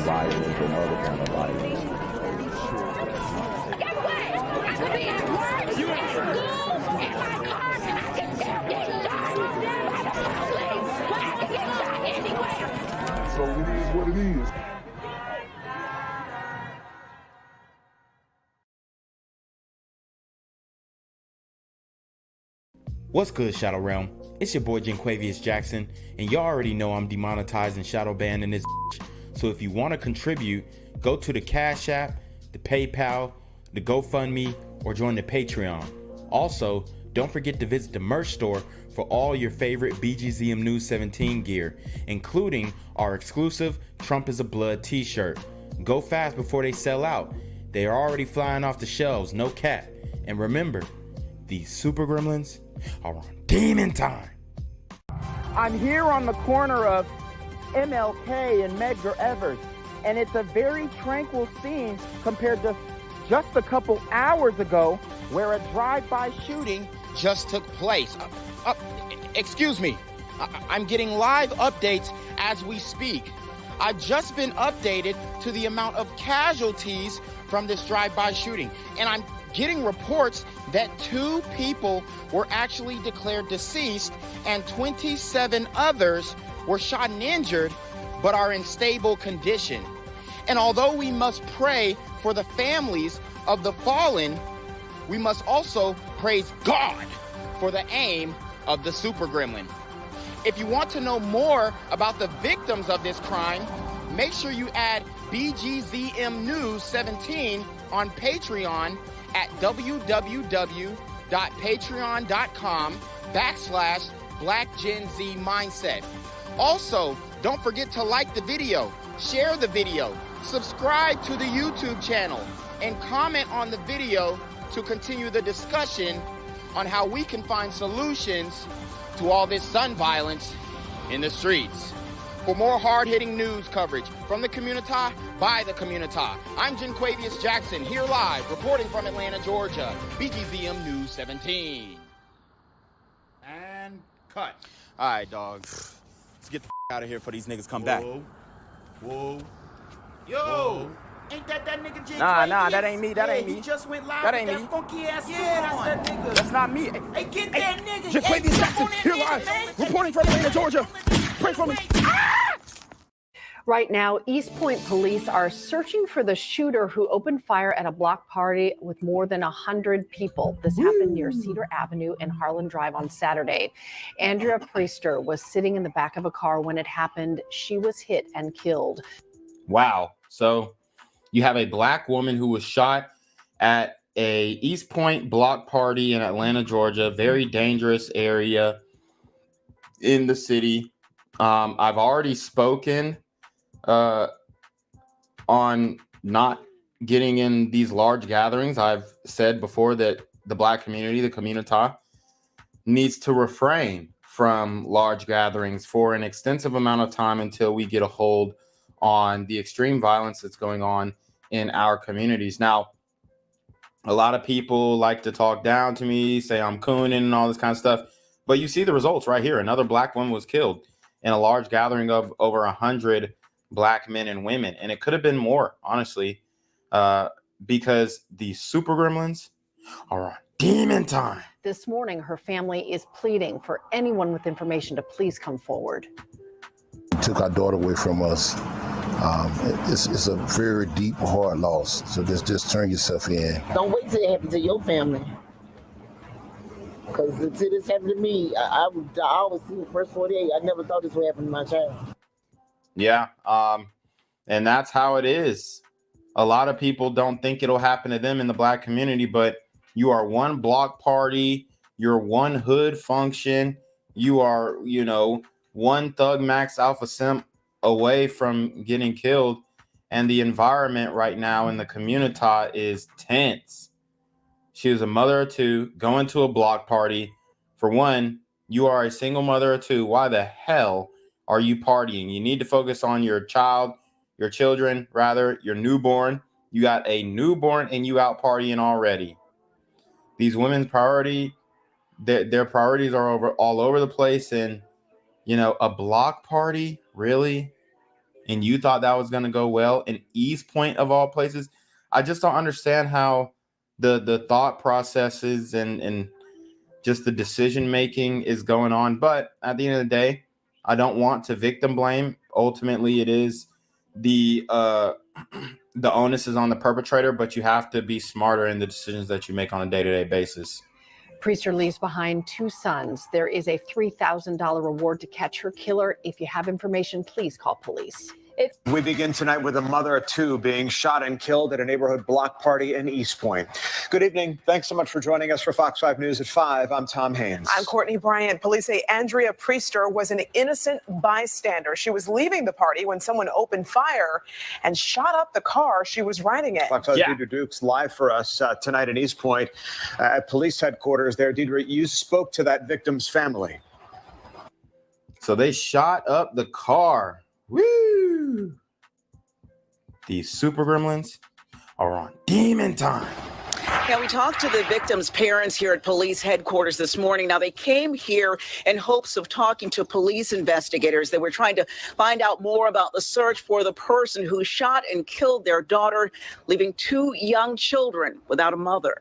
violence and other kind of violence. Get away! I could be at work, in school, in my car, I can still get shot by the police. I can get shot anywhere. So it is what it is. What's good, Shadow Realm? It's your boy Jenquavius Jackson, and y'all already know I'm demonetized and shadow banned in this bitch. So if you want to contribute, go to the Cash App, the PayPal, the GoFundMe, or join the Patreon. Also, don't forget to visit the merch store for all your favorite BGZM News 17 gear, including our exclusive Trump is a Blood t-shirt. Go fast before they sell out. They are already flying off the shelves, no cap. And remember, these super gremlins are on demon time. I'm here on the corner of MLK and Medgar Evers, and it's a very tranquil scene compared to just a couple hours ago where a drive-by shooting just took place. Excuse me, I'm getting live updates as we speak. I've just been updated to the amount of casualties from this drive-by shooting, and I'm getting reports that 2 people were actually declared deceased and 27 others were shot and injured but are in stable condition. And although we must pray for the families of the fallen, we must also praise God for the aim of the super gremlin. If you want to know more about the victims of this crime, make sure you add BGZM News 17 on Patreon at www.patreon.com/blackgenzmindset. Also, don't forget to like the video, share the video, subscribe to the YouTube channel, and comment on the video to continue the discussion on how we can find solutions to all this gun violence in the streets. For more hard-hitting news coverage from the community, by the community, I'm Jenquavius Jackson, here live, reporting from Atlanta, Georgia, BGZM News 17. And cut. All right, dog. Let's get the out of here before these niggas come back. Whoa. Yo! Whoa. Ain't that nigga J? Nah, that ain't me. That ain't me. He just went live That with ain't that me. funky ass suit That's on. that nigga. That's not me. Hey, get that nigga. Jenquavius Jackson, here live, reporting from Atlanta, Georgia. Pray for me. Right now, East Point police are searching for the shooter who opened fire at a block party with more than 100 people. This happened near Cedar Avenue and Harlan Drive on Saturday. Andrea Priester was sitting in the back of a car when it happened. She was hit and killed. Wow. So you have a black woman who was shot at a East Point block party in Atlanta, Georgia. Very dangerous area in the city. I've already spoken on not getting in these large gatherings. I've said before that the black community, the community, needs to refrain from large gatherings for an extensive amount of time until we get a hold on the extreme violence that's going on in our communities. Now, a lot of people like to talk down to me, say I'm cooning and all this kind of stuff, but you see the results right here. Another black woman was killed in a large gathering of over 100 black men and women. And it could have been more, honestly, because the super gremlins are on demon time. This morning, her family is pleading for anyone with information to please come forward. Took our daughter away from us. It's a very deep, hard loss. So just turn yourself in. Don't wait till it happens to your family. Because until this happened to me, I always see the first 48. I never thought this would happen to my child. Yeah. And that's how it is. A lot of people don't think it'll happen to them in the black community, but you are one block party, you're one hood function, you are, one Thug Max Alpha Simp away from getting killed. And the environment right now in the community is tense. She was a mother of 2 going to a block party. For one, you are a single mother of 2. Why the hell are you partying? You need to focus on your children, your newborn. You got a newborn and you out partying already. These women's their priorities are all over the place. And, a block party, really? and you thought that was going to go well in East Point of all places. I just don't understand how the thought processes and just the decision making is going on. But at the end of the day, I don't want to victim blame. Ultimately, it is the onus is on the perpetrator, but you have to be smarter in the decisions that you make on a day-to-day basis. Priester leaves behind 2 sons. There is a $3,000 reward to catch her killer. If you have information, please call police. We begin tonight with a mother of 2 being shot and killed at a neighborhood block party in East Point. Good evening. Thanks so much for joining us for Fox 5 News at 5. I'm Tom Haynes. I'm Courtney Bryant. Police say Andrea Priester was an innocent bystander. She was leaving the party when someone opened fire and shot up the car she was riding in. Fox 5's Deidre Dukes live for us tonight in East Point at police headquarters there. Deidre, you spoke to that victim's family. So they shot up the car. Woo! These super gremlins are on demon time. Now, we talked to the victim's parents here at police headquarters this morning. Now, they came here in hopes of talking to police investigators. They were trying to find out more about the search for the person who shot and killed their daughter, leaving 2 young children without a mother.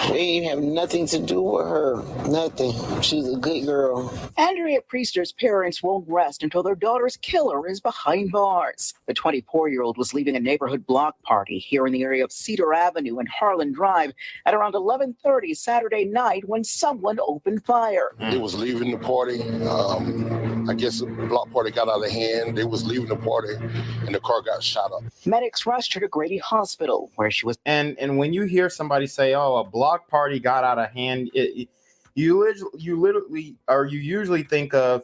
They didn't have nothing to do with her. Nothing. She's a good girl. Andrea Priester's parents won't rest until their daughter's killer is behind bars. The 24-year-old was leaving a neighborhood block party here in the area of Cedar Avenue and Harlan Drive at around 11:30 Saturday night when someone opened fire. They was leaving the party. I guess the block party got out of hand. They was leaving the party, and the car got shot up. Medics rushed her to Grady Hospital, where she was. And when you hear somebody say, "Oh, a block party got out of hand," you usually think of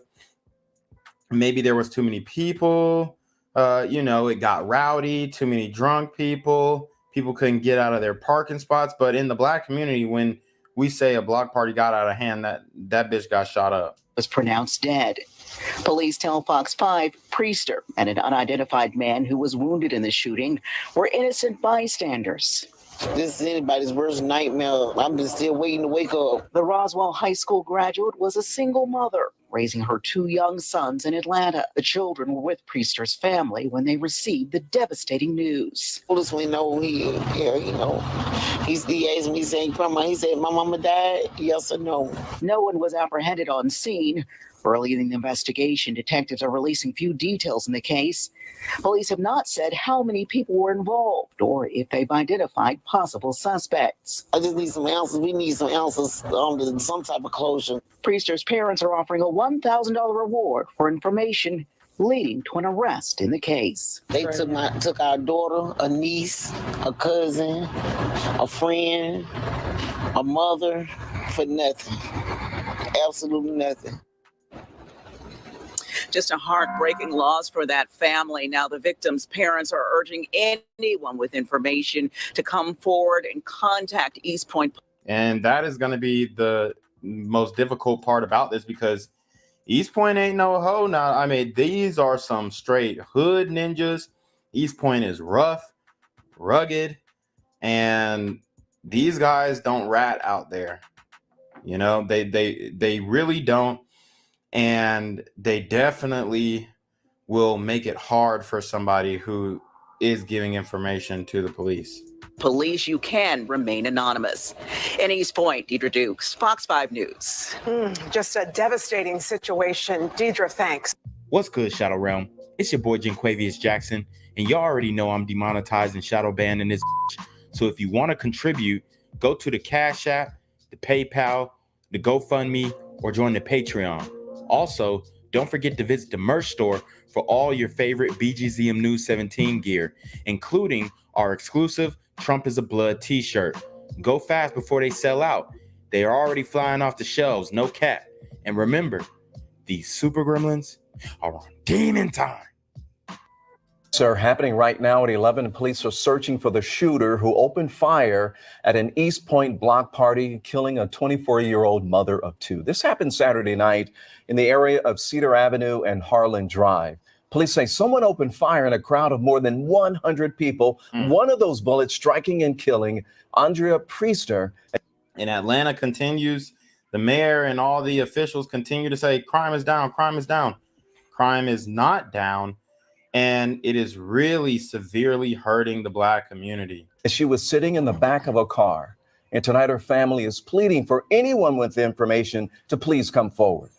maybe there was too many people. It got rowdy, too many drunk people. People couldn't get out of their parking spots. But in the Black community, when we say a block party got out of hand, that bitch got shot up. Was pronounced dead. Police tell Fox 5 Priester and an unidentified man who was wounded in the shooting were innocent bystanders. This is anybody's worst nightmare. I'm just still waiting to wake up. The Roswell High School graduate was a single mother, raising her 2 young sons in Atlanta. The children were with Priester's family when they received the devastating news. Oldest we know he asked me, saying, "Grandma," he said, "My mama died, yes or no?" No one was apprehended on scene. Early in the investigation, detectives are releasing few details in the case. Police have not said how many people were involved or if they've identified possible suspects. I just need some answers. We need some answers, some type of closure. Priester's parents are offering a $1,000 reward for information leading to an arrest in the case. They took our daughter, a niece, a cousin, a friend, a mother for nothing. Absolutely nothing. Just a heartbreaking loss for that family. Now, the victim's parents are urging anyone with information to come forward and contact East Point. And that is going to be the most difficult part about this, because East Point ain't no hoe now. I mean, these are some straight hood ninjas. East Point is rough, rugged, and these guys don't rat out there. They really don't. And they definitely will make it hard for somebody who is giving information to the police. Police, you can remain anonymous. In East Point, Deidre Dukes, Fox 5 News. Just a devastating situation. Deidre, thanks. What's good, Shadow Realm? It's your boy, Jinquavius Jackson, and y'all already know I'm demonetized and shadow banned in this bitch. So if you want to contribute, go to the Cash App, the PayPal, the GoFundMe, or join the Patreon. Also, don't forget to visit the merch store for all your favorite BGZM News 17 gear, including our exclusive Trump is a Blood t-shirt. Go fast before they sell out. They are already flying off the shelves, no cap. And remember, these super gremlins are on demon time. Sir, happening right now at 11, police are searching for the shooter who opened fire at an East Point block party, killing a 24-year-old mother of 2. This happened Saturday night in the area of Cedar Avenue and Harlan Drive. Police say someone opened fire in a crowd of more than 100 people. One of those bullets striking and killing Andrea Priester. And Atlanta continues. The mayor and all the officials continue to say crime is down, crime is down. Crime is not down, and it is really severely hurting the Black community. She was sitting in the back of a car, and tonight her family is pleading for anyone with information to please come forward.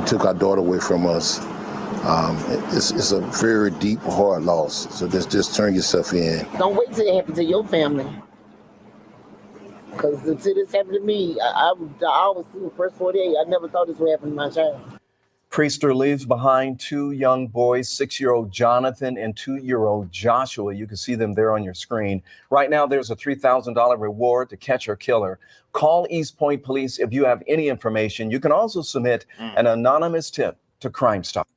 Took our daughter away from us. It's a very deep, hard loss. So just turn yourself in. Don't wait till it happens to your family. Because until this happened to me, I was through the first 48. I never thought this would happen to my child. Priester leaves behind two young boys, 6-year-old Jonathan and 2-year-old Joshua. You can see them there on your screen. Right now, there's a $3,000 reward to catch her killer. Call East Point Police if you have any information. You can also submit an anonymous tip to Crime Stop.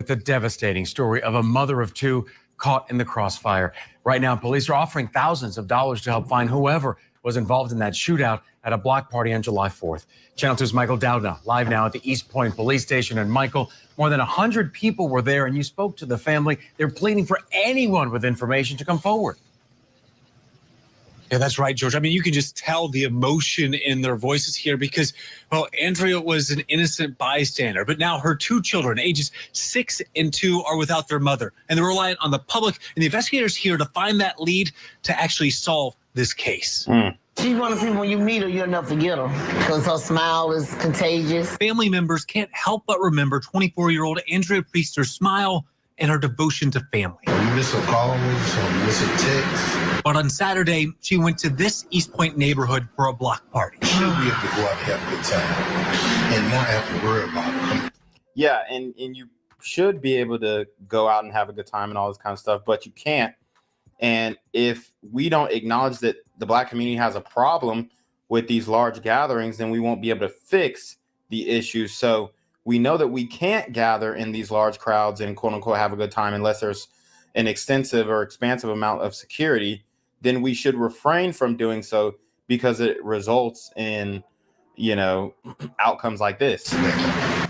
The devastating story of a mother of two caught in the crossfire. Right now, police are offering thousands of dollars to help find whoever was involved in that shootout at a block party on July 4th. Channel 2's Michael Dowdna live now at the East Point Police Station. And Michael, more than 100 people were there, and you spoke to the family. They're pleading for anyone with information to come forward. Yeah, that's right, George. I mean, you can just tell the emotion in their voices here because, well, Andrea was an innocent bystander, but now her two children, ages 6 and 2, are without their mother, and they're reliant on the public and the investigators here to find that lead to actually solve this case. She's one of the people, when you meet her, you'll never forget her because her smile is contagious. Family members can't help but remember 24-year-old Andrea Priester's smile and her devotion to family. You miss a call, you miss a text. But on Saturday, she went to this East Point neighborhood for a block party. You should be able to go out and have a good time and not have to worry about it. Yeah, and you should be able to go out and have a good time and all this kind of stuff, but you can't. And if we don't acknowledge that the Black community has a problem with these large gatherings, then we won't be able to fix the issues. So we know that we can't gather in these large crowds and quote unquote have a good time unless there's an extensive or expansive amount of security. Then we should refrain from doing so because it results in, outcomes like this.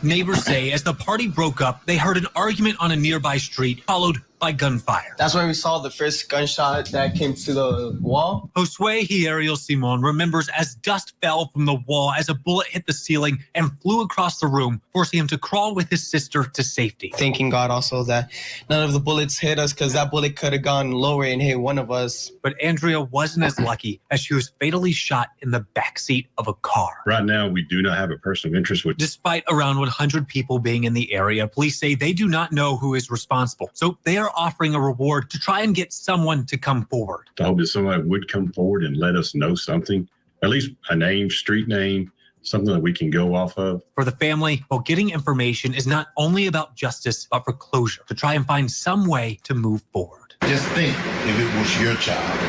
Neighbors say as the party broke up, they heard an argument on a nearby street, followed by gunfire. That's when we saw the first gunshot that came to the wall. Josue Hieriel Simon remembers as dust fell from the wall as a bullet hit the ceiling and flew across the room, forcing him to crawl with his sister to safety. Thanking God also that none of the bullets hit us because that bullet could have gone lower and hit one of us. But Andrea wasn't as lucky as she was fatally shot in the backseat of a car. Right now, we do not have a person of interest. Despite around 100 people being in the area, police say they do not know who is responsible. So they are offering a reward to try and get someone to come forward. I hope that somebody would come forward and let us know something, at least a name, street name, something that we can go off of. For the family, well, getting information is not only about justice, but for closure, to try and find some way to move forward. Just think if it was your child.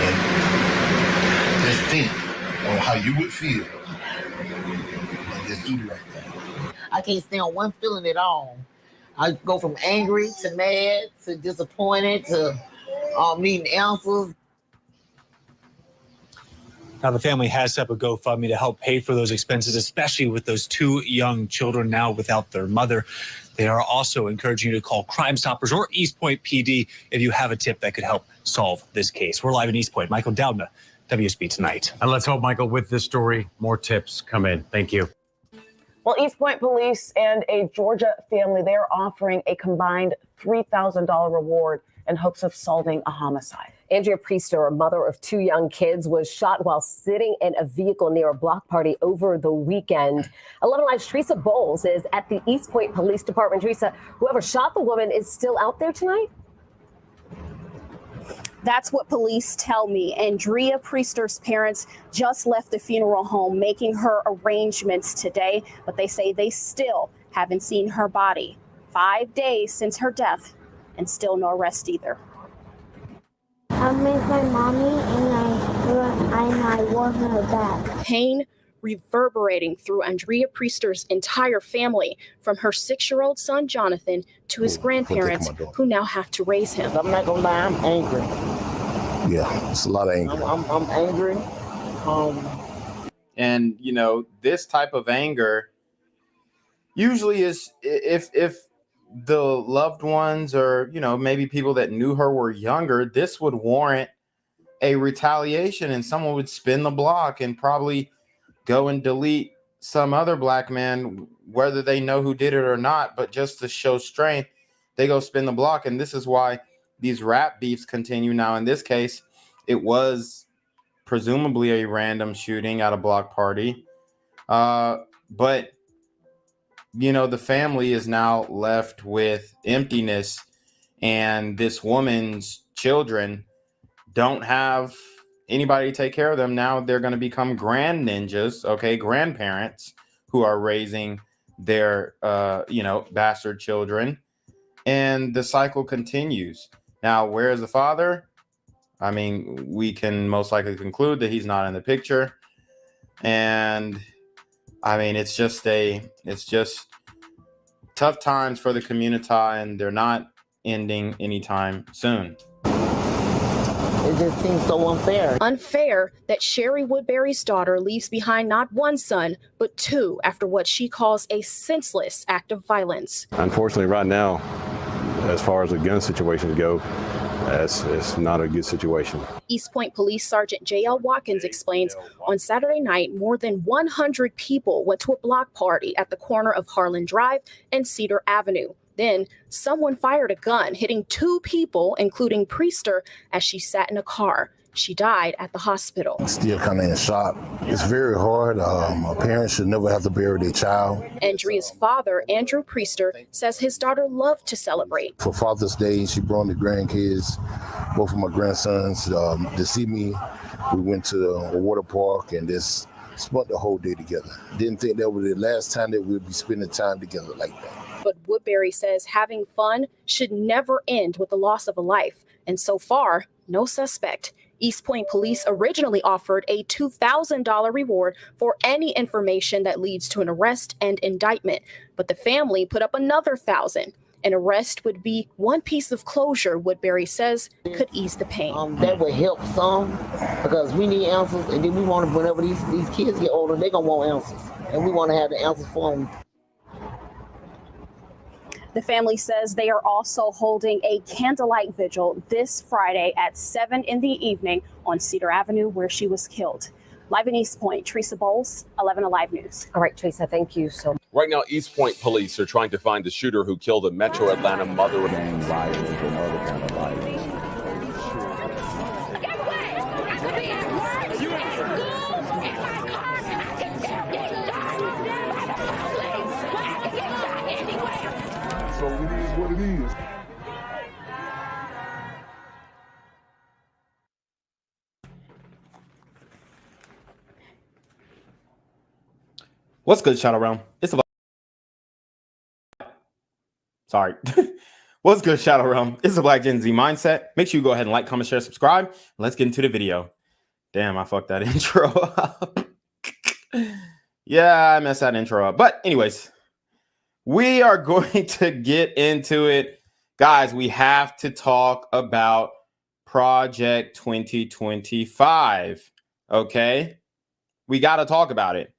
And just think on how you would feel. And just do the right thing. I can't stay on one feeling at all. I go from angry to mad to disappointed to needing answers. Now, the family has set up a GoFundMe to help pay for those expenses, especially with those two young children now without their mother. They are also encouraging you to call Crime Stoppers or East Point PD if you have a tip that could help solve this case. We're live in East Point. Michael Dowdna, WSB Tonight. And let's hope, Michael, with this story, more tips come in. Thank you. Well, East Point Police and a Georgia family, they're offering a combined $3,000 reward in hopes of solving a homicide. Andrea Priester, a mother of two young kids, was shot while sitting in a vehicle near a block party over the weekend. 11 Live's Teresa Bowles is at the East Point Police Department. Teresa, whoever shot the woman is still out there tonight? That's what police tell me. Andrea Priester's parents just left the funeral home making her arrangements today, but they say they still haven't seen her body. 5 days since her death and still no arrest either. I miss my mommy and I want her back. Pain reverberating through Andrea Priester's entire family, from her 6-year-old son, Jonathan, to his grandparents, who now have to raise him. I'm not gonna lie, I'm angry. Yeah, it's a lot of anger. I'm angry. And, this type of anger usually is if the loved ones or, maybe people that knew her were younger, this would warrant a retaliation and someone would spin the block and probably go and delete some other black man, whether they know who did it or not, but just to show strength, they go spin the block. And this is why these rap beefs continue. Now, in this case, it was presumably a random shooting at a block party. But, you know, the family is now left with emptiness, and this woman's children don't have anybody to take care of them. Now they're going to become grand ninjas, okay, grandparents who are raising their, bastard children. And the cycle continues. Now, where is the father? I mean, we can most likely conclude that he's not in the picture. And I mean, it's just tough times for the community, and they're not ending anytime soon. It just seems so unfair. Unfair that Sherry Woodbury's daughter leaves behind not one son, but two after what she calls a senseless act of violence. Unfortunately, right now, as far as the gun situations go, it's not a good situation. East Point Police Sergeant J.L. Watkins explains on Saturday night, more than 100 people went to a block party at the corner of Harlan Drive and Cedar Avenue. Then someone fired a gun, hitting two people, including Priester, as she sat in a car. She died at the hospital. Still kind of in shock. It's very hard. A parent should never have to bury their child. Andrea's father, Andrew Priester, says his daughter loved to celebrate. For Father's Day, she brought the grandkids, both of my grandsons, to see me. We went to a water park and just spent the whole day together. Didn't think that was the last time that we'd be spending time together like that. But Woodbury says having fun should never end with the loss of a life. And so far, no suspect. East Point Police originally offered a $2,000 reward for any information that leads to an arrest and indictment. But the family put up another $1,000. An arrest would be one piece of closure, Woodbury says, could ease the pain. That would help some, because we need answers, and then we want to, whenever these kids get older, they're going to want answers. And we want to have the answers for them. The family says they are also holding a candlelight vigil this Friday at 7 in the evening on Cedar Avenue, where she was killed. Live in East Point, Teresa Bowles, 11 Alive News. All right, Teresa, thank you so much. Right now, East Point police are trying to find the shooter who killed a Metro Atlanta mother. So it is what it is. What's good, Shadow Realm? What's good, Shadow Realm? It's the Black Gen Z Mindset. Make sure you go ahead and like, comment, share, subscribe. Let's get into the video. Damn, I fucked that intro up. Yeah, I messed that intro up. But anyways, we are going to get into it. Guys, we have to talk about Project 2025. Okay? We got to talk about it.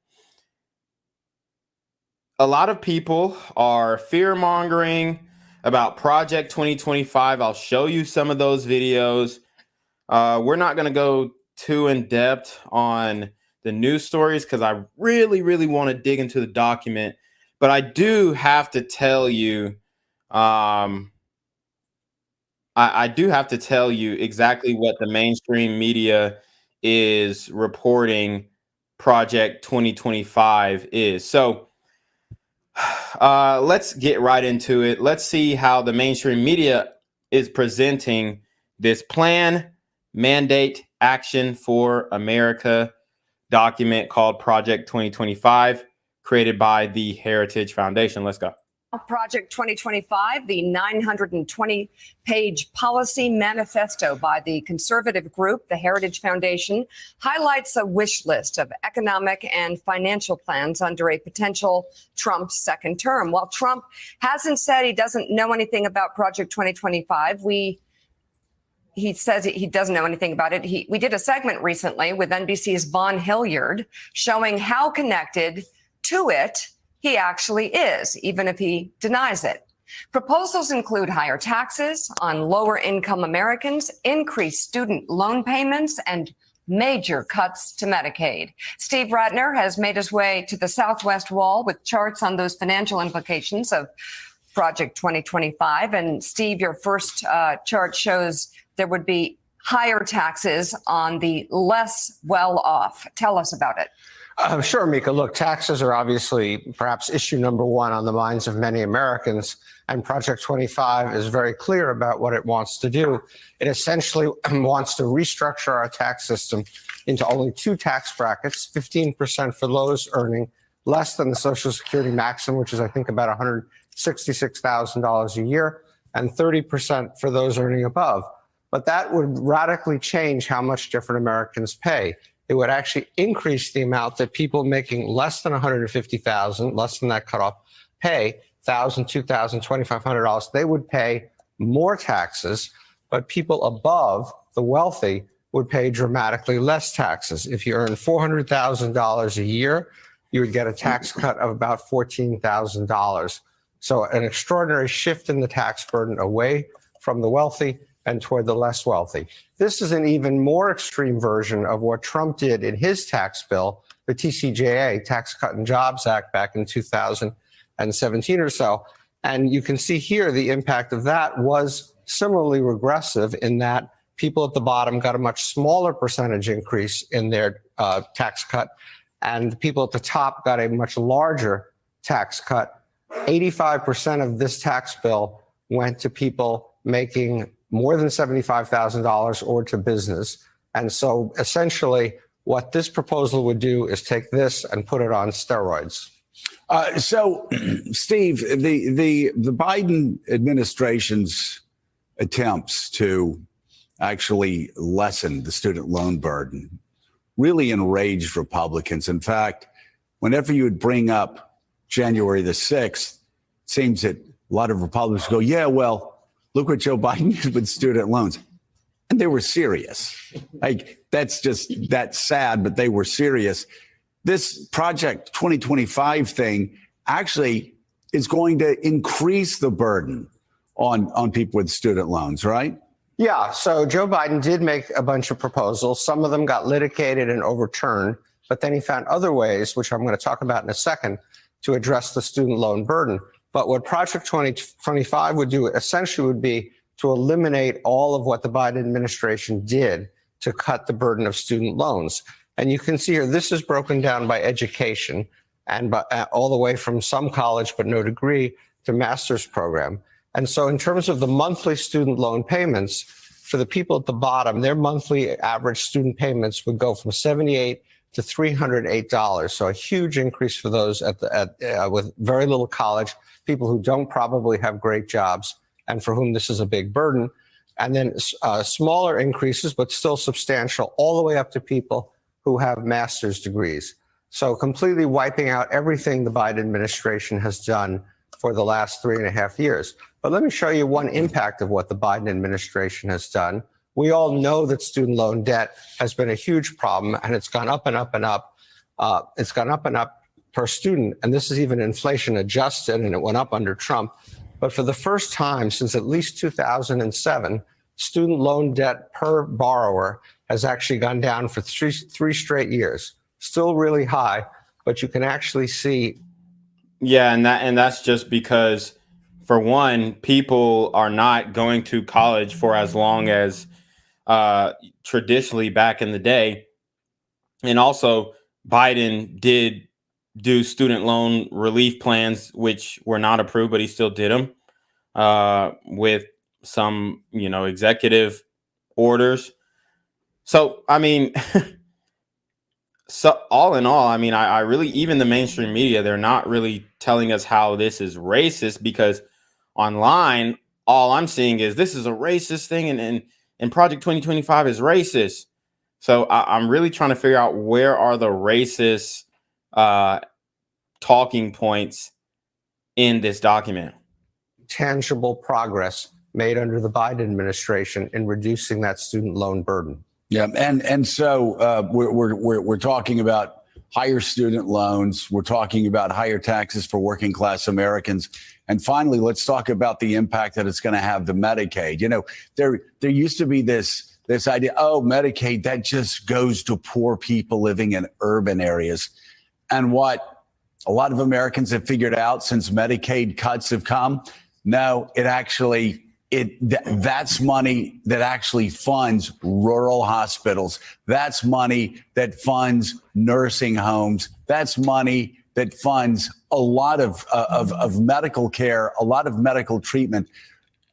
A lot of people are fear-mongering about Project 2025. I'll show you some of those videos. We're not going to go too in-depth on the news stories because I really, really want to dig into the document. But I do have to tell you, I do have to tell you exactly what the mainstream media is reporting Project 2025 is. So let's get right into it. Let's see how the mainstream media is presenting this plan, mandate, action for America document called Project 2025, created by the Heritage Foundation. Let's go. Project 2025, the 920-page policy manifesto by the conservative group, the Heritage Foundation, highlights a wish list of economic and financial plans under a potential Trump second term. While Trump hasn't said he doesn't know anything about Project 2025, he says he doesn't know anything about it. We did a segment recently with NBC's Vaughn Hilliard showing how connected to it he actually is, even if he denies it. Proposals include higher taxes on lower income Americans, increased student loan payments, and major cuts to Medicaid. Steve Ratner has made his way to the Southwest Wall with charts on those financial implications of Project 2025. And Steve, your first chart shows there would be higher taxes on the less well-off. Tell us about it. Sure, Mika. Look, taxes are obviously perhaps issue number one on the minds of many Americans, and Project 25 is very clear about what it wants to do. It essentially wants to restructure our tax system into only two tax brackets, 15% for those earning less than the Social Security maximum, which is, I think, about $166,000 a year, and 30% for those earning above. But that would radically change how much different Americans pay. It would actually increase the amount that people making less than $150,000, less than that cutoff, pay $1,000, $2,000, $2,500. They would pay more taxes, but people above the wealthy would pay dramatically less taxes. If you earn $400,000 a year, you would get a tax cut of about $14,000. So an extraordinary shift in the tax burden away from the wealthy and toward the less wealthy. This is an even more extreme version of what Trump did in his tax bill, the TCJA, Tax Cut and Jobs Act, back in 2017 or so. And you can see here the impact of that was similarly regressive in that people at the bottom got a much smaller percentage increase in their tax cut, and people at the top got a much larger tax cut. 85% of this tax bill went to people making more than $75,000 or to business. And so essentially what this proposal would do is take this and put it on steroids. So, Steve, the Biden administration's attempts to actually lessen the student loan burden really enraged Republicans. In fact, whenever you would bring up January the 6th, it seems that a lot of Republicans go, yeah, well, look what Joe Biden did with student loans. And they were serious. Like, that's sad, but they were serious. This Project 2025 thing actually is going to increase the burden on people with student loans, right? Yeah, so Joe Biden did make a bunch of proposals. Some of them got litigated and overturned, but then he found other ways, which I'm going to talk about in a second, to address the student loan burden. But what Project 2025 would do essentially would be to eliminate all of what the Biden administration did to cut the burden of student loans. And you can see here, this is broken down by education and all the way from some college but no degree to master's program. And so in terms of the monthly student loan payments, for the people at the bottom, their monthly average student payments would go from $78 to $308. So a huge increase for those with very little college, people who don't probably have great jobs and for whom this is a big burden. And then smaller increases, but still substantial, all the way up to people who have master's degrees. So completely wiping out everything the Biden administration has done for the last 3.5 years. But let me show you one impact of what the Biden administration has done. We all know that student loan debt has been a huge problem, and it's gone up and up and up. It's gone up and up per student, and this is even inflation adjusted, and it went up under Trump. But for the first time since at least 2007, student loan debt per borrower has actually gone down for three straight years. Still really high, but you can actually see. Yeah, and that's just because, for one, people are not going to college for as long as traditionally back in the day. And also, Biden did do student loan relief plans, which were not approved, but he still did them with some, executive orders. So, I mean, so all in all, I mean, I really, even the mainstream media, they're not really telling us how this is racist, because online, all I'm seeing is this is a racist thing and Project 2025 is racist. So I'm really trying to figure out where are the racist talking points in this document. Tangible progress made under the Biden administration in reducing that student loan burden. Yeah, and so we're talking about higher student loans. We're talking about higher taxes for working class Americans. And finally, let's talk about the impact that it's going to have to Medicaid. There used to be this this idea, oh, Medicaid, that just goes to poor people living in urban areas. And what a lot of Americans have figured out since Medicaid cuts have come, no, that's money that actually funds rural hospitals. That's money that funds nursing homes. That's money that funds a lot of medical care, a lot of medical treatment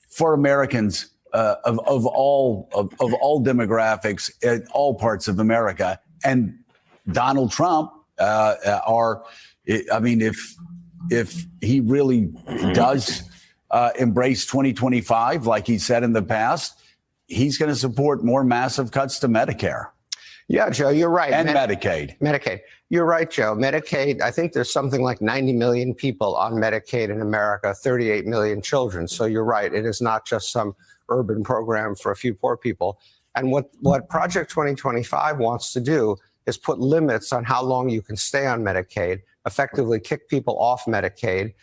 for Americans of all demographics in all parts of America. And Donald Trump if he really does embrace 2025, like he said in the past, he's going to support more massive cuts to Medicare. Yeah, Joe, you're right. And Medicaid. Medicaid. You're right, Joe. Medicaid, I think there's something like 90 million people on Medicaid in America, 38 million children. So you're right. It is not just some urban program for a few poor people. And what Project 2025 wants to do is put limits on how long you can stay on Medicaid, effectively kick people off Medicaid,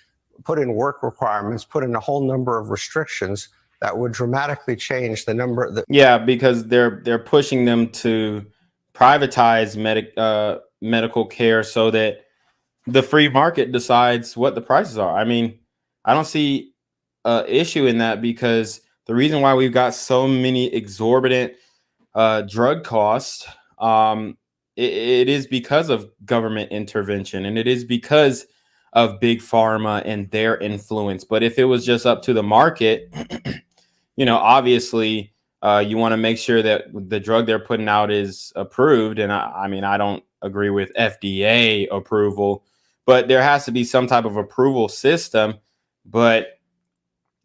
put in work requirements, put in a whole number of restrictions that would dramatically change the number. Yeah, because they're pushing them to privatize medical care so that the free market decides what the prices are. I mean, I don't see an issue in that, because the reason why we've got so many exorbitant drug costs, it is because of government intervention, and it is because of big pharma and their influence. But if it was just up to the market, obviously you want to make sure that the drug they're putting out is approved. And I mean, I don't agree with FDA approval, but there has to be some type of approval system. But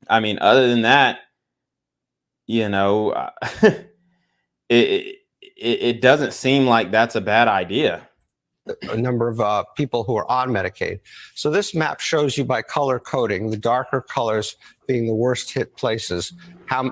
I mean, other than that, it doesn't seem like that's a bad idea. A number of people who are on Medicaid. So this map shows you by color coding, the darker colors being the worst hit places,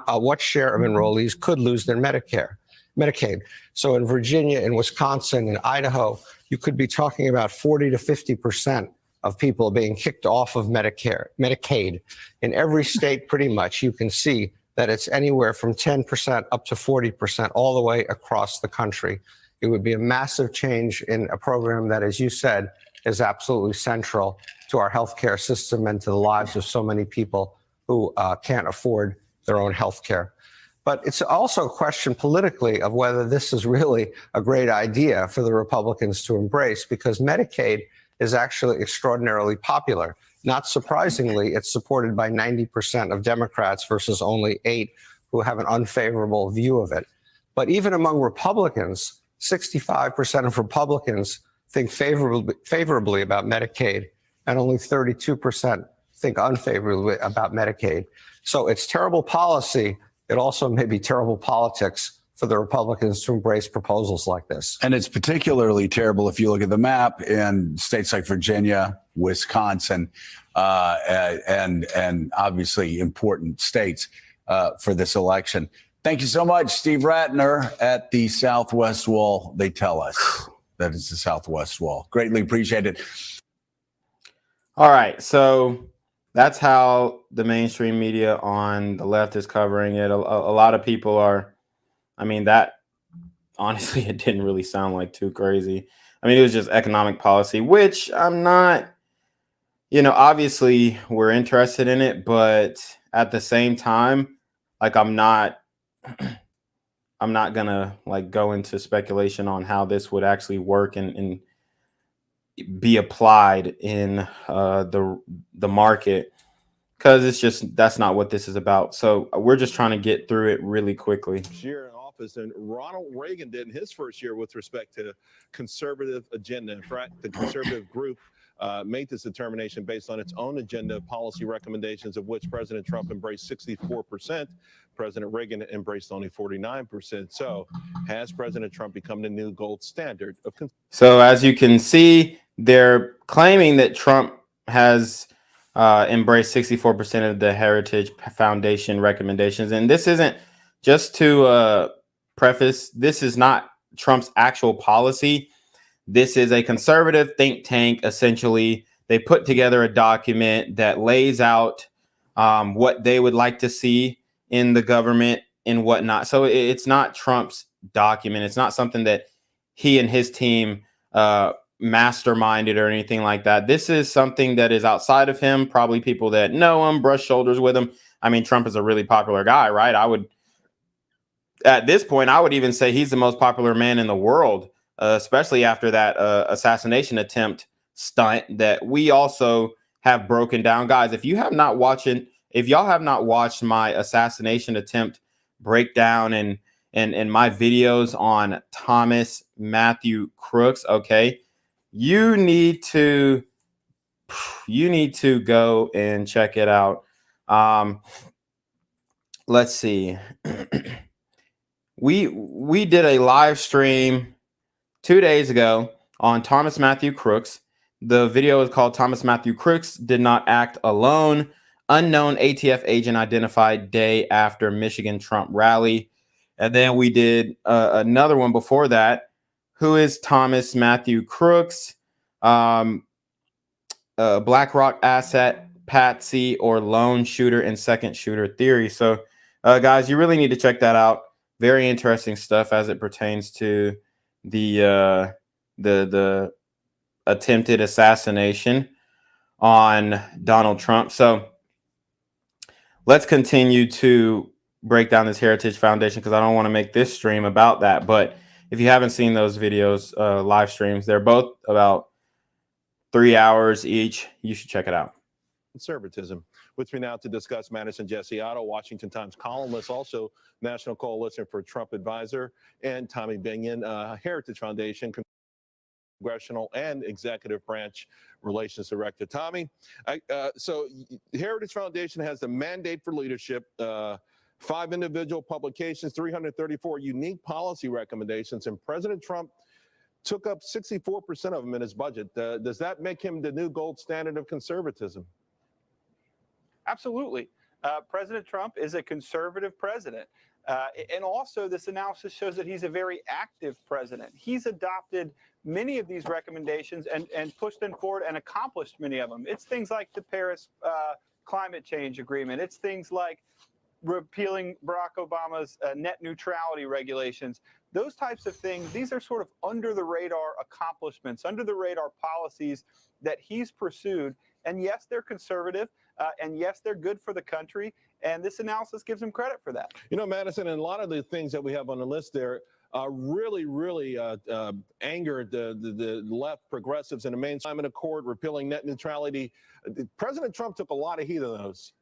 what share of enrollees could lose their Medicaid. So in Virginia, in Wisconsin, in Idaho, you could be talking about 40 to 50% of people being kicked off of Medicaid. In every state, pretty much, you can see that it's anywhere from 10% up to 40% all the way across the country. It would be a massive change in a program that, as you said, is absolutely central to our healthcare system and to the lives of so many people who can't afford their own healthcare. But it's also a question politically of whether this is really a great idea for the Republicans to embrace, because Medicaid is actually extraordinarily popular. Not surprisingly, it's supported by 90% of Democrats versus only 8% who have an unfavorable view of it. But even among Republicans, 65% of Republicans think favorably about Medicaid, and only 32% think unfavorably about Medicaid. So it's terrible policy. It also may be terrible politics for the Republicans to embrace proposals like this. And it's particularly terrible if you look at the map in states like Virginia, Wisconsin, and obviously important states for this election. Thank you so much, Steve Ratner at the Southwest Wall. They tell us that it's the Southwest Wall. Greatly appreciated. All right, so that's how the mainstream media on the left is covering it. A lot of people are, I mean, that honestly, it didn't really sound like too crazy. I mean, it was just economic policy, which I'm not, obviously we're interested in it, but at the same time, like I'm not gonna go into speculation on how this would actually work and be applied in the market, because that's not what this is about. So we're just trying to get through it really quickly. Year in office, and Ronald Reagan did in his first year with respect to conservative agenda. In fact, the conservative group made this determination based on its own agenda of policy recommendations, of which President Trump embraced 64%. President Reagan embraced only 49%. So has President Trump become the new gold standard of? So as you can see, they're claiming that Trump has embraced 64% of the Heritage Foundation recommendations. And this isn't, just to preface, this is not Trump's actual policy. This is a conservative think tank. Essentially, they put together a document that lays out what they would like to see in the government and whatnot. So it's not Trump's document. It's not something that he and his team masterminded or anything like that. This is something that is outside of him. Probably people that know him, brush shoulders with him. I mean, Trump is a really popular guy, right? At this point, I would even say he's the most popular man in the world, especially after that assassination attempt stunt that we also have broken down. Guys, if y'all have not watched my assassination attempt breakdown and my videos on Thomas Matthew Crooks, okay, you need to go and check it out. Let's see. We did a live stream 2 days ago on Thomas Matthew Crooks. The video is called Thomas Matthew Crooks Did Not Act Alone. Unknown ATF agent identified day after Michigan Trump rally. And then we did another one before that. Who is Thomas Matthew Crooks? BlackRock asset, patsy, or lone shooter and second shooter theory. So, guys, you really need to check that out. Very interesting stuff as it pertains to the attempted assassination on Donald Trump. So let's continue to break down this Heritage Foundation, because I don't want to make this stream about that. But if you haven't seen those videos, live streams, they're both about 3 hours each. You should check it out. Conservatism. With me now to discuss Madison Jesse Otto, Washington Times columnist, also National Coalition for Trump advisor, and Tommy Binion, Heritage Foundation Congressional and Executive Branch Relations Director. Tommy, so Heritage Foundation has the mandate for leadership, 5 individual publications, 334 unique policy recommendations, and President Trump took up 64% of them in his budget. Does that make him the new gold standard of conservatism? Absolutely. President Trump is a conservative president. And also, this analysis shows that he's a very active president. He's adopted many of these recommendations and pushed them forward and accomplished many of them. It's things like the Paris climate change agreement. It's things like repealing Barack Obama's net neutrality regulations. Those types of things, these are sort of under the radar accomplishments, under the radar policies that he's pursued. And yes, they're conservative. And yes, they're good for the country. And this analysis gives him credit for that. You know, Madison, and a lot of the things that we have on the list there really angered the left progressives in the main climate accord, repealing net neutrality. President Trump took a lot of heat of those.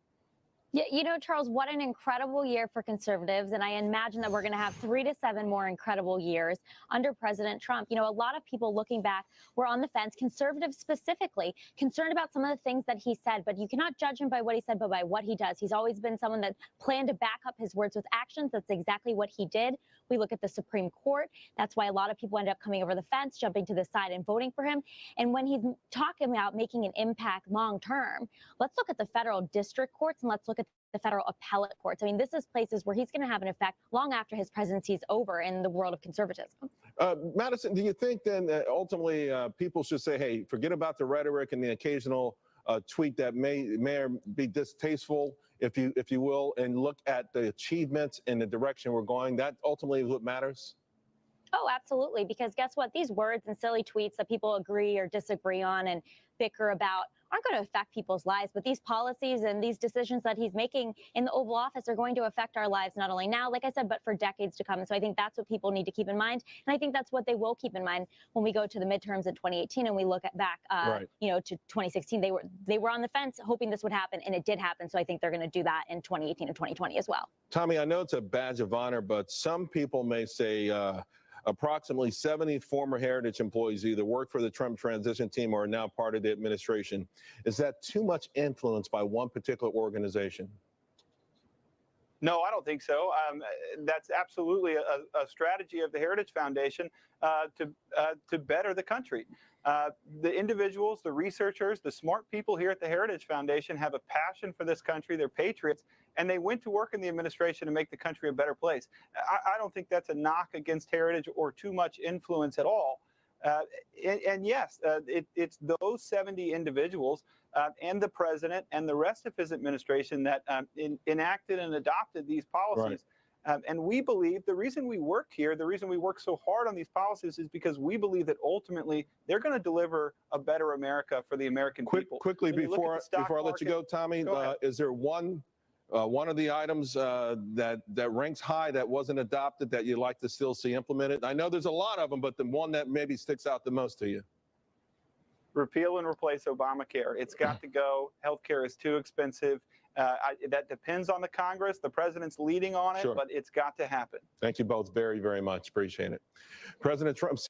Yeah, you know, Charles, what an incredible year for conservatives. And I imagine that we're going to have 3 to 7 more incredible years under President Trump. You know, a lot of people looking back were on the fence, conservatives specifically, concerned about some of the things that he said. But you cannot judge him by what he said, but by what he does. He's always been someone that planned to back up his words with actions. That's exactly what he did. We look at the Supreme Court. That's why a lot of people end up coming over the fence, jumping to the side and voting for him. And when he's talking about making an impact long term, let's look at the federal district courts and let's look at the federal appellate courts. I mean, this is places where he's going to have an effect long after his presidency is over in the world of conservatism. Madison, do you think then that ultimately people should say, hey, forget about the rhetoric and the occasional tweet that may be distasteful, if you will, and look at the achievements and the direction we're going? That ultimately is what matters? Oh, absolutely. Because guess what? These words and silly tweets that people agree or disagree on and bicker about aren't going to affect people's lives. But these policies and these decisions that he's making in the Oval Office are going to affect our lives, not only now, like I said, but for decades to come. And so I think that's what people need to keep in mind. And I think that's what they will keep in mind when we go to the midterms in 2018 and we look at back, you know, to 2016. They were on the fence hoping this would happen, and it did happen. So I think they're going to do that in 2018 and 2020 as well. Tommy, I know it's a badge of honor, but some people may say approximately 70 former Heritage employees either work for the Trump transition team or are now part of the administration. Is that too much influence by one particular organization? No, I don't think so. That's absolutely a strategy of the Heritage Foundation to better the country. The individuals, the researchers, the smart people here at the Heritage Foundation have a passion for this country. They're patriots, and they went to work in the administration to make the country a better place. I don't think that's a knock against Heritage or too much influence at all. And yes, it's those 70 individuals and the president and the rest of his administration that enacted and adopted these policies. And we believe the reason we work here, the reason we work so hard on these policies is because we believe that ultimately they're going to deliver a better America for the American people. Quickly, When you look at before the stock I let you go, market- Tommy, Go ahead. is there one of the items that ranks high that wasn't adopted that you'd like to still see implemented? I know there's a lot of them, but the one that maybe sticks out the most to you. Repeal and replace Obamacare. It's got to go. Healthcare is too expensive. That depends on the Congress. The president's leading on it, Sure. but it's got to happen. Thank you both very, very much. Appreciate it. President Trump.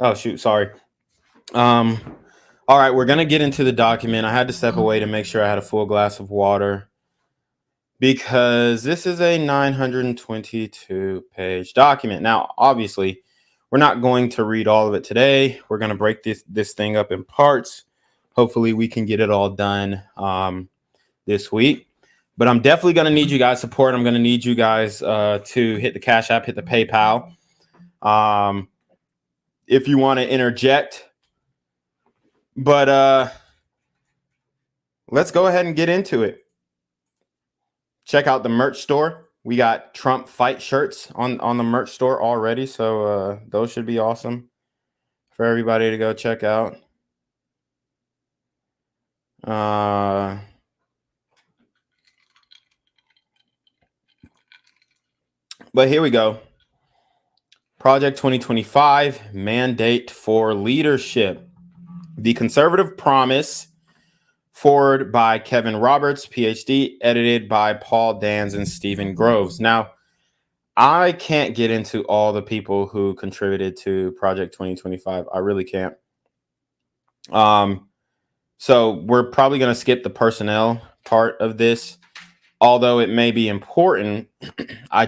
Oh shoot, sorry. All right, we're gonna get into the document. I had to step away to make sure I had a full glass of water because this is a 922-page document. Now, obviously, we're not going to read all of it today. We're gonna break this thing up in parts. Hopefully, we can get it all done this week. But I'm definitely gonna need you guys' support. I'm gonna need you guys to hit the Cash App, hit the PayPal. If you want to interject. But let's go ahead and get into it. Check out the merch store. We got Trump fight shirts on the merch store already. So those should be awesome for everybody to go check out. But here we go. Project 2025, Mandate for Leadership. The Conservative Promise, forward by Kevin Roberts, PhD, edited by Paul Dans and Stephen Groves. Now, I can't get into all the people who contributed to Project 2025. I really can't. So we're probably going to skip the personnel part of this, although it may be important. I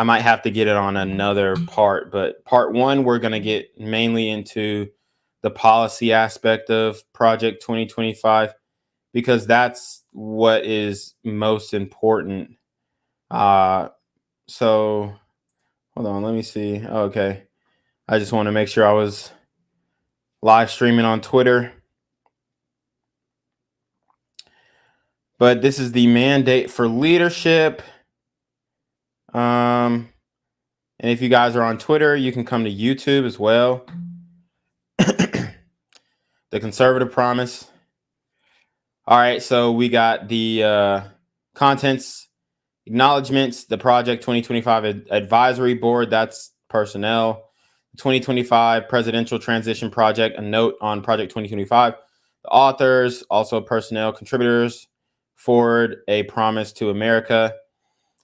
might have to get it on another part, but part one, we're going to get mainly into the policy aspect of Project 2025, because that's what is most important. So hold on, let me see. Okay. I just want to make sure I was live streaming on Twitter. But this is the Mandate for Leadership. And if you guys are on Twitter, you can come to YouTube as well. The Conservative Promise. All right, so we got the contents, acknowledgments, the Project 2025 Advisory Board, that's personnel. 2025 Presidential Transition Project, a note on Project 2025. The authors, also personnel, contributors, forward, a promise to America.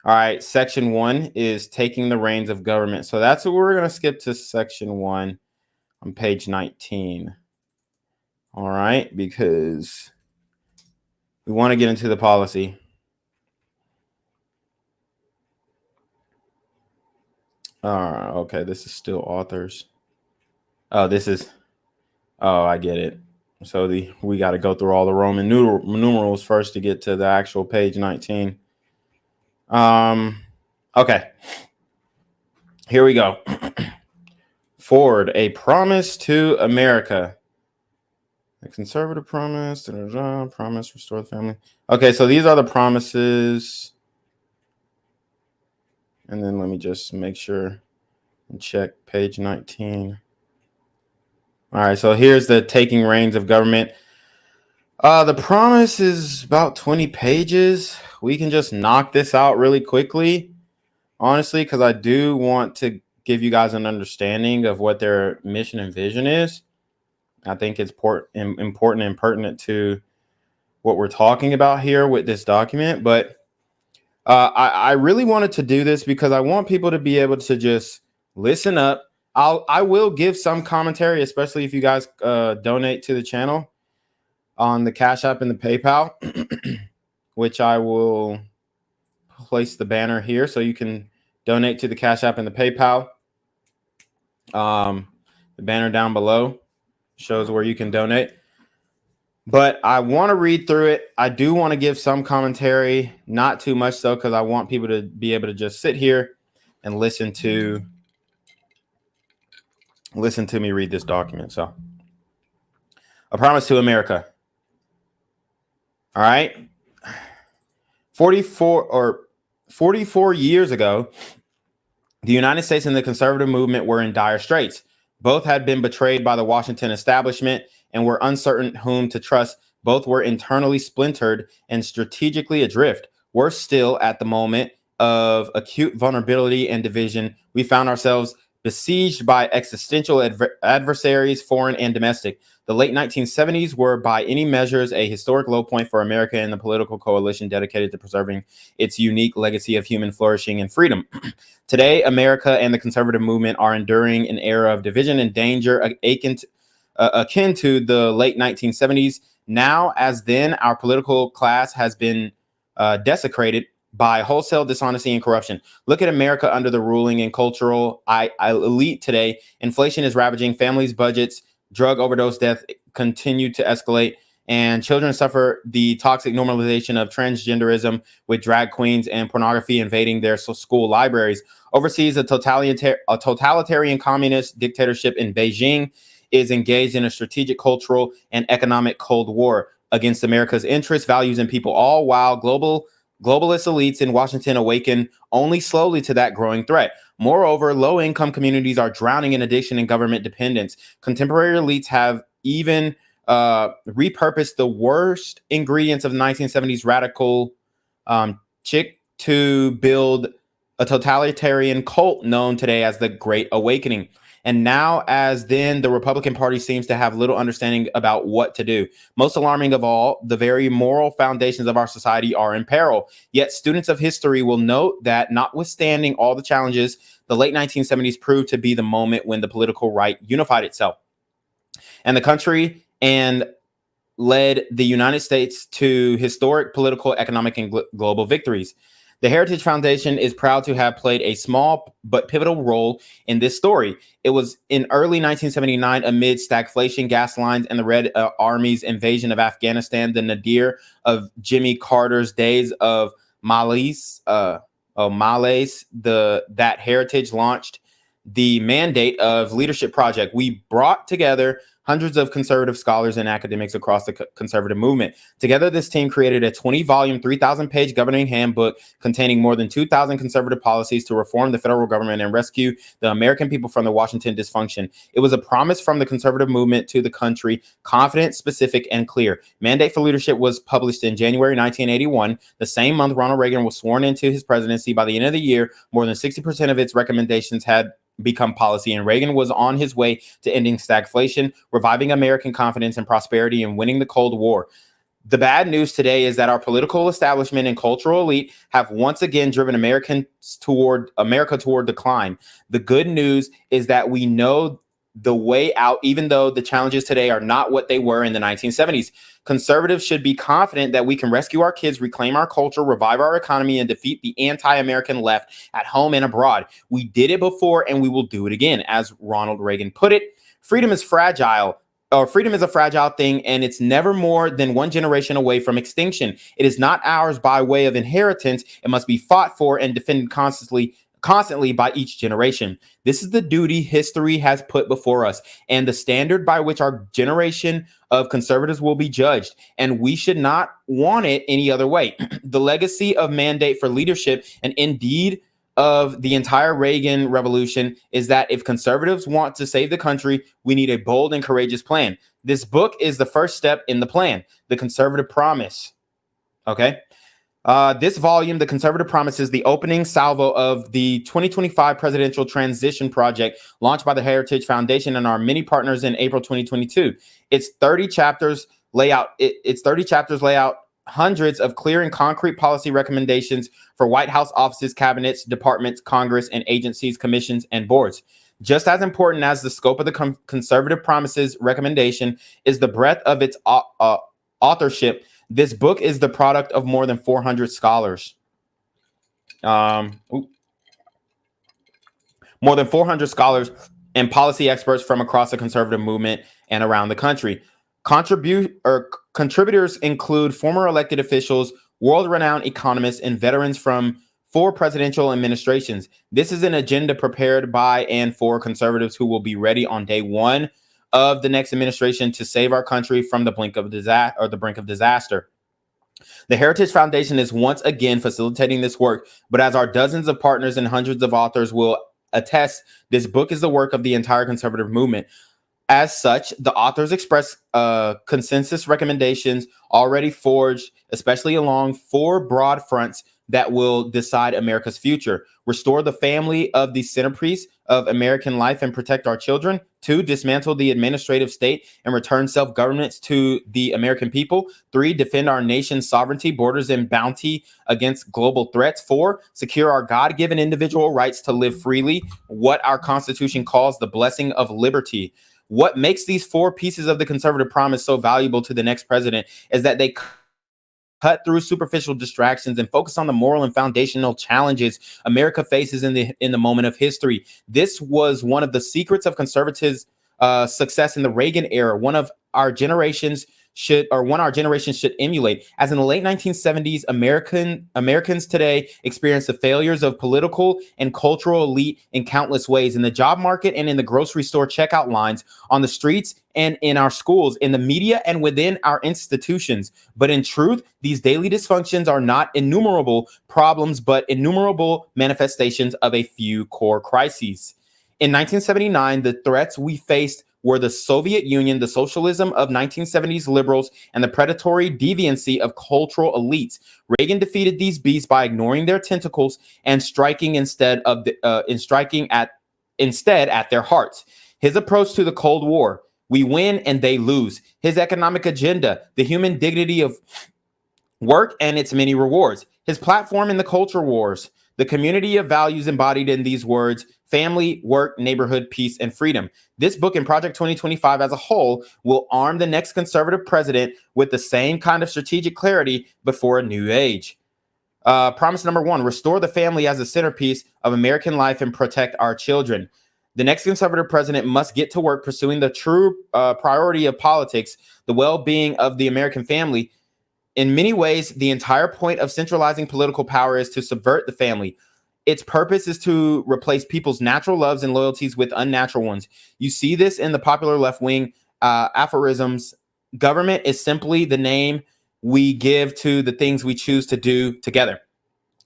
All right, section 1 is taking the reins of government. So that's what we're going to skip to section 1 on page 19. All right, because we want to get into the policy. Okay, this is still authors. Oh, this is, I get it. So we got to go through all the Roman numerals first to get to the actual page 19. Okay. Here we go. Forward, a promise to America. The Conservative Promise, promise, restore the family. Okay, so these are the promises. And then let me just make sure and check page 19. All right, so here's the taking reins of government. The promise is about 20 pages. We can just knock this out really quickly, honestly, because I do want to give you guys an understanding of what their mission and vision is. I think it's important and pertinent to what we're talking about here with this document. But I really wanted to do this because I want people to be able to just listen up. I will give some commentary, especially if you guys donate to the channel on the Cash App and the PayPal, which I will place the banner here so you can donate to the Cash App and the PayPal. The banner down below shows where you can donate. But I want to read through it. I do want to give some commentary, not too much though, because I want people to be able to just sit here and listen to me read this document. So, A Promise to America. All right. 44 years ago, the United States and the conservative movement were in dire straits. Both had been betrayed by the Washington establishment and were uncertain whom to trust. Both were internally splintered and strategically adrift. Worse still, at the moment of acute vulnerability and division, we found ourselves besieged by existential adversaries, foreign and domestic. The late 1970s were by any measures a historic low point for America and the political coalition dedicated to preserving its unique legacy of human flourishing and freedom. Today, America and the conservative movement are enduring an era of division and danger akin to the late 1970s. Now, as then, our political class has been desecrated by wholesale dishonesty and corruption. Look at America under the ruling and cultural elite today. Inflation is ravaging families' budgets. Drug overdose death continue to escalate, and children suffer the toxic normalization of transgenderism, with drag queens and pornography invading their school libraries. Overseas, a totalitarian communist dictatorship in Beijing is engaged in a strategic, cultural, and economic Cold War against America's interests, values, and people, all while globalist elites in Washington awaken only slowly to that growing threat. Moreover, low-income communities are drowning in addiction and government dependence. Contemporary elites have even repurposed the worst ingredients of the 1970s radical chick to build a totalitarian cult known today as the Great Awakening. And now, as then, the Republican Party seems to have little understanding about what to do. Most alarming of all, the very moral foundations of our society are in peril. Yet students of history will note that notwithstanding all the challenges, the late 1970s proved to be the moment when the political right unified itself and the country and led the United States to historic political, economic, and global victories. The Heritage Foundation is proud to have played a small but pivotal role in this story. It was in early 1979, amid stagflation, gas lines, and the Red Army's invasion of Afghanistan, the nadir of Jimmy Carter's days of malaise, that Heritage launched the mandate of Leadership Project. We brought together hundreds of conservative scholars and academics across the conservative movement. Together, this team created a 20-volume, 3,000-page governing handbook containing more than 2,000 conservative policies to reform the federal government and rescue the American people from the Washington dysfunction. It was a promise from the conservative movement to the country, confident, specific, and clear. Mandate for Leadership was published in January 1981. The same month, Ronald Reagan was sworn into his presidency. By the end of the year, more than 60% of its recommendations had become policy, and Reagan was on his way to ending stagflation, reviving American confidence and prosperity, and winning the Cold War. The bad news today is that our political establishment and cultural elite have once again driven America toward decline. The good news is that we know the way out, even though the challenges today are not what they were in the 1970s. Conservatives should be confident that we can rescue our kids, reclaim our culture, revive our economy, and defeat the anti-American left at home and abroad. We did it before, and we will do it again. As Ronald Reagan put it, freedom is fragile. Freedom is a fragile thing, and it's never more than one generation away from extinction. It is not ours by way of inheritance. It must be fought for and defended constantly by each generation. This is the duty history has put before us and the standard by which our generation of conservatives will be judged. And we should not want it any other way. The legacy of Mandate for Leadership, and indeed of the entire Reagan revolution, is that if conservatives want to save the country, we need a bold and courageous plan. This book is the first step in the plan, The Conservative Promise. Okay. This volume, The Conservative Promise, is the opening salvo of the 2025 Presidential Transition Project launched by the Heritage Foundation and our many partners in April 2022. Its 30 chapters lay out hundreds of clear and concrete policy recommendations for White House offices, cabinets, departments, Congress, and agencies, commissions, and boards. Just as important as the scope of the Conservative Promises recommendation is the breadth of its authorship. This book is the product of more than 400 scholars. more than 400 scholars and policy experts from across the conservative movement and around the country. Contributors include former elected officials, world-renowned economists, and veterans from 4 presidential administrations. This is an agenda prepared by and for conservatives who will be ready on day 1 of the next administration to save our country from the brink of disaster. The Heritage Foundation is once again facilitating this work, but as our dozens of partners and hundreds of authors will attest, this book is the work of the entire conservative movement. As such, the authors express consensus recommendations already forged, especially along 4 broad fronts that will decide America's future. Restore the family of the centerpiece of American life and protect our children. 2, dismantle the administrative state and return self-governance to the American people. 3, defend our nation's sovereignty, borders, and bounty against global threats. 4, secure our God-given individual rights to live freely, what our Constitution calls the blessing of liberty. What makes these 4 pieces of the conservative promise so valuable to the next president is that they cut through superficial distractions and focus on the moral and foundational challenges America faces in the moment of history. This was one of the secrets of conservatives' success in the Reagan era. One our generation should emulate. As in the late 1970s, Americans today experience the failures of political and cultural elite in countless ways, in the job market and in the grocery store checkout lines, on the streets and in our schools, in the media and within our institutions. But in truth, these daily dysfunctions are not innumerable problems, but innumerable manifestations of a few core crises. In 1979, the threats we faced were the Soviet Union, the socialism of 1970s liberals, and the predatory deviancy of cultural elites. Reagan defeated these beasts by ignoring their tentacles and striking instead at their hearts. His approach to the Cold War: we win and they lose. His economic agenda: the human dignity of work and its many rewards. His platform in the culture wars: the community of values embodied in these words: family, work, neighborhood, peace, and freedom. This book and Project 2025 as a whole will arm the next conservative president with the same kind of strategic clarity before a new age. Promise number 1, restore the family as a centerpiece of American life and protect our children. The next conservative president must get to work pursuing the true priority of politics, the well-being of the American family. In many ways, the entire point of centralizing political power is to subvert the family. Its purpose is to replace people's natural loves and loyalties with unnatural ones. You see this in the popular left-wing aphorisms. Government is simply the name we give to the things we choose to do together.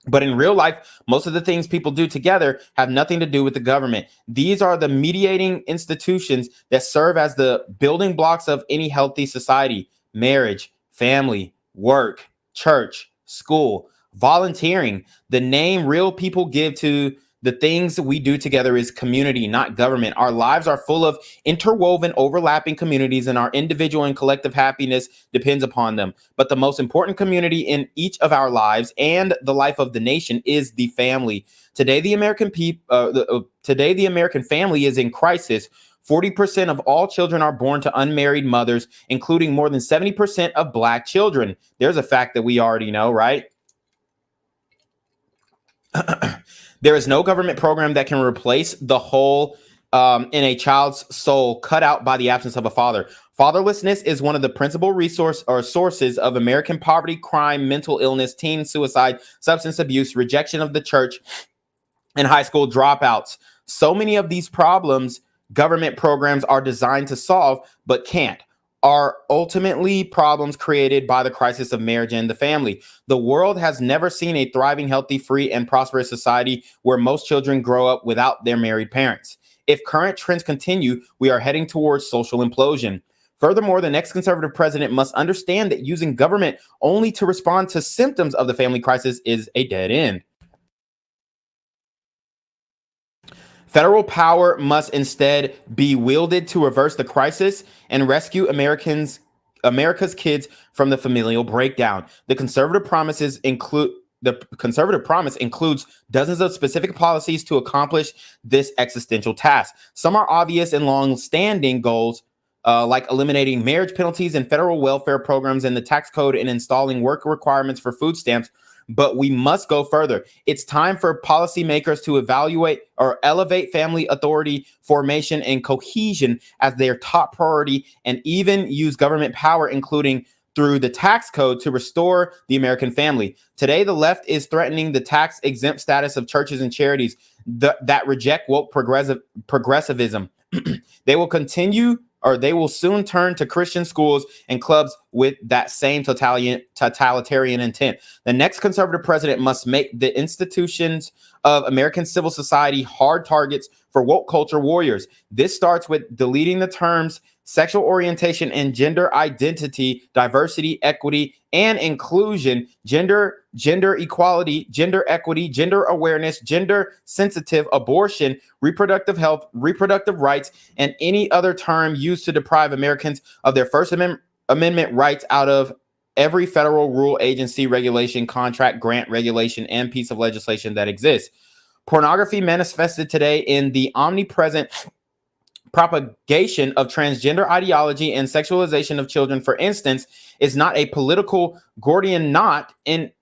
But in real life, most of the things people do together have nothing to do with the government. These are the mediating institutions that serve as the building blocks of any healthy society: marriage, family, work, church, school, volunteering. The name real people give to the things we do together is community, not government. Our lives are full of interwoven, overlapping communities, and our individual and collective happiness depends upon them. But the most important community in each of our lives and the life of the nation is the family. Today, the American family is in crisis. 40% of all children are born to unmarried mothers, including more than 70% of Black children. There's a fact that we already know, right? There is no government program that can replace the hole in a child's soul cut out by the absence of a father. Fatherlessness is one of the principal sources of American poverty, crime, mental illness, teen suicide, substance abuse, rejection of the church, and high school dropouts. So many of these problems government programs are designed to solve but can't, are ultimately problems created by the crisis of marriage and the family. The world has never seen a thriving, healthy, free, and prosperous society where most children grow up without their married parents. If current trends continue, we are heading towards social implosion. Furthermore, the next conservative president must understand that using government only to respond to symptoms of the family crisis is a dead end. Federal power must instead be wielded to reverse the crisis and rescue America's kids from the familial breakdown. The conservative promise includes dozens of specific policies to accomplish this existential task. Some are obvious and long-standing goals, like eliminating marriage penalties and federal welfare programs and the tax code and installing work requirements for food stamps. but we must go further. It's time for policymakers to evaluate or elevate family authority, formation, and cohesion as their top priority, and even use government power, including through the tax code, to restore the American family. Today, the left is threatening the tax exempt status of churches and charities that reject woke progressivism. They will soon turn to Christian schools and clubs with that same totalitarian intent. The next conservative president must make the institutions of American civil society hard targets for woke culture warriors. This starts with deleting the terms sexual orientation and gender identity, diversity, equity, and inclusion, gender equality, gender equity, gender awareness, gender sensitive, abortion, reproductive health, reproductive rights, and any other term used to deprive Americans of their First Amendment rights out of every federal rule, agency, regulation, contract, grant, regulation, and piece of legislation that exists. Pornography manifested today in the omnipresent propagation of transgender ideology and sexualization of children, for instance, is not a political Gordian knot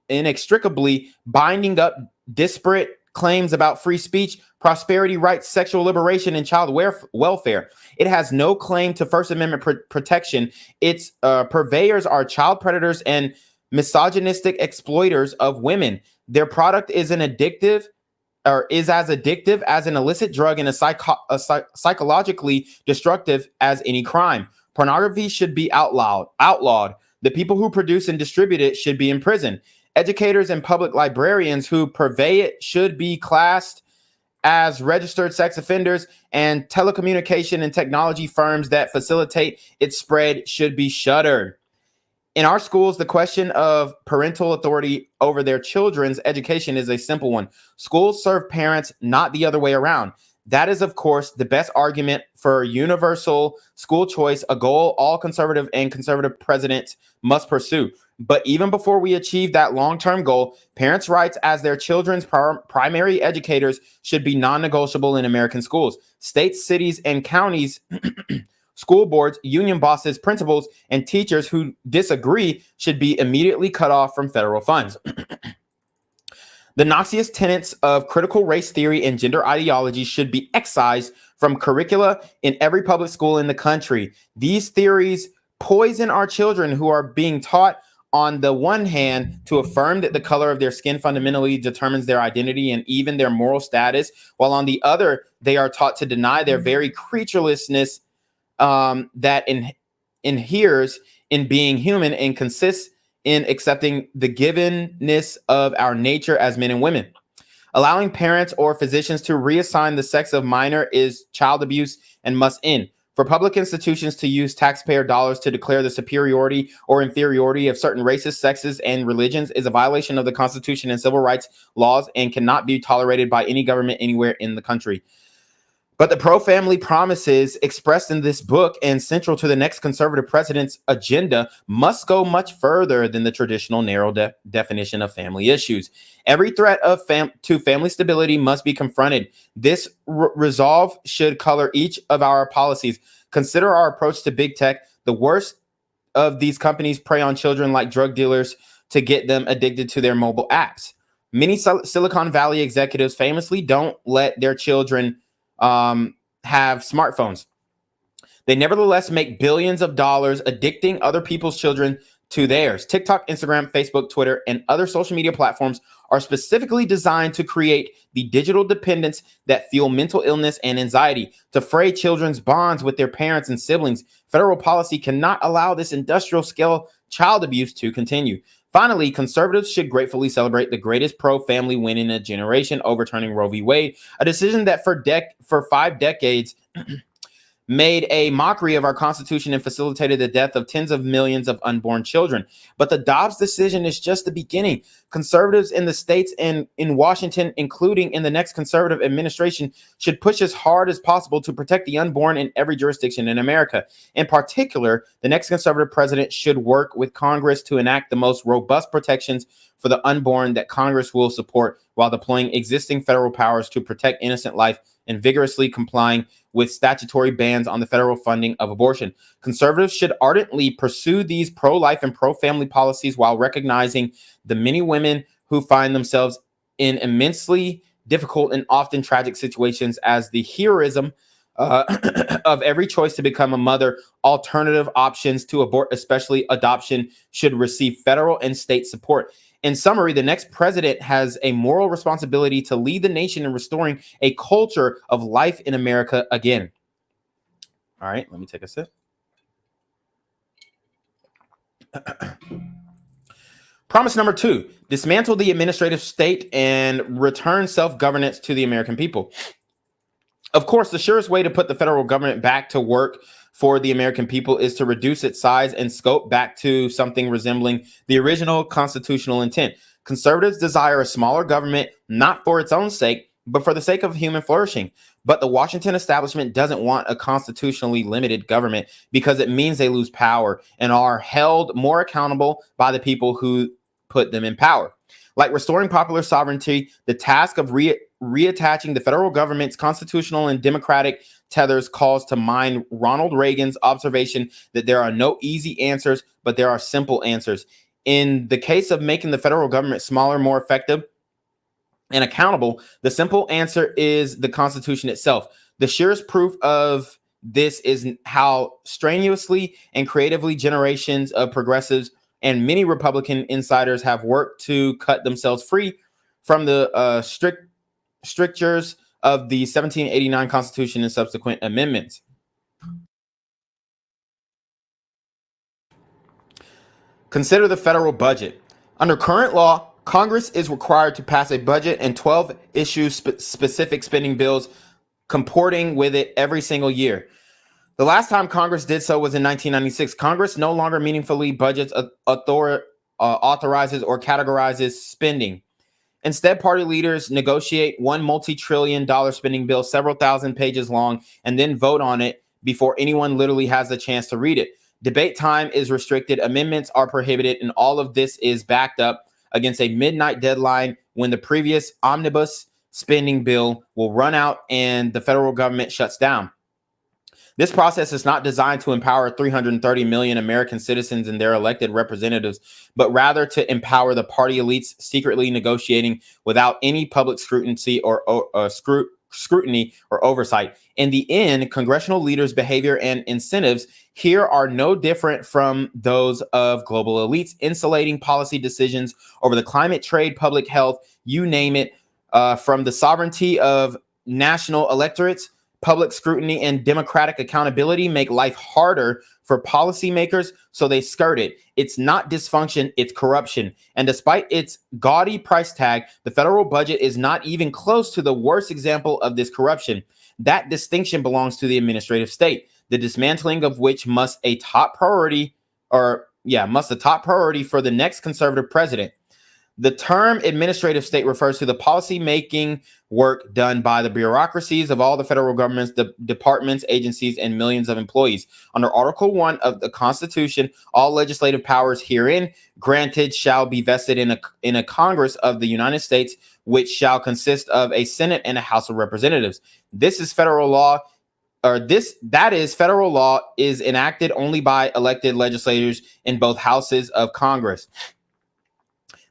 inextricably binding up disparate claims about free speech, prosperity rights, sexual liberation, and child welfare. It has no claim to First Amendment protection. Its purveyors are child predators and misogynistic exploiters of women. Their product is as addictive as an illicit drug and psychologically destructive as any crime. Pornography should be outlawed. The people who produce and distribute it should be in prison. Educators and public librarians who purvey it should be classed as registered sex offenders, and telecommunication and technology firms that facilitate its spread should be shuttered. In our schools, the question of parental authority over their children's education is a simple one. Schools serve parents, not the other way around. That is, of course, the best argument for universal school choice, a goal all conservative and conservative presidents must pursue. But even before we achieve that long-term goal, parents' rights as their children's primary educators should be non-negotiable in American schools. States, cities, and counties school boards, union bosses, principals, and teachers who disagree should be immediately cut off from federal funds. The noxious tenets of critical race theory and gender ideology should be excised from curricula in every public school in the country. These theories poison our children, who are being taught on the one hand to affirm that the color of their skin fundamentally determines their identity and even their moral status, while on the other, they are taught to deny their very creaturelessness that inheres in being human and consists in accepting the givenness of our nature as men and women. Allowing parents or physicians to reassign the sex of minor is child abuse and must end. For public institutions to use taxpayer dollars to declare the superiority or inferiority of certain races, sexes, and religions is a violation of the Constitution and civil rights laws and cannot be tolerated by any government anywhere in the country. But the pro-family promises expressed in this book and central to the next conservative president's agenda must go much further than the traditional narrow definition of family issues. Every threat of to family stability must be confronted. This resolve should color each of our policies. Consider our approach to big tech. The worst of these companies prey on children like drug dealers to get them addicted to their mobile apps. Many Silicon Valley executives famously don't let their children have smartphones. They nevertheless make billions of dollars addicting other people's children to theirs. TikTok, Instagram, Facebook, Twitter, and other social media platforms are specifically designed to create the digital dependence that fuel mental illness and anxiety, to fray children's bonds with their parents and siblings. Federal policy cannot allow this industrial scale child abuse to continue. Finally, conservatives should gratefully celebrate the greatest pro-family win in a generation, overturning Roe v. Wade, a decision that for 5 decades made a mockery of our Constitution and facilitated the death of tens of millions of unborn children. But the Dobbs decision is just the beginning. Conservatives in the states and in Washington, including in the next conservative administration, should push as hard as possible to protect the unborn in every jurisdiction in America. In particular, the next conservative president should work with Congress to enact the most robust protections for the unborn that Congress will support, while deploying existing federal powers to protect innocent life and vigorously complying with statutory bans on the federal funding of abortion. Conservatives should ardently pursue these pro-life and pro-family policies while recognizing the many women who find themselves in immensely difficult and often tragic situations as the heroism of every choice to become a mother. Alternative options to abort, especially adoption, should receive federal and state support. In summary, the next president has a moral responsibility to lead the nation in restoring a culture of life in America again. All right, let me take a sip. Promise number 2, dismantle the administrative state and return self-governance to the American people. Of course, the surest way to put the federal government back to work for the American people is to reduce its size and scope back to something resembling the original constitutional intent. Conservatives desire a smaller government, not for its own sake, but for the sake of human flourishing. But the Washington establishment doesn't want a constitutionally limited government because it means they lose power and are held more accountable by the people who put them in power. Like restoring popular sovereignty, the task of reattaching the federal government's constitutional and democratic tethers calls to mind Ronald Reagan's observation that there are no easy answers, but there are simple answers. In the case of making the federal government smaller, more effective, and accountable, the simple answer is the Constitution itself. The surest proof of this is how strenuously and creatively generations of progressives and many Republican insiders have worked to cut themselves free from the strictures of the 1789 Constitution and subsequent amendments. Consider the federal budget. Under current law, Congress is required to pass a budget and 12 issue specific spending bills comporting with it every single year. The last time Congress did so was in 1996. Congress no longer meaningfully budgets, authorizes, or categorizes spending. Instead, party leaders negotiate one multi-trillion-dollar spending bill several thousand pages long and then vote on it before anyone literally has the chance to read it. Debate time is restricted, amendments are prohibited, and all of this is backed up against a midnight deadline when the previous omnibus spending bill will run out and the federal government shuts down. This process is not designed to empower 330 million American citizens and their elected representatives, but rather to empower the party elites secretly negotiating without any public scrutiny or oversight. In the end, congressional leaders' behavior and incentives here are no different from those of global elites, insulating policy decisions over the climate, trade, public health, you name it, from the sovereignty of national electorates. Public scrutiny and democratic accountability make life harder for policymakers, so they skirt it. It's not dysfunction, it's corruption. And despite its gaudy price tag, the federal budget is not even close to the worst example of this corruption. That distinction belongs to the administrative state, the dismantling of which must a top priority for the next conservative president. The term administrative state refers to the policy-making work done by the bureaucracies of all the federal governments, the departments, agencies, and millions of employees. Under Article 1 of the Constitution, all legislative powers herein granted shall be vested in a Congress of the United States, which shall consist of a Senate and a House of Representatives. This is federal law. Federal law is enacted only by elected legislators in both houses of Congress.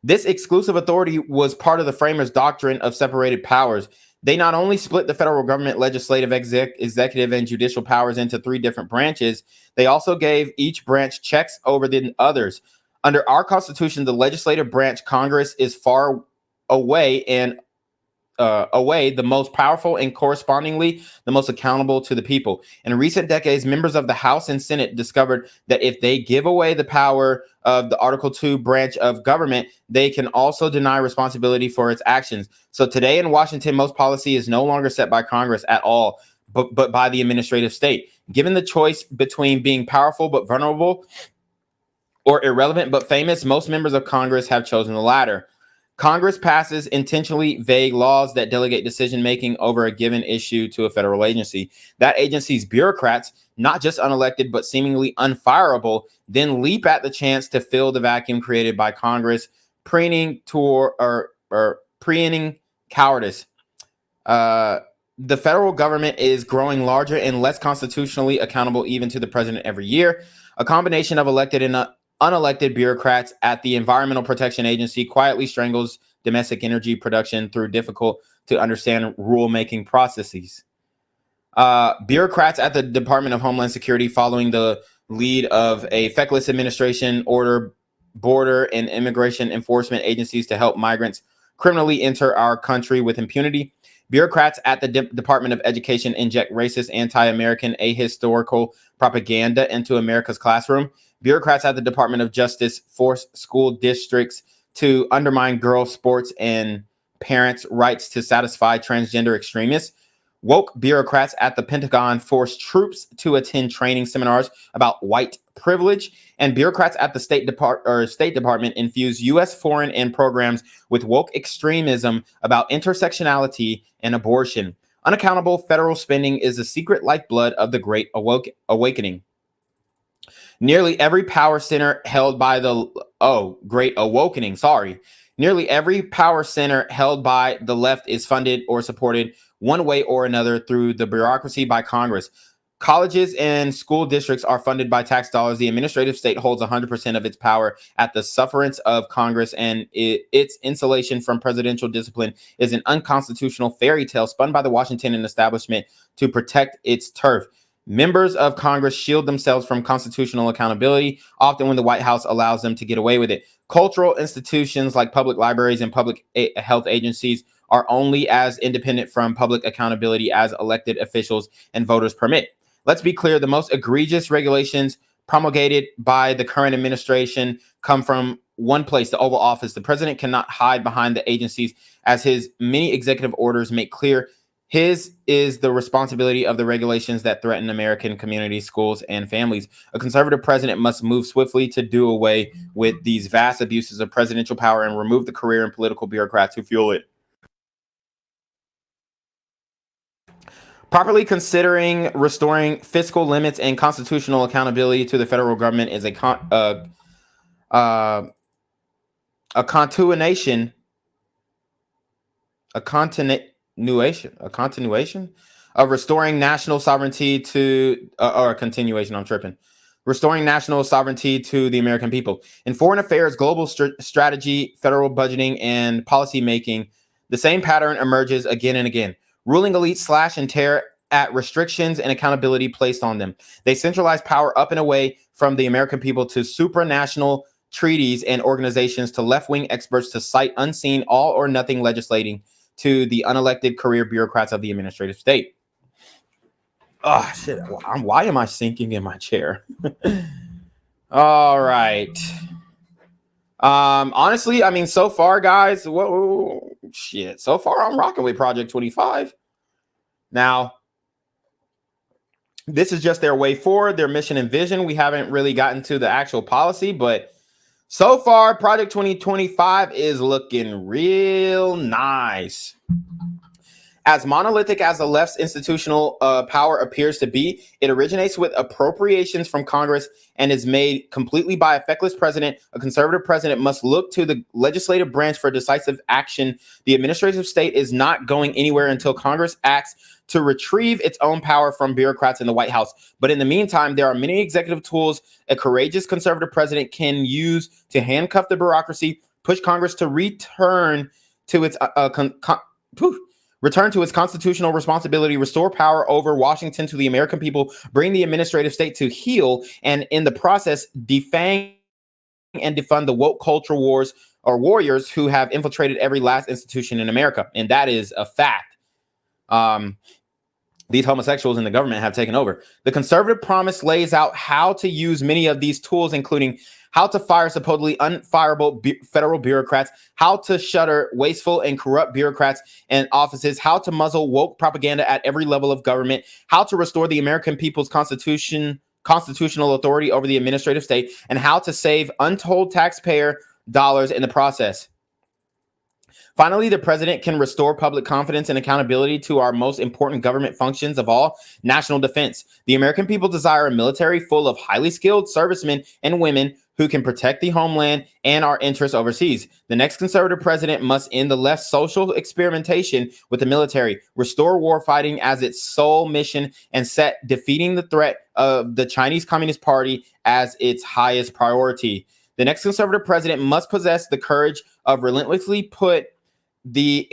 This exclusive authority was part of the framers' doctrine of separated powers. They not only split the federal government legislative, executive, and judicial powers into 3 different branches, they also gave each branch checks over the others. Under our Constitution, the legislative branch, Congress, is far away the most powerful and correspondingly the most accountable to the people. In recent decades, members of the House and Senate discovered that if they give away the power of the Article 2 branch of government, they can also deny responsibility for its actions. So today in Washington, most policy is no longer set by Congress at all, but by the administrative state. Given the choice between being powerful but vulnerable or irrelevant but famous, most members of Congress have chosen the latter. Congress passes intentionally vague laws that delegate decision-making over a given issue to a federal agency. That agency's bureaucrats, not just unelected, but seemingly unfireable, then leap at the chance to fill the vacuum created by Congress, preening cowardice. The federal government is growing larger and less constitutionally accountable even to the president every year. A combination of elected and unelected bureaucrats at the Environmental Protection Agency quietly strangles domestic energy production through difficult to understand rulemaking processes. Bureaucrats at the Department of Homeland Security, following the lead of a feckless administration, order border and immigration enforcement agencies to help migrants criminally enter our country with impunity. Bureaucrats at the Department of Education inject racist, anti-American, ahistorical propaganda into America's classroom. Bureaucrats at the Department of Justice force school districts to undermine girls' sports and parents' rights to satisfy transgender extremists. Woke bureaucrats at the Pentagon force troops to attend training seminars about white privilege, and bureaucrats at the State Department infuse U.S. foreign and programs with woke extremism about intersectionality and abortion. Unaccountable federal spending is the secret lifeblood of the Great Awakening. Nearly every power center held by the Great Awakening. Nearly every power center held by the left is funded or supported one way or another through the bureaucracy by Congress. Colleges and school districts are funded by tax dollars. The administrative state holds 100% of its power at the sufferance of Congress, and its insulation from presidential discipline is an unconstitutional fairy tale spun by the Washington establishment to protect its turf. Members of Congress shield themselves from constitutional accountability, often when the White House allows them to get away with it. Cultural institutions like public libraries and public health agencies are only as independent from public accountability as elected officials and voters permit. Let's be clear, the most egregious regulations promulgated by the current administration come from one place, the Oval Office. The president cannot hide behind the agencies, as his many executive orders make clear. His is the responsibility of the regulations that threaten American communities, schools, and families. A conservative president must move swiftly to do away with these vast abuses of presidential power and remove the career and political bureaucrats who fuel it. Properly considering restoring fiscal limits and constitutional accountability to the federal government is a continuation of restoring national sovereignty to, or a continuation, I'm tripping. Restoring national sovereignty to the American people. In foreign affairs, global strategy, federal budgeting, and policy making, the same pattern emerges again and again. Ruling elites slash and tear at restrictions and accountability placed on them. They centralize power up and away from the American people to supranational treaties and organizations, to left-wing experts, to sight unseen all or nothing legislating, to the unelected career bureaucrats of the administrative state. Oh, shit. Why am I sinking in my chair? All right. Honestly, I mean, so far, guys, so far I'm rocking with Project 25. Now, this is just their way forward, their mission and vision. We haven't really gotten to the actual policy, but so far, Project 2025 is looking real nice. As monolithic as the left's institutional power appears to be, it originates with appropriations from Congress and is made completely by a feckless president. A conservative president must look to the legislative branch for decisive action. The administrative state is not going anywhere until Congress acts to retrieve its own power from bureaucrats in the White House. But in the meantime, there are many executive tools a courageous conservative president can use to handcuff the bureaucracy, push Congress to return to its return to its constitutional responsibility, restore power over Washington to the American people, bring the administrative state to heel, and in the process, defang and defund the woke culture wars or warriors who have infiltrated every last institution in America. And that is a fact. These homosexuals in the government have taken over. The conservative promise lays out how to use many of these tools, including how to fire supposedly unfireable federal bureaucrats, how to shutter wasteful and corrupt bureaucrats and offices, how to muzzle woke propaganda at every level of government, how to restore the American people's constitutional authority over the administrative state, and how to save untold taxpayer dollars in the process. Finally, the president can restore public confidence and accountability to our most important government functions of all, national defense. The American people desire a military full of highly skilled servicemen and women who can protect the homeland and our interests overseas. The next conservative president must end the left's social experimentation with the military, restore warfighting as its sole mission, and set defeating the threat of the Chinese Communist Party as its highest priority. The next conservative president must possess the courage of relentlessly put the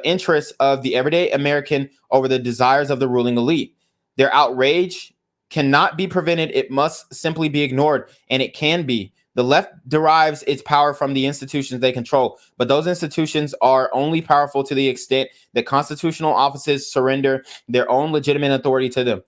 interests of the everyday American over the desires of the ruling elite. Their outrage cannot be prevented. It must simply be ignored, and it can be. The left derives its power from the institutions they control, but those institutions are only powerful to the extent that constitutional offices surrender their own legitimate authority to them.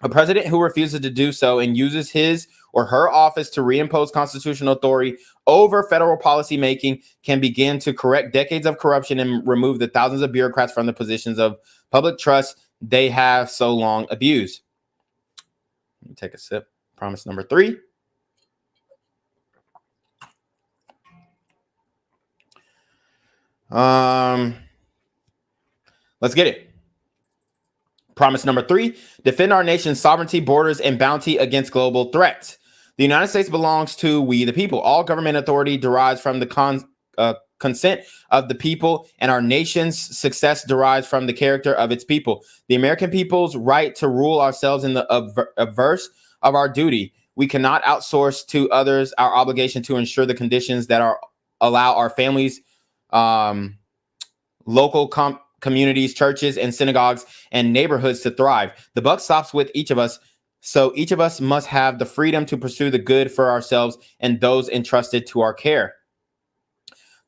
A president who refuses to do so and uses his or her office to reimpose constitutional authority over federal policy making can begin to correct decades of corruption and remove the thousands of bureaucrats from the positions of public trust they have so long abused. Let me take a sip. Promise number 3. Let's get it. Promise number 3, defend our nation's sovereignty, borders, and bounty against global threats. The United States belongs to we the people. All government authority derives from the consent of the people, and our nation's success derives from the character of its people. The American people's right to rule ourselves in the averse of our duty. We cannot outsource to others our obligation to ensure the conditions that allow our families, local communities, churches, and synagogues, and neighborhoods to thrive. The buck stops with each of us, so each of us must have the freedom to pursue the good for ourselves and those entrusted to our care.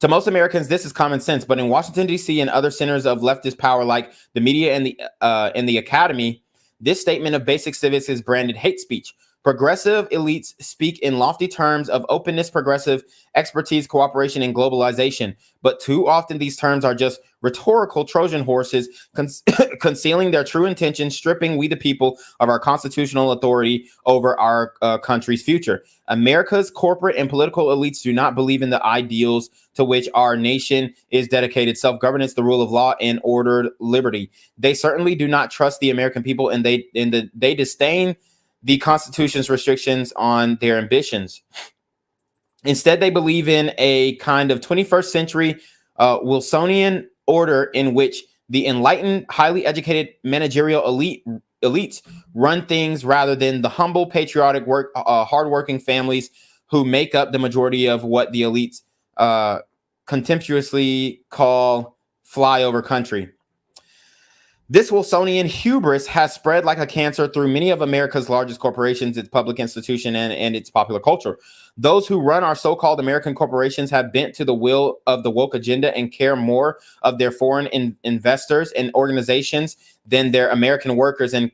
To most Americans, this is common sense, but in Washington, D.C. and other centers of leftist power like the media and the academy, this statement of basic civics is branded hate speech. Progressive elites speak in lofty terms of openness, progressive expertise, cooperation, and globalization. But too often these terms are just rhetorical Trojan horses, concealing their true intentions, stripping we the people of our constitutional authority over our country's future. America's corporate and political elites do not believe in the ideals to which our nation is dedicated: self-governance, the rule of law, and ordered liberty. They certainly do not trust the American people, and they disdain the Constitution's restrictions on their ambitions. Instead, they believe in a kind of 21st century Wilsonian order in which the enlightened, highly educated managerial elites run things rather than the humble, patriotic, hardworking families who make up the majority of what the elites contemptuously call flyover country. This Wilsonian hubris has spread like a cancer through many of America's largest corporations, its public institution, and its popular culture. Those who run our so-called American corporations have bent to the will of the woke agenda and care more of their foreign investors and organizations than their American workers and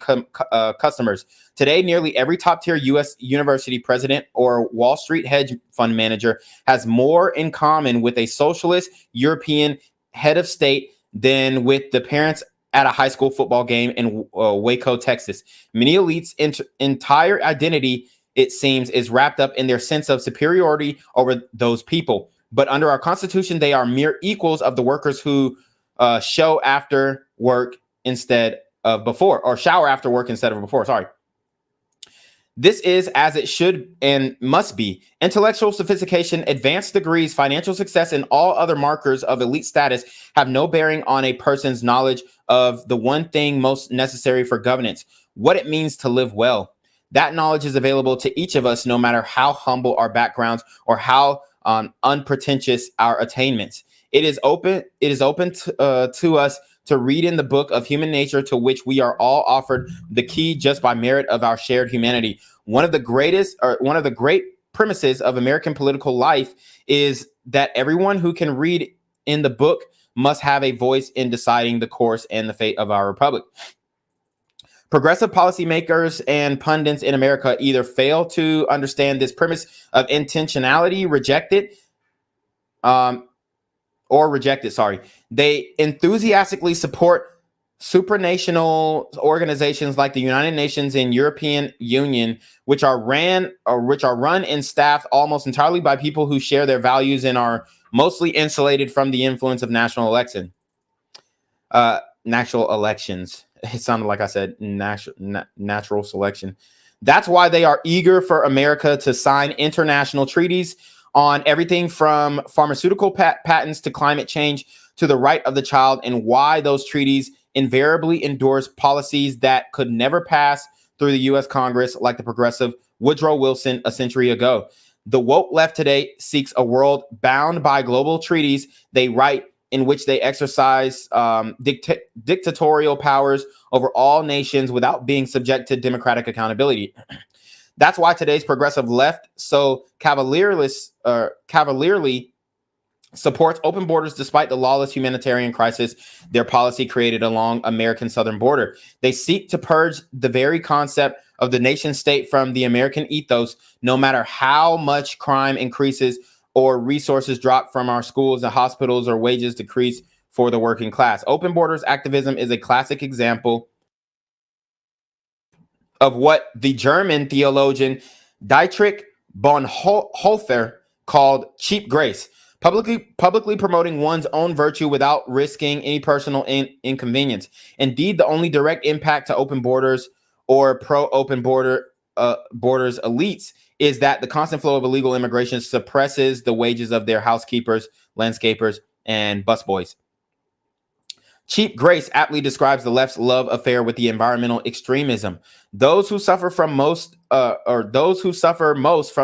customers. Today, nearly every top-tier U.S. university president or Wall Street hedge fund manager has more in common with a socialist European head of state than with the parents at a high school football game in Waco, Texas. Many elites' entire identity, it seems, is wrapped up in their sense of superiority over those people. But under our Constitution, they are mere equals of the workers who show after work instead of before, or shower after work instead of before. Sorry. This is as it should and must be. Intellectual sophistication, advanced degrees, financial success, and all other markers of elite status have no bearing on a person's knowledge of the one thing most necessary for governance: what it means to live well. That knowledge is available to each of us, no matter how humble our backgrounds or how unpretentious our attainments. It is open to us to read in the book of human nature, to which we are all offered the key just by merit of our shared humanity. One of the great premises of American political life is that everyone who can read in the book must have a voice in deciding the course and the fate of our republic. Progressive policymakers and pundits in America either fail to understand this premise of intentionality, reject it. They enthusiastically support supranational organizations like the United Nations and European Union, which are run and staffed almost entirely by people who share their values and are mostly insulated from the influence of natural elections. It sounded like I said natural selection. That's why they are eager for America to sign international treaties on everything from pharmaceutical patents to climate change to the right of the child, and why those treaties invariably endorse policies that could never pass through the U.S. Congress, like the progressive Woodrow Wilson a century ago. The woke left today seeks a world bound by global treaties they write in which they exercise dictatorial powers over all nations without being subject to democratic accountability. That's why today's progressive left so cavalierly supports open borders despite the lawless humanitarian crisis their policy created along American southern border. They seek to purge the very concept of the nation state from the American ethos, no matter how much crime increases or resources drop from our schools and hospitals or wages decrease for the working class. Open borders activism is a classic example of what the German theologian Dietrich Bonhoeffer called cheap grace. Publicly promoting one's own virtue without risking any personal inconvenience. Indeed, the only direct impact to open borders or pro-open borders elites is that the constant flow of illegal immigration suppresses the wages of their housekeepers, landscapers, and busboys. Cheap grace aptly describes the left's love affair with the environmental extremism. Those who suffer most from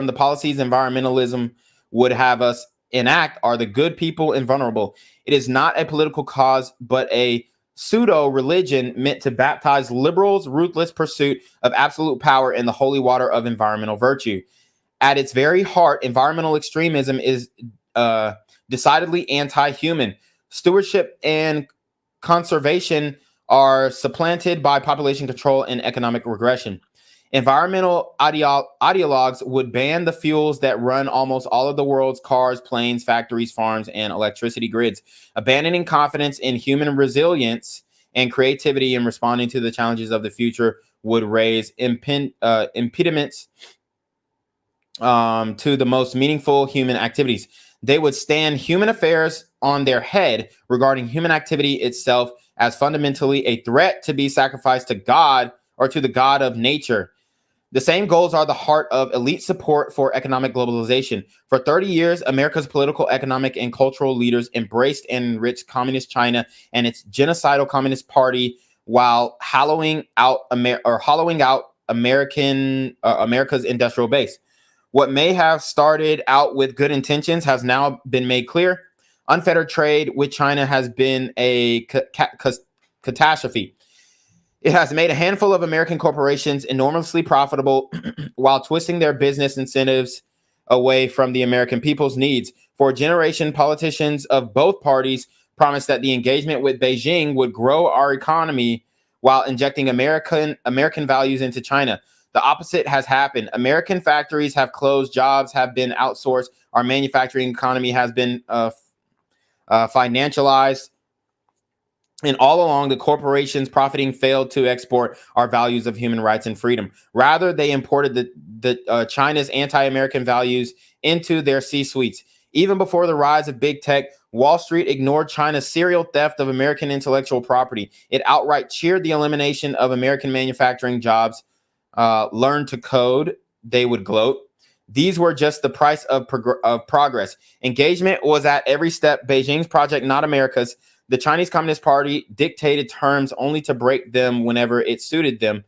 the policies environmentalism would have us enact are the good people and vulnerable. It is not a political cause, but a pseudo-religion meant to baptize liberals' ruthless pursuit of absolute power in the holy water of environmental virtue. At its very heart, environmental extremism is decidedly anti-human. Stewardship and conservation are supplanted by population control and economic regression. Environmental ideologues would ban the fuels that run almost all of the world's cars, planes, factories, farms, and electricity grids, abandoning confidence in human resilience and creativity in responding to the challenges of the future would raise impediments to the most meaningful human activities. They would stand human affairs on their head regarding human activity itself as fundamentally a threat to be sacrificed to God or to the God of nature. The same goals are the heart of elite support for economic globalization. For 30 years, America's political, economic, and cultural leaders embraced and enriched communist China and its genocidal Communist Party while hollowing out America's industrial base. What may have started out with good intentions has now been made clear. Unfettered trade with China has been a catastrophe. It has made a handful of American corporations enormously profitable while twisting their business incentives away from the American people's needs. For a generation, politicians of both parties promised that the engagement with Beijing would grow our economy while injecting American values into China. The opposite has happened. American factories have closed, jobs have been outsourced, our manufacturing economy has been financialized. And all along, the corporations profiting failed to export our values of human rights and freedom. Rather, they imported China's anti-American values into their C-suites. Even before the rise of big tech, Wall Street ignored China's serial theft of American intellectual property. It outright cheered the elimination of American manufacturing jobs. Learn to code, they would gloat. These were just the price of progress. Engagement was at every step Beijing's project, not America's. The Chinese Communist Party dictated terms only to break them whenever it suited them.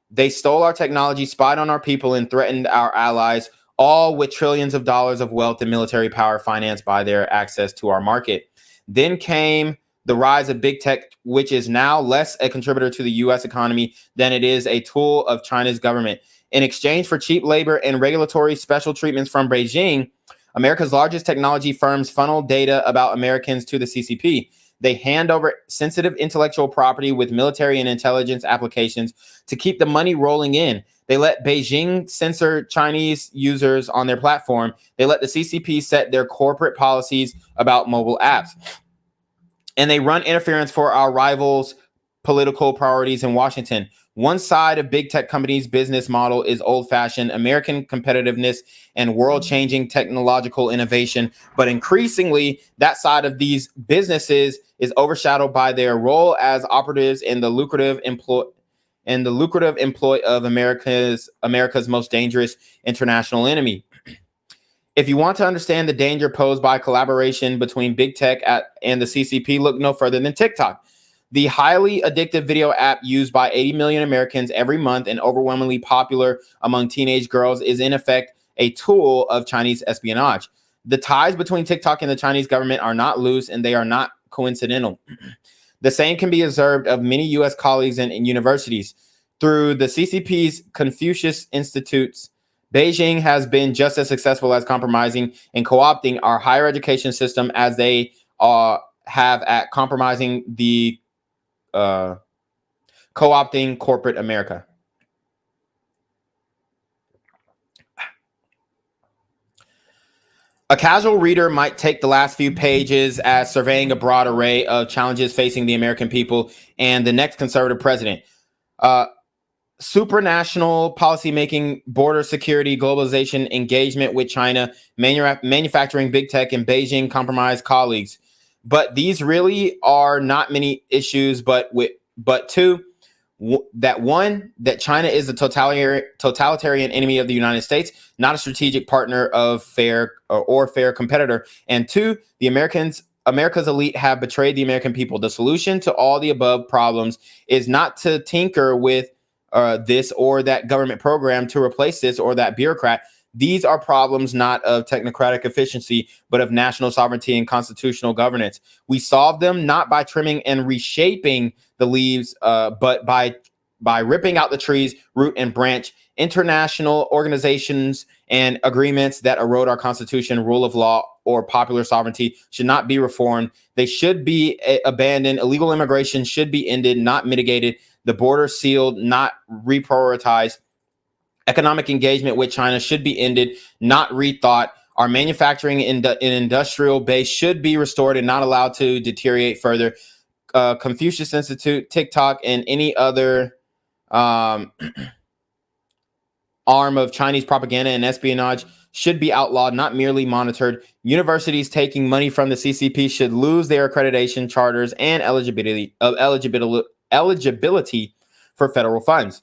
They stole our technology, spied on our people, and threatened our allies, all with trillions of dollars of wealth and military power financed by their access to our market. Then came the rise of big tech, which is now less a contributor to the U.S. economy than it is a tool of China's government. In exchange for cheap labor and regulatory special treatments from Beijing, America's largest technology firms funnel data about Americans to the CCP. They hand over sensitive intellectual property with military and intelligence applications to keep the money rolling in. They let Beijing censor Chinese users on their platform. They let the CCP set their corporate policies about mobile apps. And they run interference for our rivals' political priorities in Washington. One side of big tech companies' business model is old-fashioned American competitiveness and world-changing technological innovation. But increasingly, that side of these businesses is overshadowed by their role as operatives in the lucrative employ of America's most dangerous international enemy. If you want to understand the danger posed by collaboration between big tech and the CCP, look no further than TikTok. The highly addictive video app used by 80 million Americans every month and overwhelmingly popular among teenage girls is in effect a tool of Chinese espionage. The ties between TikTok and the Chinese government are not loose, and they are not coincidental. The same can be observed of many U.S. colleagues in universities. Through the CCP's Confucius Institutes, Beijing has been just as successful as compromising and co-opting our higher education system as they have at compromising the co-opting corporate America. A casual reader might take the last few pages as surveying a broad array of challenges facing the American people and the next conservative president. Supranational policymaking, border security, globalization, engagement with China, manufacturing, big tech, and Beijing compromise colleagues. But these really are not many issues, but two, that China is a totalitarian enemy of the United States, not a strategic partner of fair competitor. And two, America's elite have betrayed the American people. The solution to all the above problems is not to tinker with this or that government program to replace this or that bureaucrat. These are problems not of technocratic efficiency, but of national sovereignty and constitutional governance. We solve them not by trimming and reshaping the leaves, but by ripping out the trees, root and branch. International organizations and agreements that erode our Constitution, rule of law, or popular sovereignty should not be reformed. They should be abandoned. Illegal immigration should be ended, not mitigated. The border sealed, not reprioritized. Economic engagement with China should be ended, not rethought. Our manufacturing and industrial base should be restored and not allowed to deteriorate further. Confucius Institute, TikTok, and any other arm of Chinese propaganda and espionage should be outlawed, not merely monitored. Universities taking money from the CCP should lose their accreditation charters and eligibility for federal funds.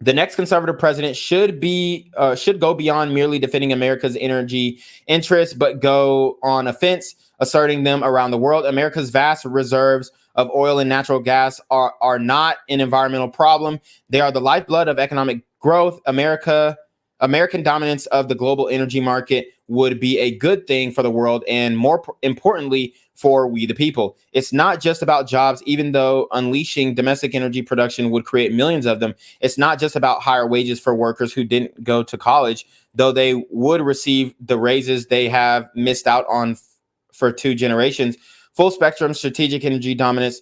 The next conservative president should go beyond merely defending America's energy interests, but go on offense, asserting them around the world. America's vast reserves of oil and natural gas are not an environmental problem. They are the lifeblood of economic growth. American dominance of the global energy market would be a good thing for the world, and more importantly, for we the people. It's not just about jobs, even though unleashing domestic energy production would create millions of them. It's not just about higher wages for workers who didn't go to college, though they would receive the raises they have missed out on for 2 generations. Full spectrum strategic energy dominance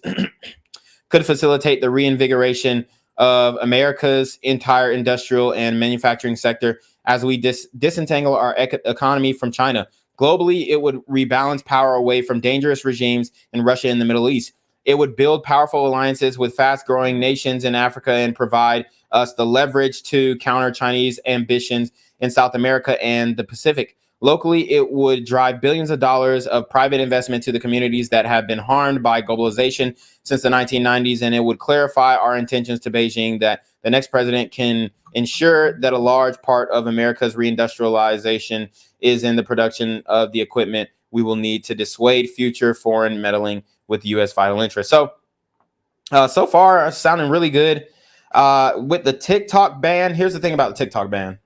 could facilitate the reinvigoration of America's entire industrial and manufacturing sector as we disentangle our economy from China. Globally, it would rebalance power away from dangerous regimes in Russia and the Middle East. It would build powerful alliances with fast-growing nations in Africa and provide us the leverage to counter Chinese ambitions in South America and the Pacific. Locally, it would drive billions of dollars of private investment to the communities that have been harmed by globalization since the 1990s, and it would clarify our intentions to Beijing that the next president can ensure that a large part of America's reindustrialization is in the production of the equipment we will need to dissuade future foreign meddling with U.S. vital interests. So far, sounding really good. With the TikTok ban, here's the thing about the TikTok ban.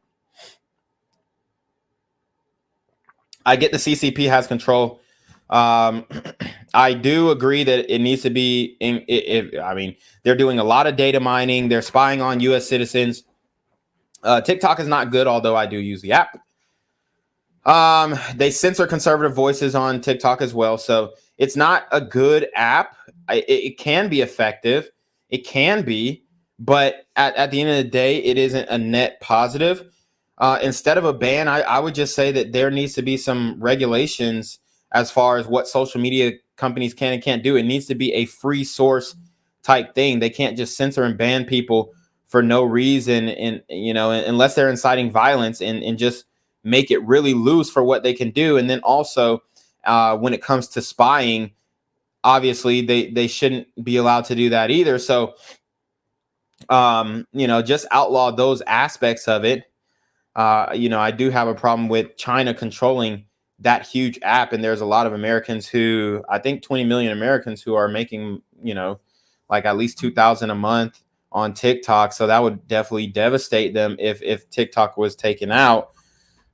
I get the CCP has control. I do agree that it needs to be. They're doing a lot of data mining. They're spying on U.S. citizens. TikTok is not good, although I do use the app. They censor conservative voices on TikTok as well, so it's not a good app. It can be effective. It can be, but at the end of the day, it isn't a net positive. Instead of a ban, I would just say that there needs to be some regulations as far as what social media companies can and can't do. It needs to be a free source type thing. They can't just censor and ban people for no reason, and unless they're inciting violence, and just make it really loose for what they can do. And then also, when it comes to spying, obviously they shouldn't be allowed to do that either. So, just outlaw those aspects of it. I do have a problem with China controlling that huge app. And there's a lot of Americans who, I think 20 million Americans who are making, like at least $2,000 a month on TikTok. So that would definitely devastate them if TikTok was taken out.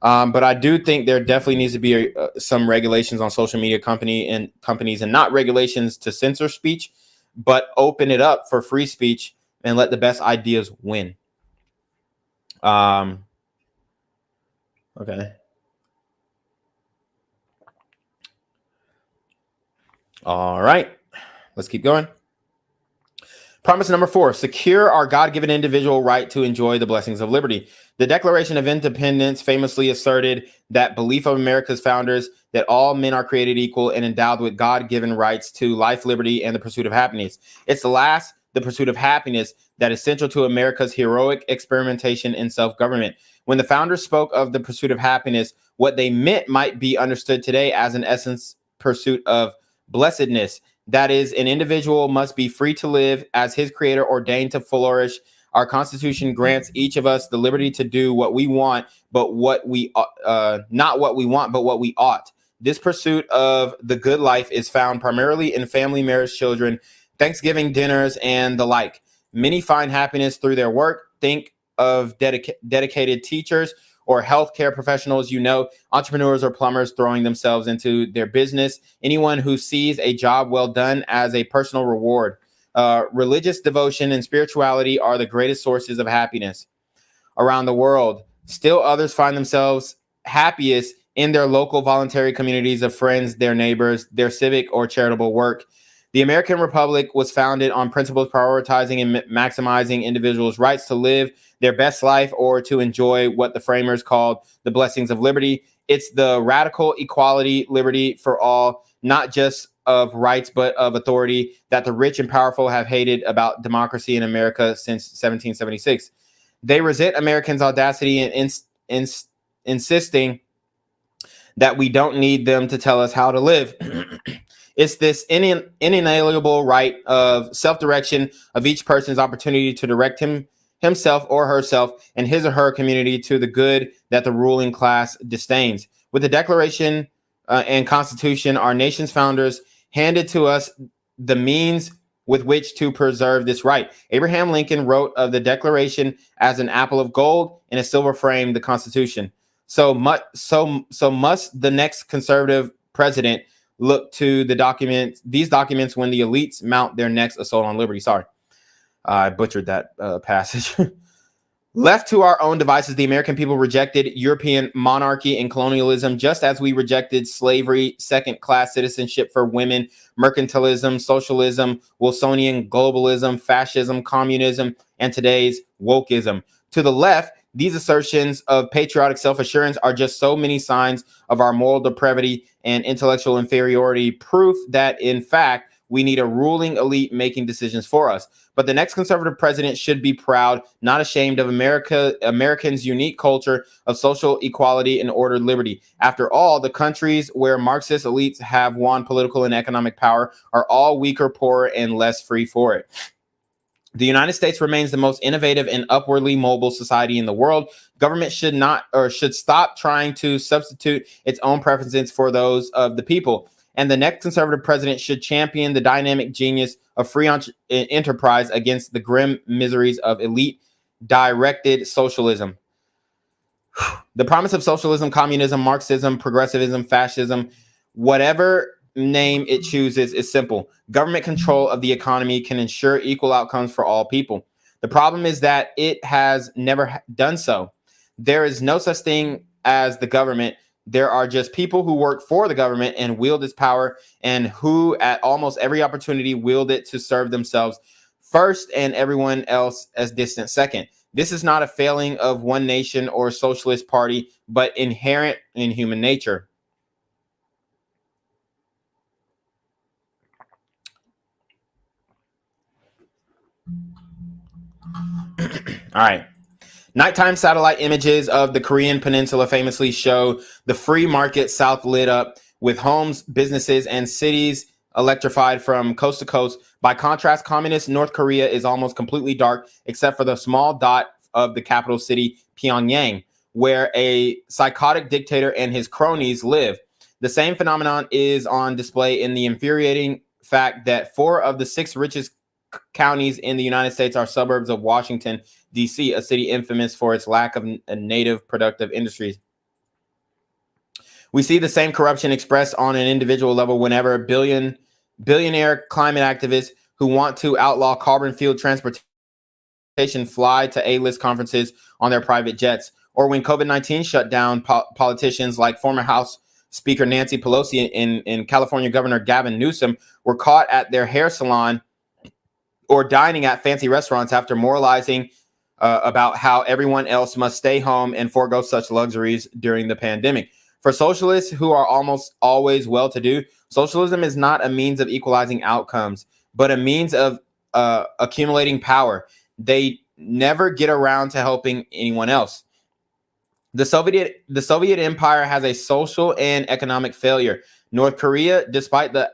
But I do think there definitely needs to be some regulations on social media companies, and not regulations to censor speech, but open it up for free speech and let the best ideas win. Okay. All right. Let's keep going. Promise number 4, secure our God-given individual right to enjoy the blessings of liberty. The Declaration of Independence famously asserted that belief of America's founders that all men are created equal and endowed with God-given rights to life, liberty, and the pursuit of happiness. It's the pursuit of happiness, that is central to America's heroic experimentation in self-government. When the founders spoke of the pursuit of happiness, what they meant might be understood today as an essence pursuit of blessedness. That is, an individual must be free to live as his creator ordained to flourish. Our Constitution grants each of us the liberty to do what we want, but what we not what we want, but what we ought. This pursuit of the good life is found primarily in family, marriage, children, Thanksgiving dinners, and the like. Many find happiness through their work. Think of dedicated teachers or healthcare professionals, entrepreneurs or plumbers throwing themselves into their business. Anyone who sees a job well done as a personal reward. Religious devotion and spirituality are the greatest sources of happiness around the world. Still others find themselves happiest in their local voluntary communities of friends, their neighbors, their civic or charitable work. The American Republic was founded on principles prioritizing and maximizing individuals' rights to live their best life or to enjoy what the framers called the blessings of liberty. It's the radical equality, liberty for all, not just of rights, but of authority, that the rich and powerful have hated about democracy in America since 1776. They resent Americans' audacity in insisting that we don't need them to tell us how to live. It's this inalienable right of self-direction of each person's opportunity to direct himself or herself and his or her community to the good that the ruling class disdains. With the Declaration and Constitution, our nation's founders handed to us the means with which to preserve this right. Abraham Lincoln wrote of the Declaration as an apple of gold in a silver frame, the Constitution. So must the next conservative president look to these documents when the elites mount their next assault on liberty. Sorry, I butchered that passage. Left to our own devices, the American people rejected European monarchy and colonialism, just as we rejected slavery, second-class citizenship for women, mercantilism, socialism, Wilsonian globalism, fascism, communism, and today's wokeism. To the left, these assertions of patriotic self-assurance are just so many signs of our moral depravity and intellectual inferiority, proof that, in fact, we need a ruling elite making decisions for us. But the next conservative president should be proud, not ashamed of Americans' unique culture of social equality and ordered liberty. After all, the countries where Marxist elites have won political and economic power are all weaker, poorer, and less free for it. The United States remains the most innovative and upwardly mobile society in the world. Government should stop trying to substitute its own preferences for those of the people. And the next conservative president should champion the dynamic genius of free enterprise against the grim miseries of elite-directed socialism. The promise of socialism, communism, Marxism, progressivism, fascism, whatever name it chooses, is simple. Government control of the economy can ensure equal outcomes for all people. The problem is that it has never done so. There is no such thing as the government. There are just people who work for the government and wield its power, and who at almost every opportunity wield it to serve themselves first and everyone else as distant second. This is not a failing of one nation or socialist party, but inherent in human nature. All right. Nighttime satellite images of the Korean Peninsula famously show the free market south lit up with homes, businesses, and cities electrified from coast to coast. By contrast, communist North Korea is almost completely dark, except for the small dot of the capital city, Pyongyang, where a psychotic dictator and his cronies live. The same phenomenon is on display in the infuriating fact that 4 of the 6 richest counties in the United States are suburbs of Washington, D.C., a city infamous for its lack of native productive industries. We see the same corruption expressed on an individual level whenever billionaire climate activists who want to outlaw carbon fueled transportation fly to A-list conferences on their private jets, or when COVID-19 shut down politicians like former House Speaker Nancy Pelosi and California Governor Gavin Newsom were caught at their hair salon or dining at fancy restaurants after moralizing about how everyone else must stay home and forego such luxuries during the pandemic. For socialists who are almost always well-to-do, socialism is not a means of equalizing outcomes, but a means of accumulating power. They never get around to helping anyone else. The Soviet Empire has a social and economic failure. North Korea, despite the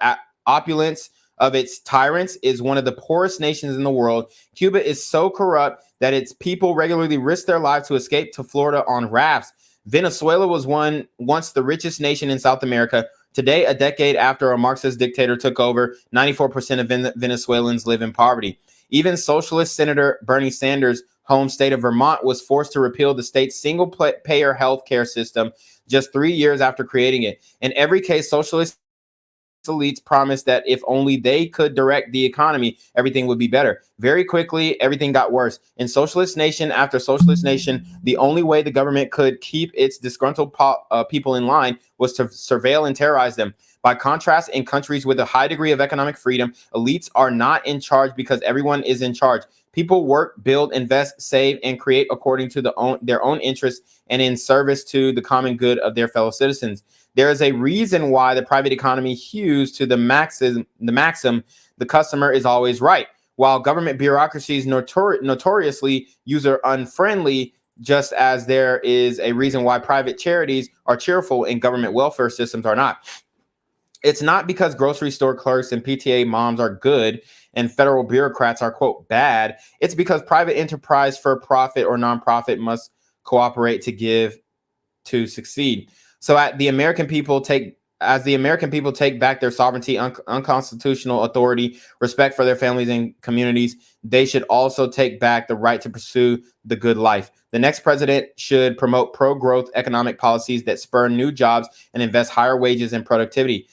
opulence of its tyrants, is one of the poorest nations in the world. Cuba is so corrupt that its people regularly risk their lives to escape to Florida on rafts. Venezuela was once the richest nation in South America. Today, a decade after a Marxist dictator took over, 94% of Venezuelans live in poverty. Even Socialist Senator Bernie Sanders' home state of Vermont was forced to repeal the state's single-payer health care system just 3 years after creating it. In every case, socialist elites promised that if only they could direct the economy, everything would be better. Very quickly, everything got worse. In socialist nation after socialist nation, the only way the government could keep its disgruntled people in line was to surveil and terrorize them. By contrast, in countries with a high degree of economic freedom, elites are not in charge because everyone is in charge. People work, build, invest, save, and create according to their own interests and in service to the common good of their fellow citizens. There is a reason why the private economy hews to the maxim, the customer is always right. While government bureaucracies notoriously user unfriendly, just as there is a reason why private charities are cheerful and government welfare systems are not. It's not because grocery store clerks and PTA moms are good and federal bureaucrats are, quote, bad. It's because private enterprise for profit or nonprofit must cooperate to succeed. So as the American people take back their sovereignty, unconstitutional authority, respect for their families and communities, they should also take back the right to pursue the good life. The next president should promote pro-growth economic policies that spur new jobs and invest higher wages and productivity.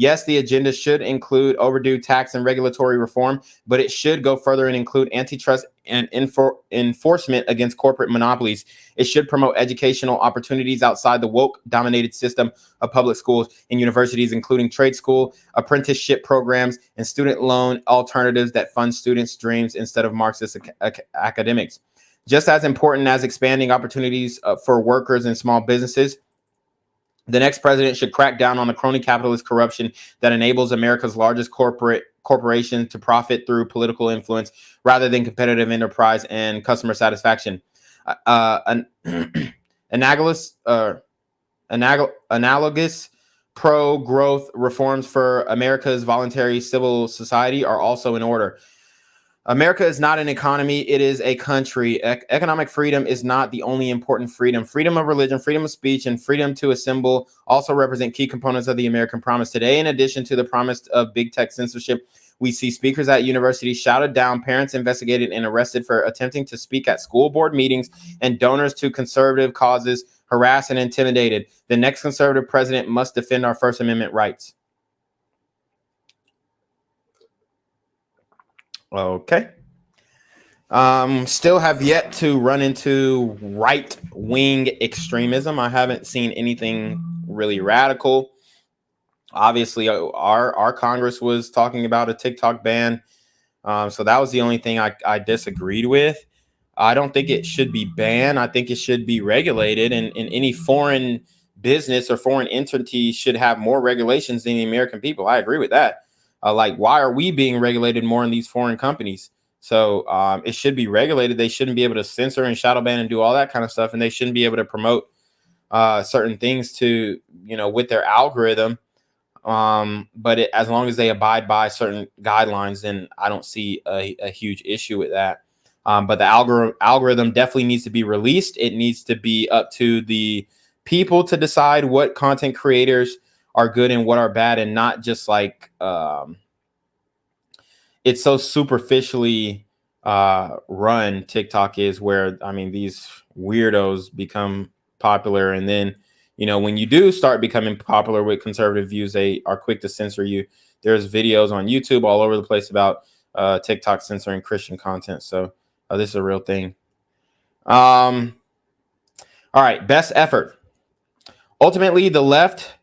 Yes, the agenda should include overdue tax and regulatory reform, but it should go further and include antitrust and enforcement against corporate monopolies. It should promote educational opportunities outside the woke-dominated system of public schools and universities, including trade school, apprenticeship programs, and student loan alternatives that fund students' dreams instead of Marxist academics. Just as important as expanding opportunities for workers and small businesses, the next president should crack down on the crony capitalist corruption that enables America's largest corporation to profit through political influence rather than competitive enterprise and customer satisfaction. Analogous pro-growth reforms for America's voluntary civil society are also in order. America is not an economy, it is a country. Economic freedom is not the only important freedom. Freedom of religion, freedom of speech, and freedom to assemble also represent key components of the American promise. Today, in addition to the promise of big tech censorship, we see speakers at universities shouted down, parents investigated and arrested for attempting to speak at school board meetings, and donors to conservative causes harassed and intimidated. The next conservative president must defend our First Amendment rights. Okay. Still have yet to run into right-wing extremism. I haven't seen anything really radical. Obviously, our Congress was talking about a TikTok ban. So that was the only thing I disagreed with. I don't think it should be banned. I think it should be regulated, and any foreign business or foreign entity should have more regulations than the American people. I agree with that. Like, why are we being regulated more in these foreign companies? So it should be regulated. They shouldn't be able to censor and shadow ban and do all that kind of stuff. And they shouldn't be able to promote certain things to, with their algorithm. But as long as they abide by certain guidelines, then I don't see a huge issue with that. But the algorithm definitely needs to be released. It needs to be up to the people to decide what content creators are good and what are bad, and not just like it's so superficially run. TikTok is where, I mean, these weirdos become popular, and then you know, when you do start becoming popular with conservative views, they are quick to censor you. There's videos on YouTube all over the place about TikTok censoring Christian content. So this is a real thing. All right, best effort. Ultimately, the left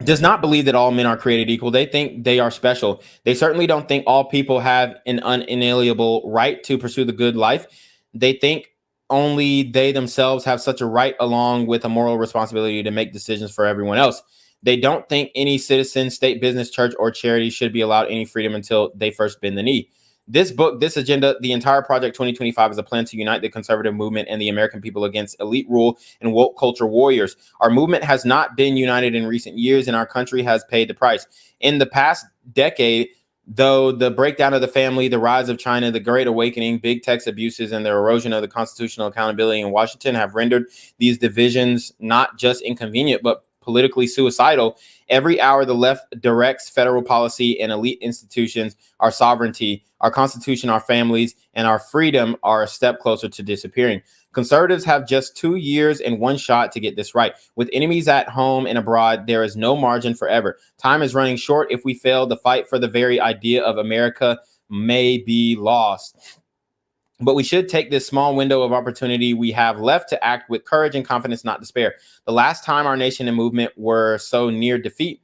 does not believe that all men are created equal. They think they are special. They certainly don't think all people have an unalienable right to pursue the good life. They think only they themselves have such a right, along with a moral responsibility to make decisions for everyone else. They don't think any citizen, state, business, church, or charity should be allowed any freedom until they first bend the knee. This book, this agenda, the entire Project 2025 is a plan to unite the conservative movement and the American people against elite rule and woke culture warriors. Our movement has not been united in recent years, and our country has paid the price. In the past decade, though, the breakdown of the family, the rise of China, the Great Awakening, big tech's abuses, and the erosion of the constitutional accountability in Washington have rendered these divisions not just inconvenient, but politically suicidal. Every hour, the left directs federal policy and elite institutions. Our sovereignty, our Constitution, our families, and our freedom are a step closer to disappearing. Conservatives have just 2 years and one shot to get this right. With enemies at home and abroad, there is no margin for error. Time is running short. If we fail, the fight for the very idea of America may be lost. But we should take this small window of opportunity we have left to act with courage and confidence, not despair. The last time our nation and movement were so near defeat,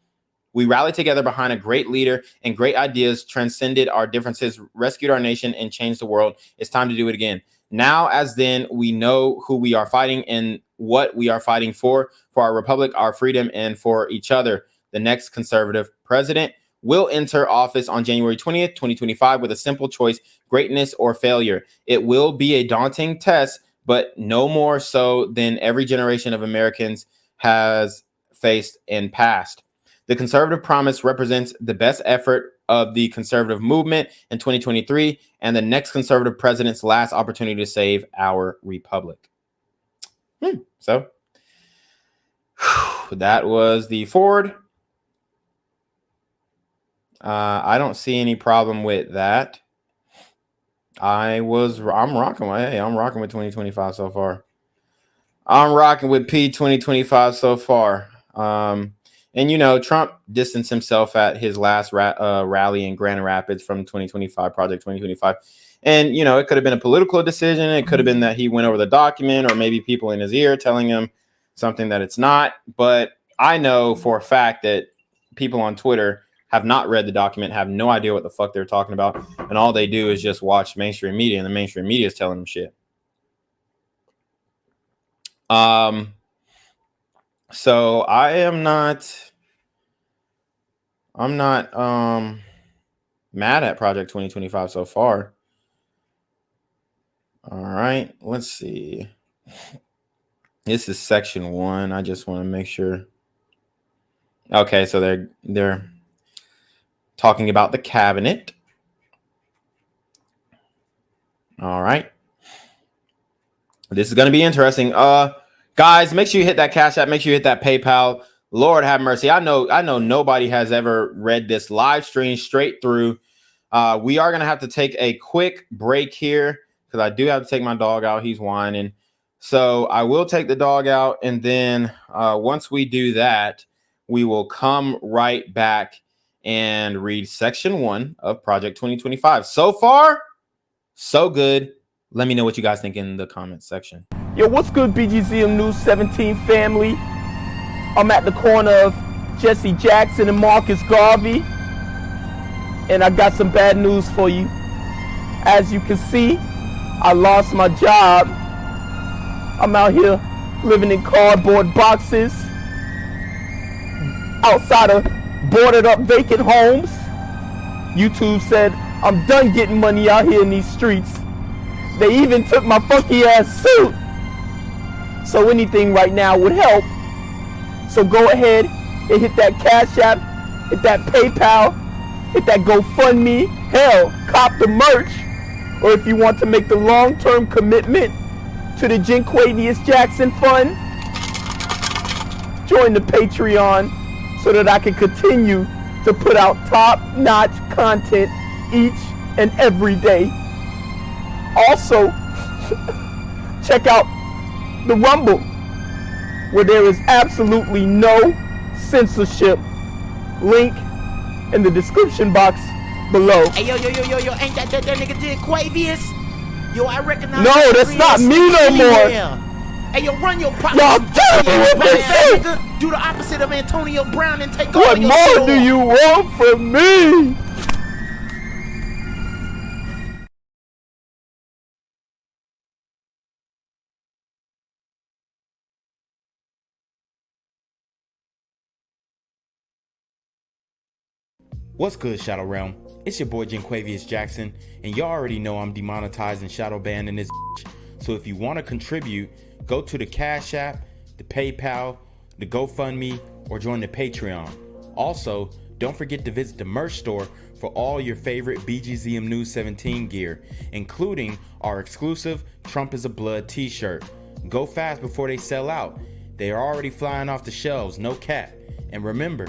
we rallied together behind a great leader and great ideas, transcended our differences, rescued our nation, and changed the world. It's time to do it again. Now, as then, we know who we are fighting and what we are fighting for our republic, our freedom, and for each other. The next conservative president will enter office on January 20th, 2025 with a simple choice: greatness or failure. It will be a daunting test, but no more so than every generation of Americans has faced and passed. The conservative promise represents the best effort of the conservative movement in 2023 and the next conservative president's last opportunity to save our republic. So that was the forward. I don't see any problem with that. I'm rocking with 2025 so far. I'm rocking with P 2025 so far. And you know, Trump distanced himself at his last rally in Grand Rapids from 2025, Project 2025. And, you know, it could have been a political decision. It could have been that he went over the document, or maybe people in his ear telling him something that it's not. But I know for a fact that people on Twitter have not read the document, have no idea what the fuck they're talking about. And all they do is just watch mainstream media, and the mainstream media is telling them shit. So I'm not mad at Project 2025 so far. All right, let's see. This is section 1. I just want to make sure. Okay, so they're talking about the cabinet. All right. This is going to be interesting. Guys, make sure you hit that Cash App. Make sure you hit that PayPal. Lord have mercy. I know nobody has ever read this live stream straight through. We are going to have to take a quick break here because I do have to take my dog out. He's whining. So I will take the dog out. And then once we do that, we will come right back and read section 1 of Project 2025. So far, so good. Let me know what you guys think in the comments section. Yo, what's good, BGZM News 17 family? I'm at the corner of Jesse Jackson and Marcus Garvey, and I got some bad news for you. As you can see, I lost my job. I'm out here living in cardboard boxes outside of boarded up vacant homes. YouTube said I'm done getting money out here in these streets. They even took my funky ass suit. So anything right now would help. So go ahead and hit that Cash App, hit that PayPal, hit that GoFundMe. Hell, cop the merch. Or if you want to make the long-term commitment to the Jinquavius Jackson Fund, join the Patreon so that I can continue to put out top-notch content each and every day. Also, check out the Rumble. where there is absolutely no censorship. Link in the description box below. Hey, yo, ain't that nigga did Quavius? Yo, I recognize. No, that's not me no more. Hey, yo, run your pop. Y'all killing me with this shit. Do the opposite of Antonio Brown and take What all your more do you want from me? What's good, Shadow Realm? It's your boy Quavius Jackson, and y'all already know I'm demonetized and shadow banned in this bitch. So if you want to contribute, go to the Cash App, the PayPal, the GoFundMe, or join the Patreon. Also, don't forget to visit the merch store for all your favorite BGZM News 17 gear, including our exclusive Trump is a Blood t-shirt. Go fast before they sell out. They are already flying off the shelves, no cap. And remember,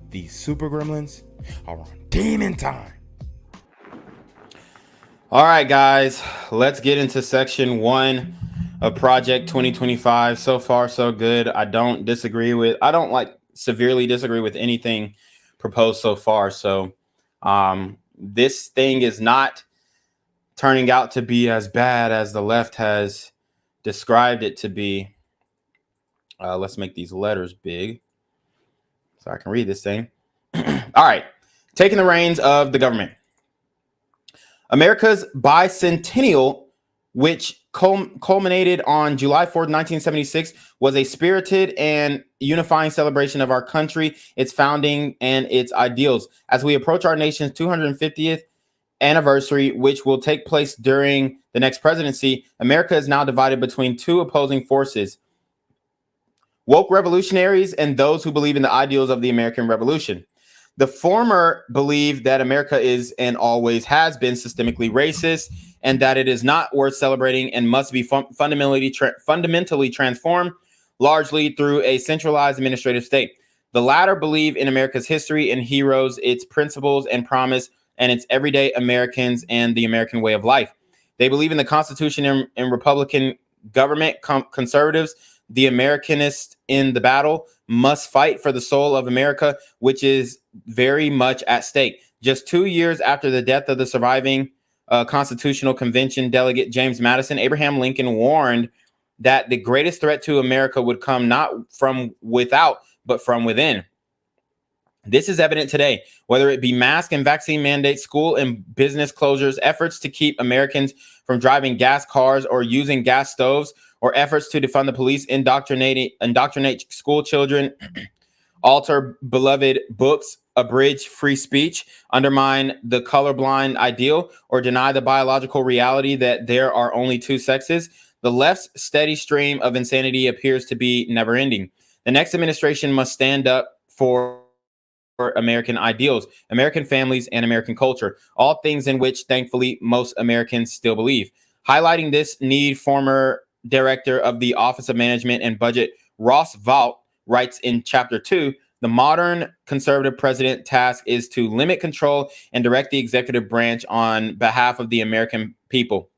these super gremlins are on demon time. All right, guys, let's get into section 1 of Project 2025. So far, so good. I don't severely disagree with anything proposed so far. So this thing is not turning out to be as bad as the left has described it to be. Let's make these letters big so I can read this thing. All right. Taking the reins of the government. America's bicentennial, which culminated on July 4th, 1976, was a spirited and unifying celebration of our country, its founding, and its ideals. As we approach our nation's 250th anniversary, which will take place during the next presidency, America is now divided between two opposing forces: woke revolutionaries and those who believe in the ideals of the American Revolution. The former believe that America is and always has been systemically racist, and that it is not worth celebrating and must be fundamentally transformed, largely through a centralized administrative state. The latter believe in America's history and heroes, its principles and promise, and its everyday Americans and the American way of life. They believe in the Constitution and Republican government. Conservatives, the Americanists in the battle, must fight for the soul of America, which is very much at stake. Just 2 years after the death of the surviving Constitutional Convention delegate James Madison, Abraham Lincoln warned that the greatest threat to America would come not from without, but from within. This is evident today, whether it be mask and vaccine mandates, school and business closures, efforts to keep Americans from driving gas cars or using gas stoves, or efforts to defund the police, indoctrinate school children, alter beloved books, abridge free speech, undermine the colorblind ideal, or deny the biological reality that there are only two sexes. The left's steady stream of insanity appears to be never ending. The next administration must stand up for American ideals, American families, and American culture, all things in which, thankfully, most Americans still believe. Highlighting this need, former Director of the Office of Management and Budget Ross Vaught writes in Chapter 2, the modern conservative president task is to limit control and direct the executive branch on behalf of the American people.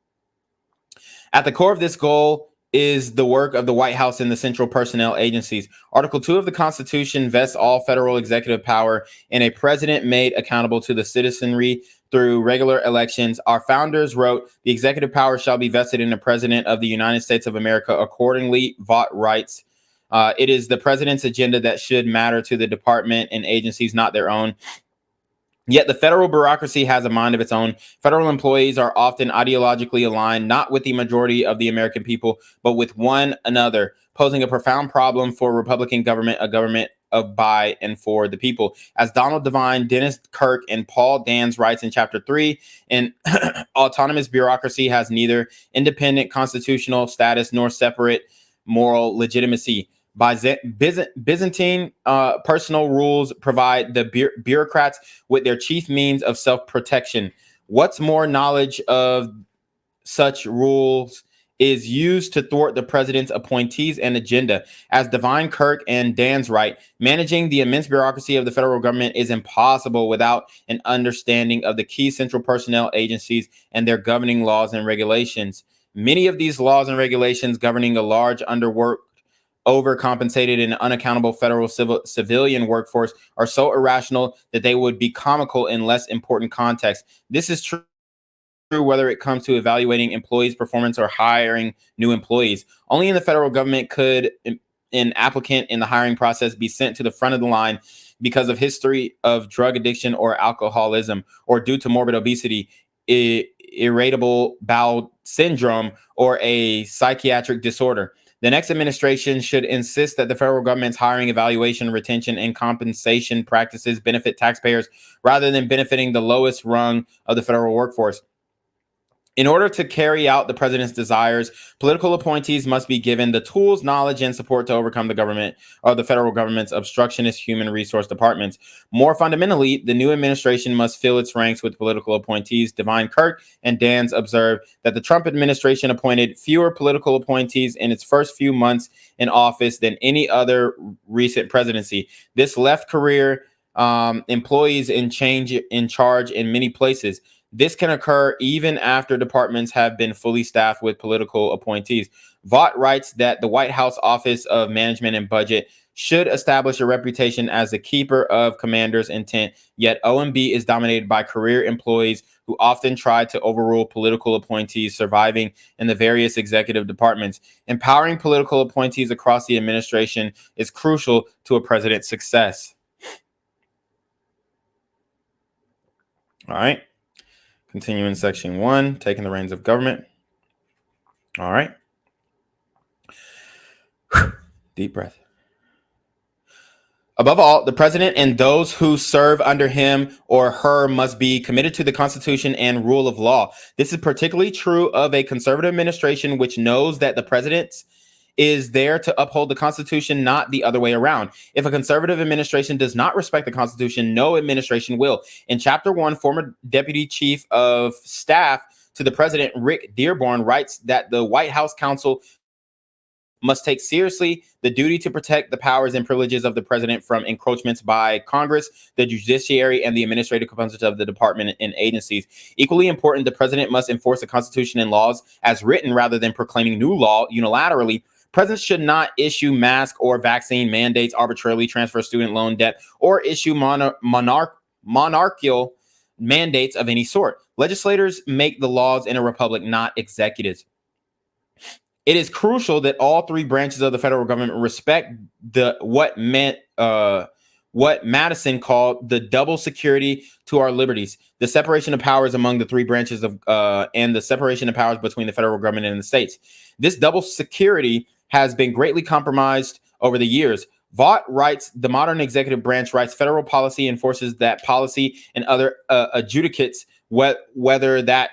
At the core of this goal is the work of the White House and the central personnel agencies. Article 2 of the Constitution vests all federal executive power in a president made accountable to the citizenry through regular elections. Our founders wrote, the executive power shall be vested in the president of the United States of America. Accordingly, Vaught writes, it is the president's agenda that should matter to the department and agencies, not their own. Yet the federal bureaucracy has a mind of its own. Federal employees are often ideologically aligned, not with the majority of the American people, but with one another, posing a profound problem for Republican government, a government of by and for the people. As Donald Devine, Dennis Kirk, and Paul Dans writes in Chapter 3, an autonomous bureaucracy has neither independent constitutional status nor separate moral legitimacy. Byzantine personal rules provide the bureaucrats with their chief means of self-protection. What's more, knowledge of such rules is used to thwart the president's appointees and agenda. As Devine, Kirk, and Dan's write, managing the immense bureaucracy of the federal government is impossible without an understanding of the key central personnel agencies and their governing laws and regulations. Many of these laws and regulations governing a large underworked overcompensated and unaccountable federal civilian workforce are so irrational that they would be comical in less important contexts. This is true whether it comes to evaluating employees' performance or hiring new employees. Only in the federal government could an applicant in the hiring process be sent to the front of the line because of history of drug addiction or alcoholism, or due to morbid obesity, irritable bowel syndrome, or a psychiatric disorder. The next administration should insist that the federal government's hiring, evaluation, retention, and compensation practices benefit taxpayers rather than benefiting the lowest rung of the federal workforce. In order to carry out the president's desires, political appointees must be given the tools, knowledge, and support to overcome the government or the federal government's obstructionist human resource departments. More fundamentally, the new administration must fill its ranks with political appointees. Divine Kirk and Dans observed that the Trump administration appointed fewer political appointees in its first few months in office than any other recent presidency. This left career employees in charge in many places. This can occur even after departments have been fully staffed with political appointees. Vaught writes that the White House Office of Management and Budget should establish a reputation as the keeper of commander's intent, yet OMB is dominated by career employees who often try to overrule political appointees surviving in the various executive departments. Empowering political appointees across the administration is crucial to a president's success. All right. Continuing section 1, taking the reins of government. All right. Deep breath. Above all, the president and those who serve under him or her must be committed to the Constitution and rule of law. This is particularly true of a conservative administration which knows that the president is there to uphold the Constitution, not the other way around. If a conservative administration does not respect the Constitution, no administration will. In Chapter 1, former Deputy Chief of Staff to the President, Rick Dearborn, writes that the White House counsel must take seriously the duty to protect the powers and privileges of the president from encroachments by Congress, the judiciary, and the administrative components of the department and agencies. Equally important, the president must enforce the Constitution and laws as written rather than proclaiming new law unilaterally. Presidents should not issue mask or vaccine mandates, arbitrarily transfer student loan debt, or issue monarchical mandates of any sort. Legislators make the laws in a republic, not executives. It is crucial that all three branches of the federal government respect what Madison called the double security to our liberties, the separation of powers among the three branches of and the separation of powers between the federal government and the states. This double security has been greatly compromised over the years. Vaught writes, the modern executive branch writes federal policy, enforces that policy, and other adjudicates whether that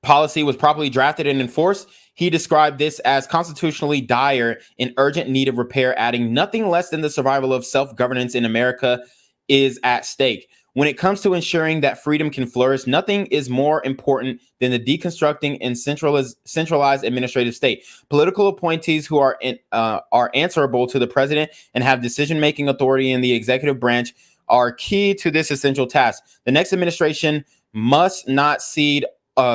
policy was properly drafted and enforced. He described this as constitutionally dire, in urgent need of repair, adding nothing less than the survival of self-governance in America is at stake. When it comes to ensuring that freedom can flourish, nothing is more important than the deconstructing and centralized administrative state. Political appointees who are answerable to the president and have decision-making authority in the executive branch are key to this essential task. The next administration must not cede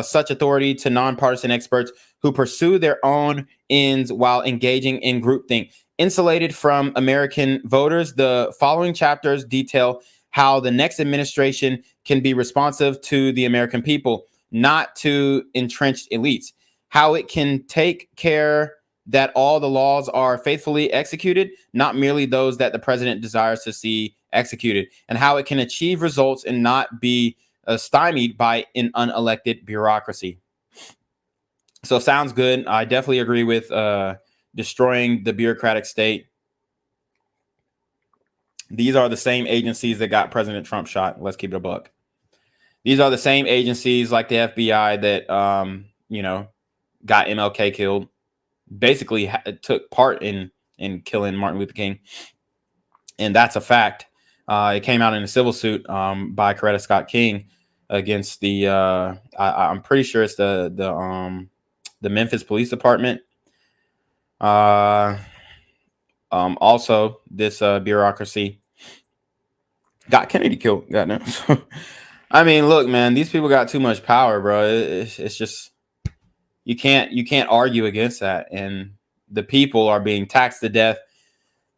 such authority to nonpartisan experts who pursue their own ends while engaging in groupthink. Insulated from American voters, the following chapters detail how the next administration can be responsive to the American people, not to entrenched elites. How it can take care that all the laws are faithfully executed, not merely those that the president desires to see executed. And how it can achieve results and not be stymied by an unelected bureaucracy. So sounds good. I definitely agree with destroying the bureaucratic state. These are the same agencies that got President Trump shot. Let's keep it a buck. These are the same agencies like the FBI that, got MLK killed, basically took part in killing Martin Luther King. And that's a fact. It came out in a civil suit by Coretta Scott King against the, I'm pretty sure it's the Memphis Police Department. Also, this bureaucracy got Kennedy killed. Goddamn. I mean, look, man, these people got too much power, bro. It's just you can't argue against that. And the people are being taxed to death.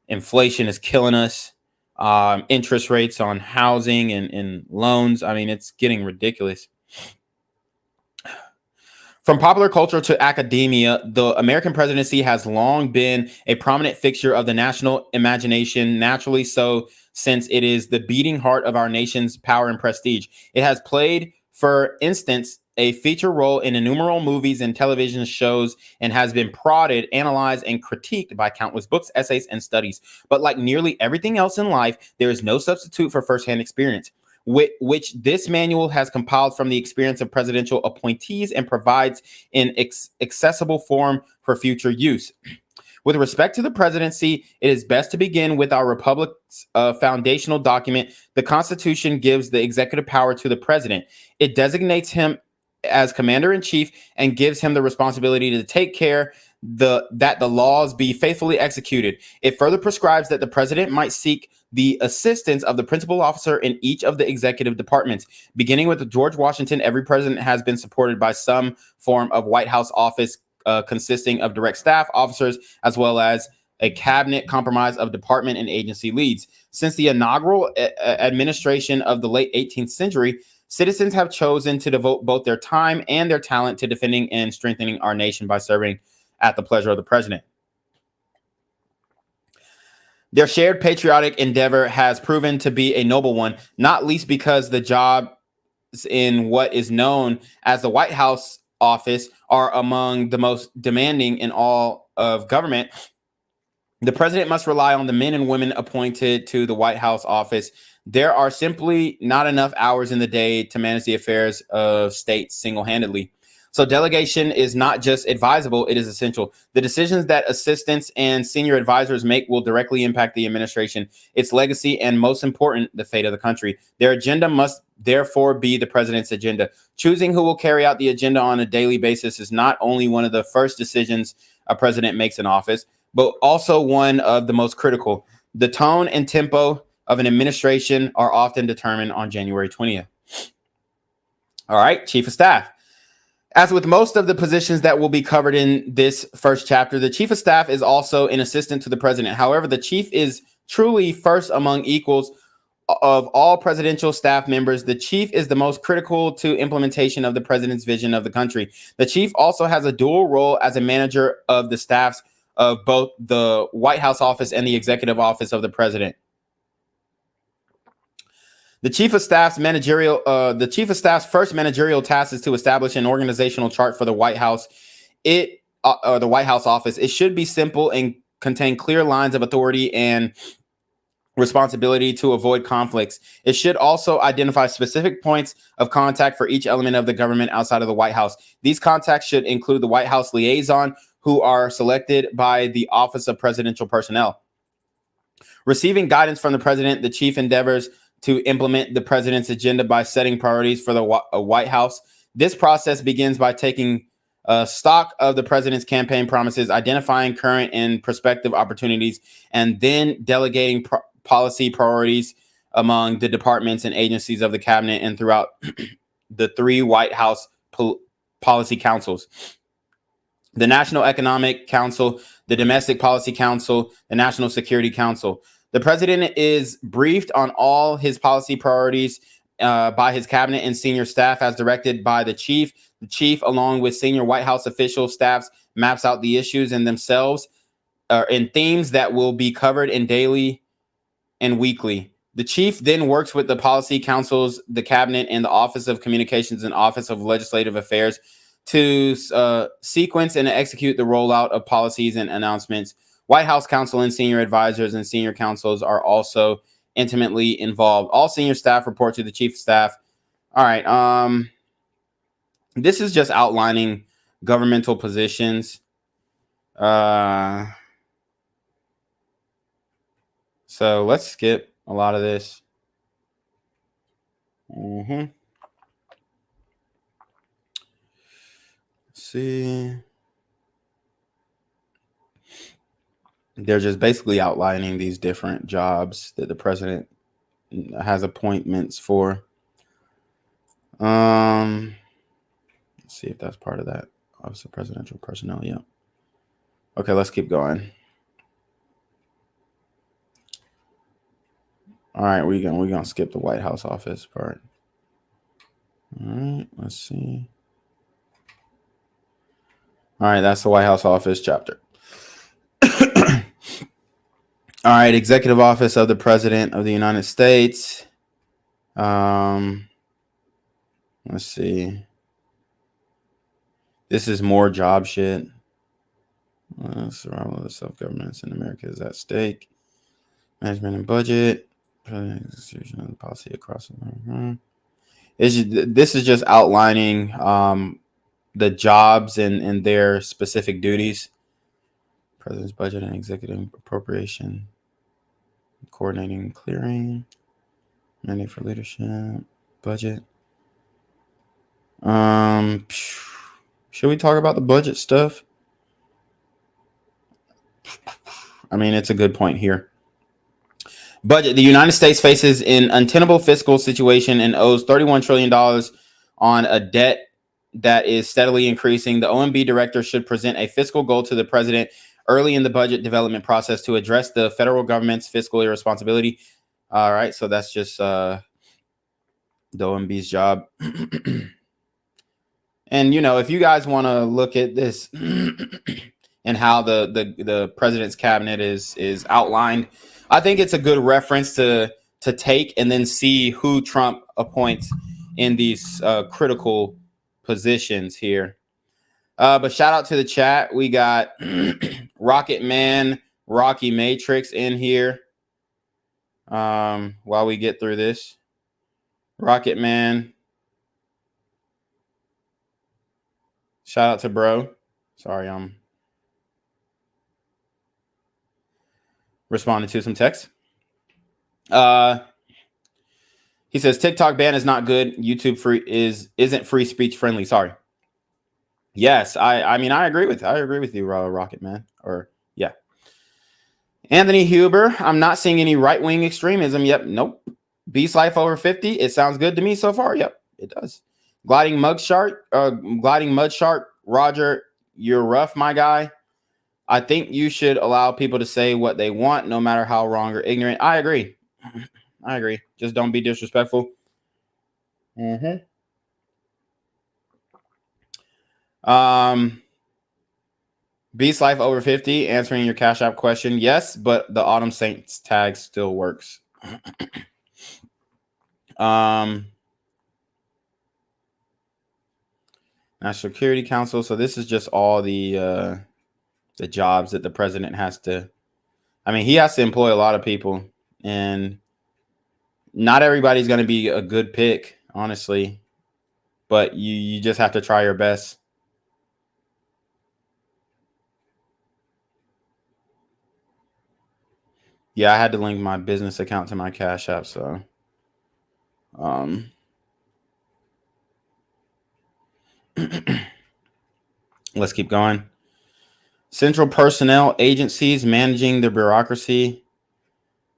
Inflation is killing us. Interest rates on housing and loans. I mean, it's getting ridiculous. From popular culture to academia, the American presidency has long been a prominent fixture of the national imagination, naturally so, since it is the beating heart of our nation's power and prestige. It has played, for instance, a feature role in innumerable movies and television shows, and has been prodded, analyzed, and critiqued by countless books, essays, and studies. But like nearly everything else in life, there is no substitute for firsthand experience, which this manual has compiled from the experience of presidential appointees and provides in accessible form for future use. With respect to the presidency, it is best to begin with our republic's foundational document. The Constitution gives the executive power to the president. It designates him as commander-in-chief and gives him the responsibility to take care that the laws be faithfully executed. It further prescribes that the president might seek the assistance of the principal officer in each of the executive departments. Beginning with George Washington, every president has been supported by some form of White House office consisting of direct staff officers, as well as a cabinet comprised of department and agency leads. Since the inaugural administration of the late 18th century, citizens have chosen to devote both their time and their talent to defending and strengthening our nation by serving at the pleasure of the president. Their shared patriotic endeavor has proven to be a noble one, not least because the jobs in what is known as the White House office are among the most demanding in all of government. The president must rely on the men and women appointed to the White House office. There are simply not enough hours in the day to manage the affairs of state single-handedly. So delegation is not just advisable, it is essential. The decisions that assistants and senior advisors make will directly impact the administration, its legacy, and most important, the fate of the country. Their agenda must therefore be the president's agenda. Choosing who will carry out the agenda on a daily basis is not only one of the first decisions a president makes in office, but also one of the most critical. The tone and tempo of an administration are often determined on January 20th. All right, Chief of Staff. As with most of the positions that will be covered in this first chapter, the Chief of Staff is also an assistant to the president. However, the chief is truly first among equals of all presidential staff members. The chief is the most critical to implementation of the president's vision of the country. The chief also has a dual role as a manager of the staffs of both the White House office and the executive office of the president. The Chief of Staff's first managerial task is to establish an organizational chart for the White House. The White House office. It should be simple and contain clear lines of authority and responsibility to avoid conflicts. It should also identify specific points of contact for each element of the government outside of the White House. These contacts should include the White House liaison, who are selected by the Office of Presidential Personnel. Receiving guidance from the president, the chief endeavors to implement the president's agenda by setting priorities for the White House. This process begins by taking stock of the president's campaign promises, identifying current and prospective opportunities, and then delegating policy priorities among the departments and agencies of the cabinet and throughout the three White House policy councils: the National Economic Council, the Domestic Policy Council, the National Security Council. The president is briefed on all his policy priorities by his cabinet and senior staff as directed by the chief. The chief, along with senior White House official staffs, maps out the issues in themselves and themes that will be covered in daily and weekly. The chief then works with the policy councils, the cabinet, and the Office of Communications and Office of Legislative Affairs to sequence and execute the rollout of policies and announcements. White House counsel and senior advisors and senior counsels are also intimately involved. All senior staff report to the chief of staff. All right. This is just outlining governmental positions. So let's skip a lot of this. Let's see. They're just basically outlining these different jobs that the president has appointments for. Let's see if that's part of that. Office of Presidential Personnel. Yeah. Okay, let's keep going. All right, we're gonna skip the White House office part. All right, let's see. All right, that's the White House office chapter. All right, Executive Office of the President of the United States. Let's see. This is more job shit. Survival of the self-governance in America is at stake. Management and budget. Execution of the policy across the this is just outlining the jobs and their specific duties. President's budget and executive appropriation. Coordinating and clearing. Mandate for leadership. Budget. Should we talk about the budget stuff? I mean, it's a good point here. Budget. The United States faces an untenable fiscal situation and owes $31 trillion on a debt that is steadily increasing. The OMB director should present a fiscal goal to the president early in the budget development process to address the federal government's fiscal irresponsibility. All right, so that's just the OMB's job. And, you know, if you guys want to look at this and how the president's cabinet is outlined, I think it's a good reference to take and then see who Trump appoints in these critical positions here. But shout out to the chat. We got Rocket Man, Rocky Matrix in here. While we get through this, Rocket Man. Shout out to bro. Sorry, I'm responding to some text. He says TikTok ban is not good. YouTube isn't free speech friendly. Sorry. Yes, I mean I agree with you, Rocket Man. Or yeah. Anthony Huber, I'm not seeing any right-wing extremism. Yep, nope. Beast Life over 50. It sounds good to me so far. Yep, it does. Gliding Mud Shark, Roger, you're rough, my guy. I think you should allow people to say what they want, no matter how wrong or ignorant. I agree. I agree. Just don't be disrespectful. Beast Life over 50, answering your Cash App question. Yes, but the Autumn Saints tag still works. National Security Council. So this is just all the jobs that the president has to. I mean, he has to employ a lot of people, and not everybody's going to be a good pick, honestly. But you just have to try your best. Yeah, I had to link my business account to my Cash App, so let's keep going. Central personnel agencies managing the bureaucracy.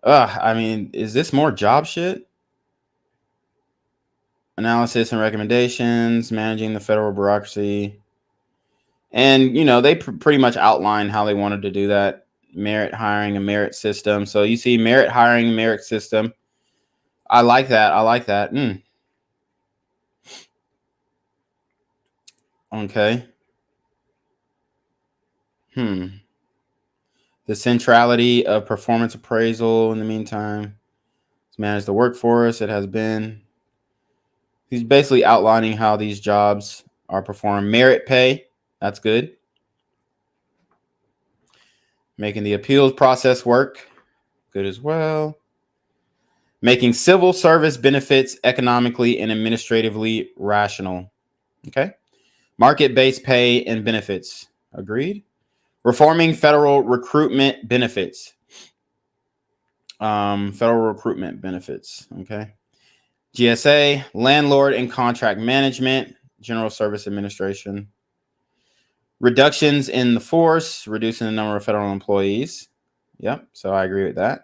I mean, is this more job shit? Analysis and recommendations, managing the federal bureaucracy. And, you know, they pretty much outline how they wanted to do that. Merit hiring, a merit system. So you see merit hiring, merit system. I like that. Okay. The centrality of performance appraisal in the meantime. It's managed the workforce. It has been. He's basically outlining how these jobs are performed. Merit pay. That's good. Making the appeals process work. Good as well. Making civil service benefits economically and administratively rational. Okay. Market-based pay and benefits. Agreed. Reforming federal recruitment benefits. Federal recruitment benefits. Okay. GSA, landlord and contract management, General Service Administration. Reductions in the force, reducing the number of federal employees. Yep. So I agree with that.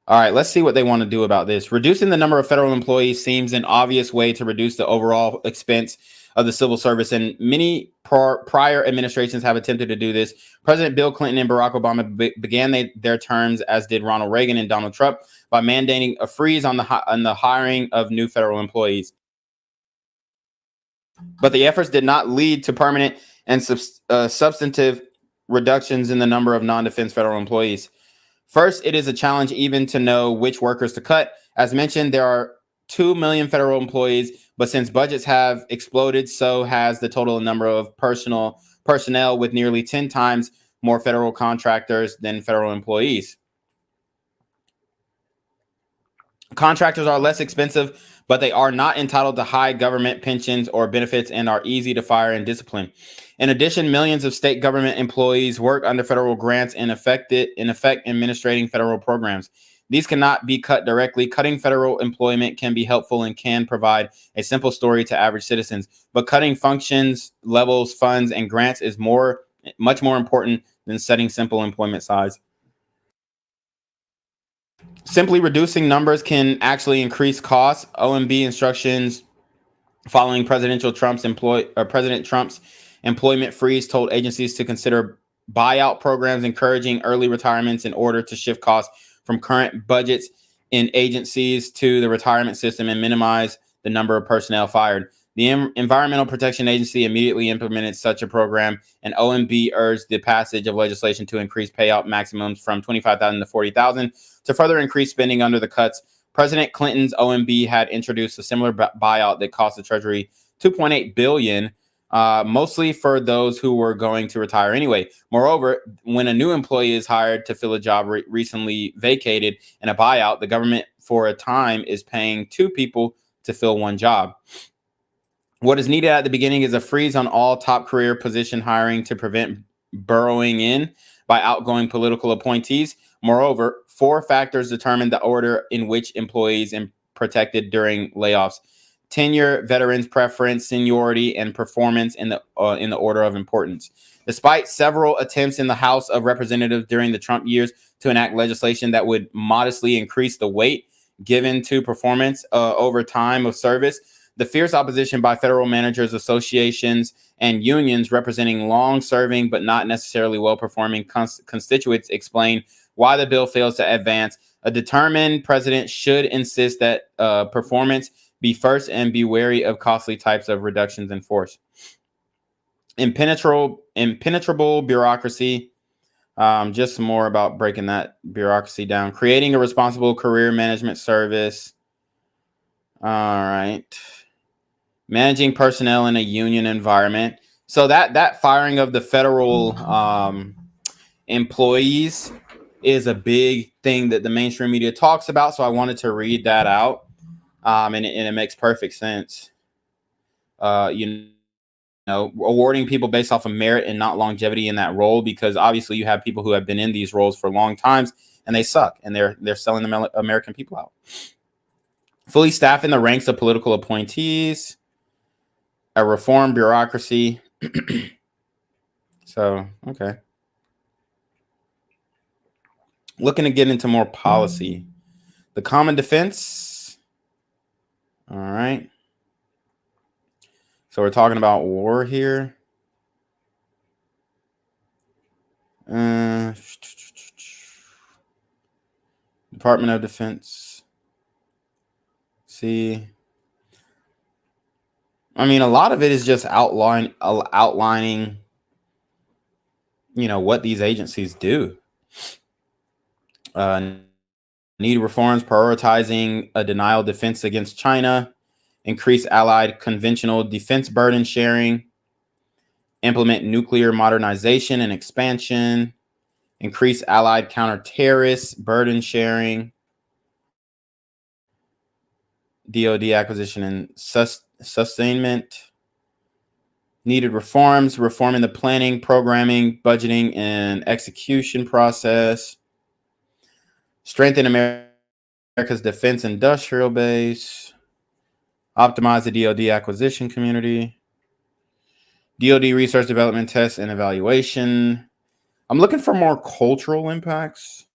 All right, let's see what they want to do about this. Reducing the number of federal employees seems an obvious way to reduce the overall expense of the civil service, and many prior administrations have attempted to do this. President Bill Clinton and Barack Obama began their terms, as did Ronald Reagan and Donald Trump, by mandating a freeze on the hiring of new federal employees. But the efforts did not lead to permanent and substantive reductions in the number of non-defense federal employees. First, it is a challenge even to know which workers to cut. As mentioned, there are 2 million federal employees, but since budgets have exploded, so has the total number of personnel, with nearly 10 times more federal contractors than federal employees. Contractors are less expensive, but they are not entitled to high government pensions or benefits and are easy to fire and discipline. In addition, millions of state government employees work under federal grants and effect administrating federal programs. These cannot be cut directly. Cutting federal employment can be helpful and can provide a simple story to average citizens, but cutting functions, levels, funds, and grants is much more important than setting simple employment size. Simply reducing numbers can actually increase costs. OMB instructions following President Trump's employment freeze told agencies to consider buyout programs encouraging early retirements in order to shift costs from current budgets in agencies to the retirement system and minimize the number of personnel fired. The Environmental Protection Agency immediately implemented such a program, and OMB urged the passage of legislation to increase payout maximums from $25,000 to $40,000 to further increase spending under the cuts. President Clinton's OMB had introduced a similar buyout that cost the Treasury $2.8 billion, mostly for those who were going to retire anyway. Moreover, when a new employee is hired to fill a job recently vacated in a buyout, the government for a time is paying two people to fill one job. What is needed at the beginning is a freeze on all top career position hiring to prevent burrowing in by outgoing political appointees. Moreover, 4 factors determine the order in which employees are protected during layoffs: tenure, veterans' preference, seniority, and performance in the order of importance. Despite several attempts in the House of Representatives during the Trump years to enact legislation that would modestly increase the weight given to performance over time of service, the fierce opposition by federal managers associations and unions representing long-serving but not necessarily well-performing constituents explain why the bill fails to advance. A determined president should insist that performance be first and be wary of costly types of reductions in force. Impenetrable bureaucracy. Just some more about breaking that bureaucracy down. Creating a responsible career management service. All right. Managing personnel in a union environment. So that firing of the federal employees is a big thing that the mainstream media talks about. So I wanted to read that out. And it makes perfect sense. Awarding people based off of merit and not longevity in that role, because obviously you have people who have been in these roles for long times and they suck and they're selling the American people out. Fully staffing the ranks of political appointees. A reform bureaucracy. So, okay. Looking to get into more policy. The common defense. All right. So we're talking about war here. Department of Defense. See. I mean, a lot of it is just outlining, what these agencies do. Need reforms, prioritizing a denial defense against China, increase allied conventional defense burden sharing, implement nuclear modernization and expansion, increase allied counter-terrorist burden sharing, DoD acquisition and sustainment. Needed reforms, reforming the planning, programming, budgeting, and execution process. Strengthen America's defense industrial base. Optimize the DoD acquisition community. DoD research, development, tests, and evaluation. I'm looking for more cultural impacts.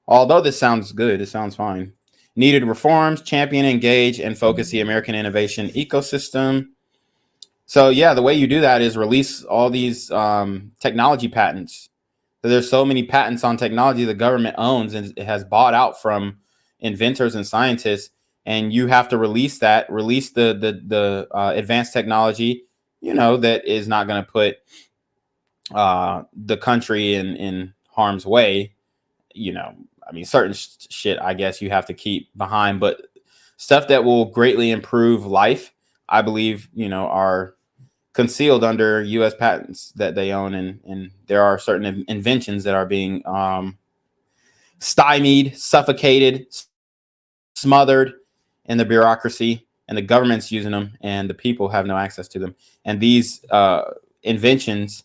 Although this sounds good, it sounds fine. Needed reforms, champion, engage, and focus the American innovation ecosystem. So yeah, the way you do that is release all these technology patents. So there's so many patents on technology the government owns and it has bought out from inventors and scientists, and you have to release the advanced technology, that is not going to put the country in harm's way. Certain shit I guess you have to keep behind, but stuff that will greatly improve life, I believe, are concealed under U.S. patents that they own, and there are certain inventions that are being stymied, suffocated, smothered in the bureaucracy, and the government's using them, and the people have no access to them. And these inventions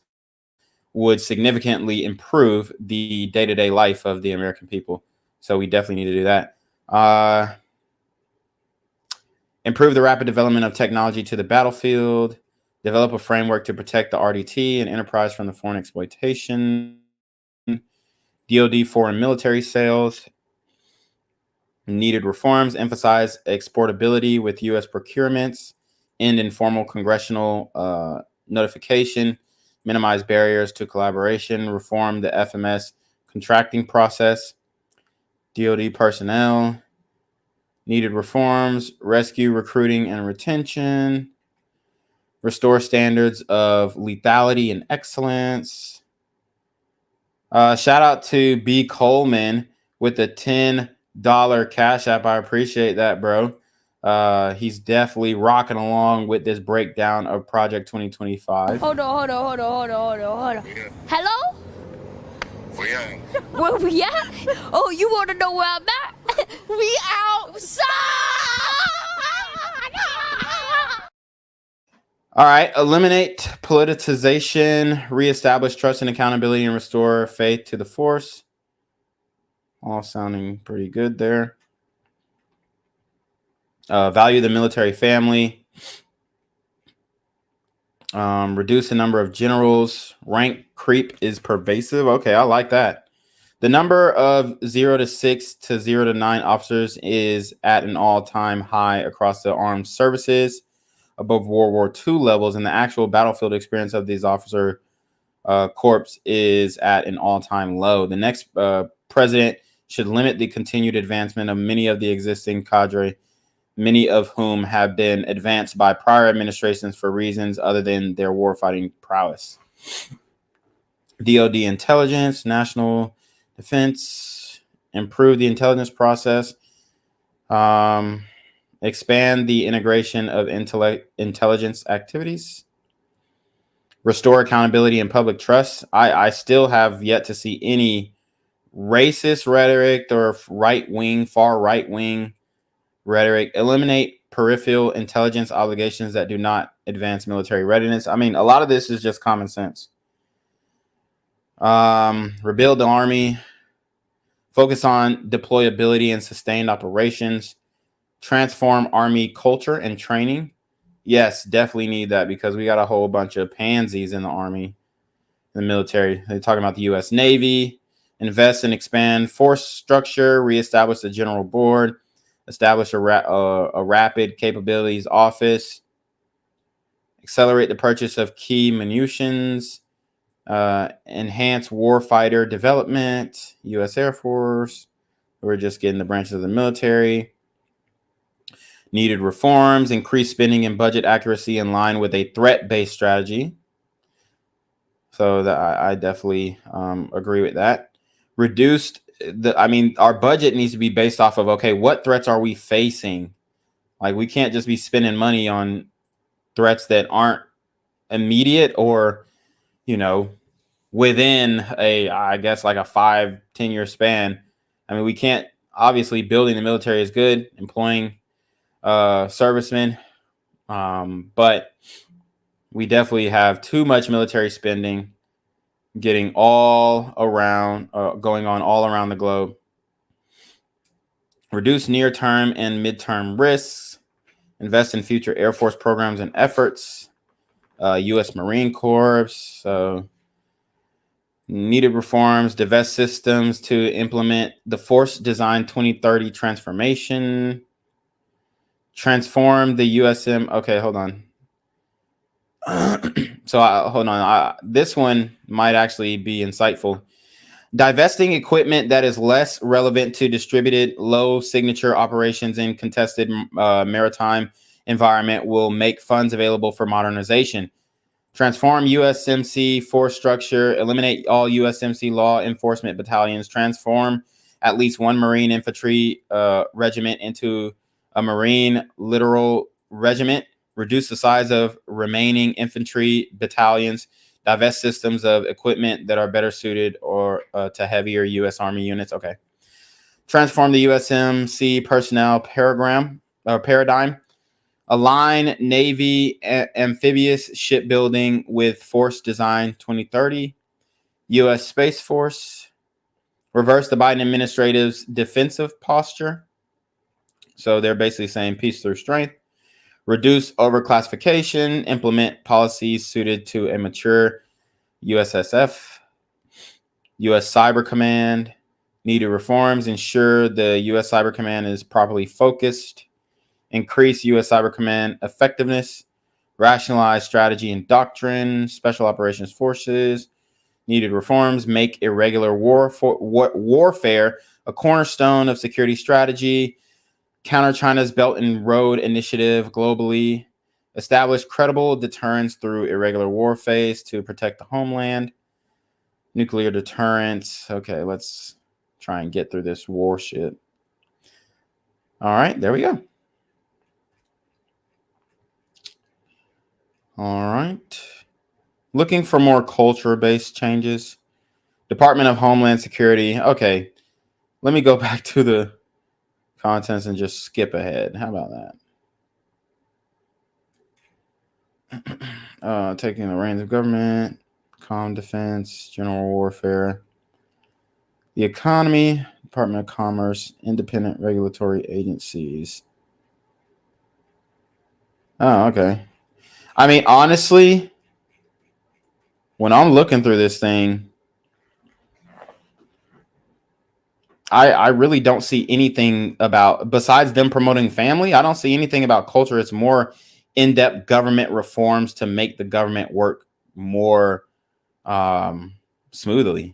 would significantly improve the day-to-day life of the American people. So we definitely need to do that. Improve the rapid development of technology to the battlefield. Develop a framework to protect the RDT and enterprise from the foreign exploitation. DoD foreign military sales. Needed reforms. Emphasize exportability with U.S. procurements. End informal congressional notification. Minimize barriers to collaboration. Reform the FMS contracting process. DoD personnel. Needed reforms. Rescue recruiting and retention. Restore standards of lethality and excellence. Shout out to B. Coleman with the $10 Cash App. I appreciate that, bro. He's definitely rocking along with this breakdown of Project 2025. Hold on. Hello? Where we at? Oh, you want to know where I'm at? We outside! All right. Eliminate politicization, reestablish trust and accountability, and restore faith to the force. All sounding pretty good there. Value the military family. Reduce the number of generals. Rank creep is pervasive. Okay, I like that. The number of 0 to 6 to 0 to 9 officers is at an all-time high across the armed services, above World War II levels, and the actual battlefield experience of these officer corps is at an all-time low. The next president should limit the continued advancement of many of the existing cadre, many of whom have been advanced by prior administrations for reasons other than their warfighting prowess. DoD intelligence, national defense, improve the intelligence process, expand the integration of intelligence activities, restore accountability and public trust. I still have yet to see any racist rhetoric or far right-wing rhetoric. Eliminate peripheral intelligence obligations that do not advance military readiness. I mean, a lot of this is just common sense. Rebuild the Army. Focus on deployability and sustained operations. Transform Army culture and training. Yes, definitely need that because we got a whole bunch of pansies in the Army, in the military. They're talking about the U.S. Navy. Invest and expand force structure. Reestablish the General Board. Establish a rapid capabilities office. Accelerate the purchase of key munitions. Enhance warfighter development. U.S. Air Force. We're just getting the branches of the military. Needed reforms. Increase spending and budget accuracy in line with a threat-based strategy. So that I definitely agree with that. Reduced our budget needs to be based off of, okay, what threats are we facing? Like, we can't just be spending money on threats that aren't immediate or, within I guess like a 5-10 year span. I mean, we can't, obviously building the military is good, employing servicemen, but we definitely have too much military spending getting all around, going on all around the globe. Reduce near-term and mid-term risks. Invest in future Air Force programs and efforts. U.S. Marine Corps. So Needed reforms, divest systems to implement the Force Design 2030 transformation. Transform the USM. Okay, hold on. Hold on. This one might actually be insightful. Divesting equipment that is less relevant to distributed low signature operations in contested maritime environment will make funds available for modernization. Transform USMC force structure, eliminate all USMC law enforcement battalions, transform at least one Marine infantry regiment into a Marine littoral regiment, reduce the size of remaining infantry battalions, divest systems of equipment that are better suited or to heavier U.S. Army units. Okay. Transform the USMC personnel paradigm. Align Navy amphibious shipbuilding with Force Design 2030. U.S. Space Force. Reverse the Biden administrative's defensive posture. So they're basically saying peace through strength. Reduce overclassification. Implement policies suited to a mature USSF. U.S. Cyber Command. Needed reforms. Ensure the U.S. Cyber Command is properly focused. Increase U.S. Cyber Command effectiveness, rationalize strategy and doctrine, special operations forces, needed reforms, make irregular warfare a cornerstone of security strategy, counter China's Belt and Road Initiative globally, establish credible deterrence through irregular warfare to protect the homeland, nuclear deterrence. Okay, let's try and get through this war shit. All right, there we go. All right. Looking for more culture-based changes. Department of Homeland Security. Okay. Let me go back to the contents and just skip ahead. How about that? Taking the reins of government, comm defense, general warfare. The economy, Department of Commerce, independent regulatory agencies. Oh, okay. I mean, honestly, when I'm looking through this thing, I really don't see anything about, besides them promoting family, I don't see anything about culture. It's more in-depth government reforms to make the government work more smoothly.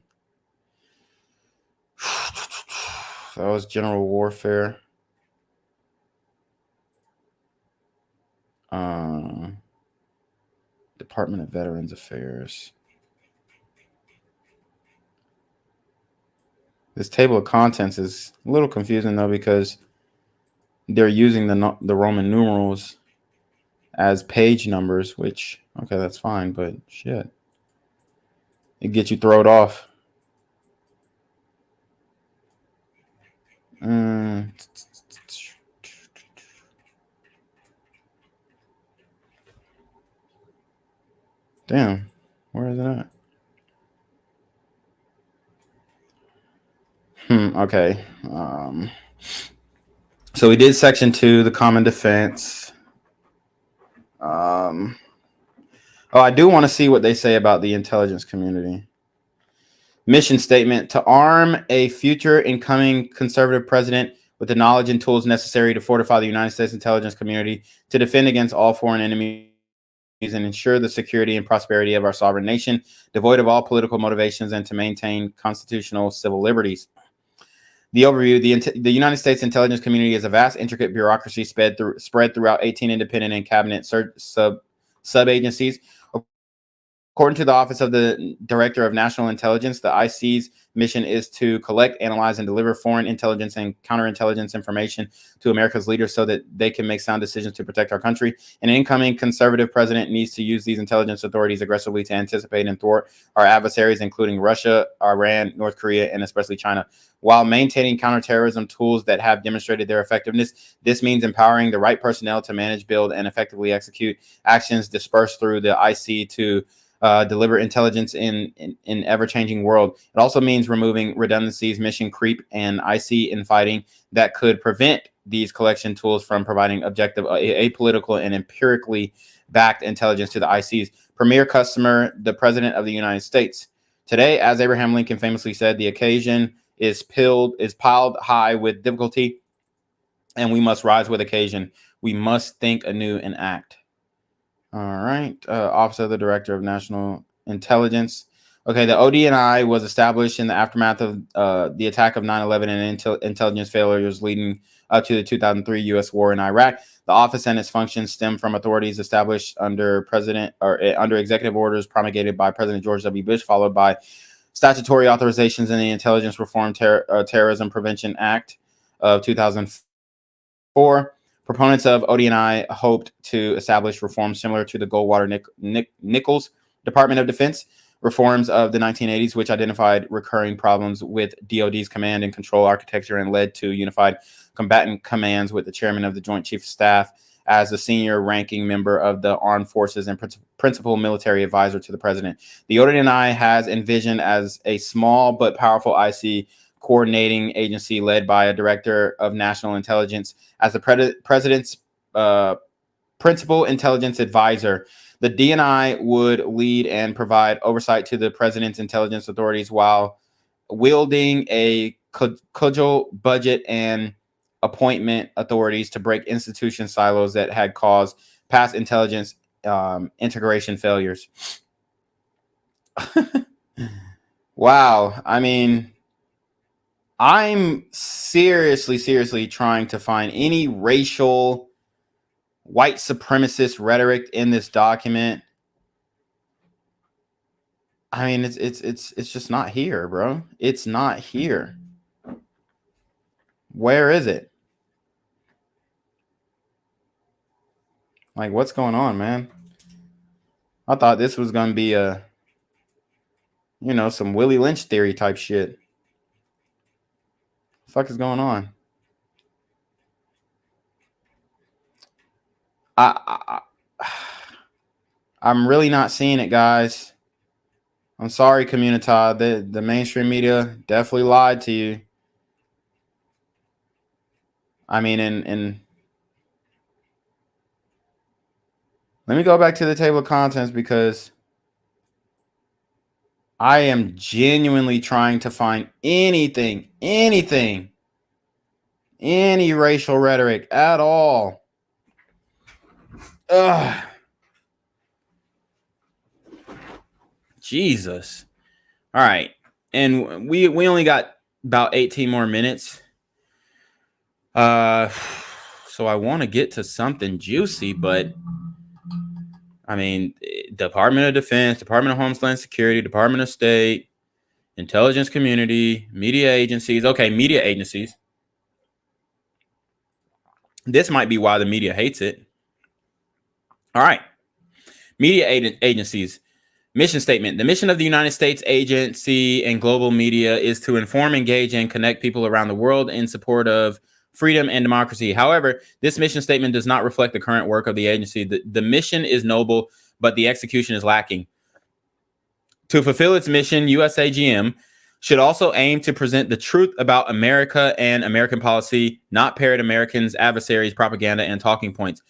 That was general warfare. Department of Veterans Affairs. This table of contents is a little confusing though, because they're using the Roman numerals as page numbers, which, okay, that's fine, but shit, it gets you thrown off. Damn, where is it at? Okay. So we did section 2, the common defense. Oh, I do want to see what they say about the intelligence community. Mission statement: to arm a future incoming conservative president with the knowledge and tools necessary to fortify the United States intelligence community, to defend against all foreign enemies and ensure the security and prosperity of our sovereign nation, devoid of all political motivations, and to maintain constitutional civil liberties. The overview: the United States intelligence community is a vast, intricate bureaucracy spread throughout 18 independent and cabinet sub-agencies. According to the Office of the Director of National Intelligence, the IC's mission is to collect, analyze, and deliver foreign intelligence and counterintelligence information to America's leaders so that they can make sound decisions to protect our country. An incoming conservative president needs to use these intelligence authorities aggressively to anticipate and thwart our adversaries, including Russia, Iran, North Korea, and especially China. While maintaining counterterrorism tools that have demonstrated their effectiveness, this means empowering the right personnel to manage, build, and effectively execute actions dispersed through the IC to deliver intelligence in ever-changing world. It also means removing redundancies, mission creep, and IC infighting that could prevent these collection tools from providing objective, apolitical, and empirically backed intelligence to the IC's premier customer, the President of the United States. Today, as Abraham Lincoln famously said, the occasion is piled high with difficulty, and we must rise with occasion. We must think anew and act. All right. Office of the Director of National Intelligence. Okay, the ODNI was established in the aftermath of the attack of 9/11 and intelligence failures leading up to the 2003 U.S. war in Iraq. The office and its functions stem from authorities established under under executive orders promulgated by President George W. Bush, followed by statutory authorizations in the Intelligence Reform Terrorism Prevention Act of 2004. Proponents of ODNI hoped to establish reforms similar to the Goldwater-Nichols Department of Defense reforms of the 1980s, which identified recurring problems with DoD's command and control architecture and led to unified combatant commands with the chairman of the Joint Chiefs of Staff as the senior ranking member of the armed forces and principal military advisor to the president. The ODNI has envisioned as a small but powerful IC coordinating agency led by a director of national intelligence as the president's principal intelligence advisor. The DNI would lead and provide oversight to the president's intelligence authorities while wielding a cudgel budget and appointment authorities to break institution silos that had caused past intelligence integration failures. Wow. I mean, I'm seriously trying to find any racial white supremacist rhetoric in this document. I mean, it's just not here, bro. It's not here. Where is it? Like, what's going on, man? I thought this was gonna be a, some Willie Lynch theory type shit. The fuck is going on? I'm really not seeing it, guys. I'm sorry, community. The mainstream media definitely lied to you. I mean, and let me go back to the table of contents because I am genuinely trying to find any racial rhetoric at all. Ugh. Jesus. All right. And we only got about 18 more minutes. So I want to get to something juicy, but I mean, Department of Defense, Department of Homeland Security, Department of State, intelligence community, media agencies. Okay, media agencies. This might be why the media hates it. All right. Media agencies. Mission statement. The mission of the United States agency and global media is to inform, engage, and connect people around the world in support of freedom and democracy. However, this mission statement does not reflect the current work of the agency. The mission is noble, but the execution is lacking. To fulfill its mission, USAGM should also aim to present the truth about America and American policy, not parrot Americans' adversaries' propaganda and talking points.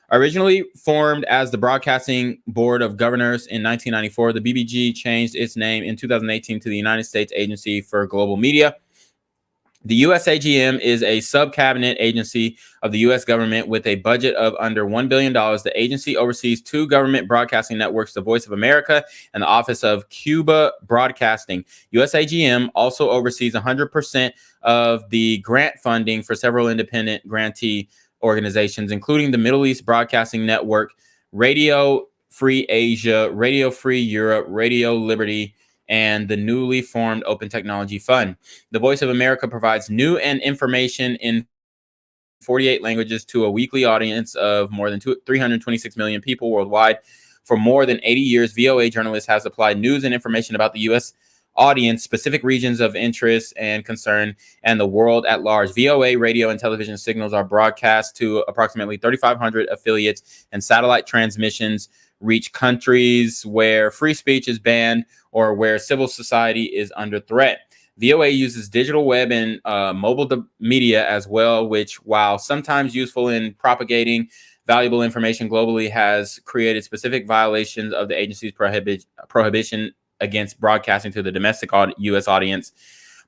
Originally formed as the Broadcasting Board of Governors in 1994, the BBG changed its name in 2018 to the United States Agency for Global Media. The USAGM is a sub-cabinet agency of the U.S. government with a budget of under $1 billion. The agency oversees two government broadcasting networks, the Voice of America and the Office of Cuba Broadcasting. USAGM also oversees 100% of the grant funding for several independent grantee organizations, including the Middle East Broadcasting Network, Radio Free Asia, Radio Free Europe, Radio Liberty, and the newly formed Open Technology Fund. The Voice of America provides news and information in 48 languages to a weekly audience of more than 326 million people worldwide. For more than 80 years, VOA journalists has applied news and information about the U.S. audience, specific regions of interest and concern, and the world at large. VOA radio and television signals are broadcast to approximately 3,500 affiliates, and satellite transmissions reach countries where free speech is banned or where civil society is under threat. VOA uses digital web and mobile media as well, which, while sometimes useful in propagating valuable information globally, has created specific violations of the agency's prohibition against broadcasting to the domestic U.S. audience,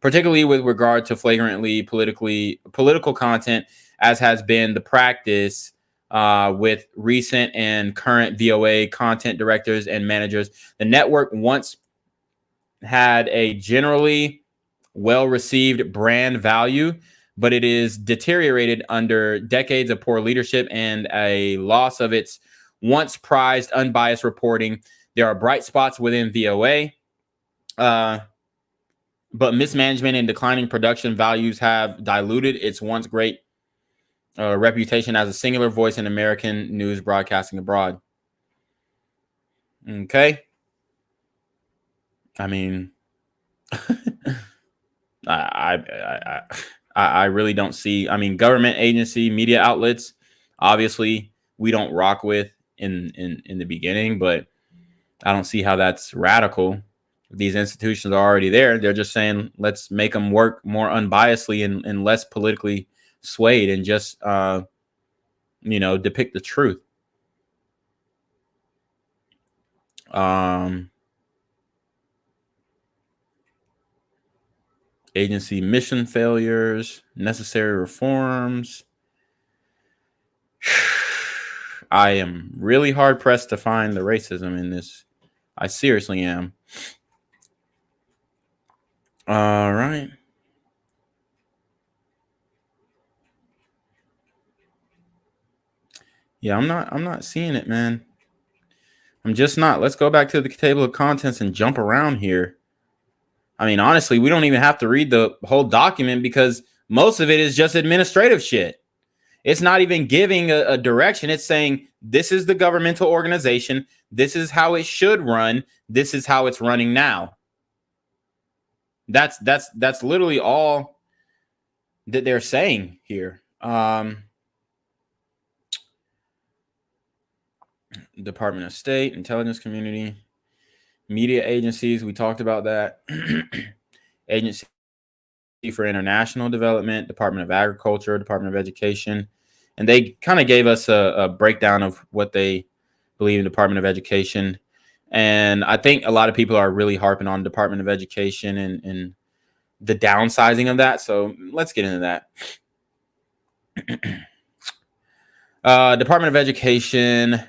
particularly with regard to flagrantly political content, as has been the practice with recent and current VOA content directors and managers. The network once had a generally well-received brand value, but it is deteriorated under decades of poor leadership and a loss of its once prized unbiased reporting. There are bright spots within VOA, but mismanagement and declining production values have diluted its once great reputation as a singular voice in American news broadcasting abroad. Okay. I mean, I really don't see. I mean, government agency, media outlets, obviously we don't rock with in the beginning, but I don't see how that's radical. These institutions are already there. They're just saying, let's make them work more unbiasedly and less politically swayed, and just depict the truth. Agency mission failures, necessary reforms. I am really hard pressed to find the racism in this. I seriously am. All right. Yeah, I'm not seeing it, man. I'm just not. Let's go back to the table of contents and jump around here. I mean, honestly, we don't even have to read the whole document because most of it is just administrative shit. It's not even giving a direction. It's saying this is the governmental organization. This is how it should run. This is how it's running now. That's literally all that they're saying here. Department of State, intelligence community, media agencies. We talked about that. Agency for International Development, Department of Agriculture, Department of Education. And they kind of gave us a breakdown of what they believe in Department of Education. And I think a lot of people are really harping on Department of Education and the downsizing of that. So let's get into that. Department of Education.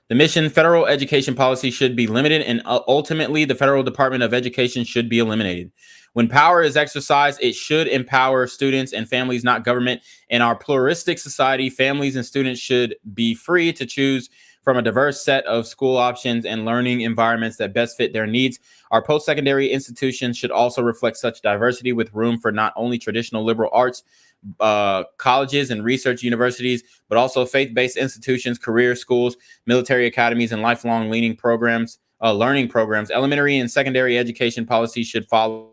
The mission, federal education policy should be limited, and ultimately the federal Department of Education should be eliminated. When power is exercised, it should empower students and families, not government. In our pluralistic society, families and students should be free to choose from a diverse set of school options and learning environments that best fit their needs. Our post-secondary institutions should also reflect such diversity, with room for not only traditional liberal arts colleges and research universities, but also faith-based institutions, career schools, military academies, and lifelong learning programs. Elementary and secondary education policies should follow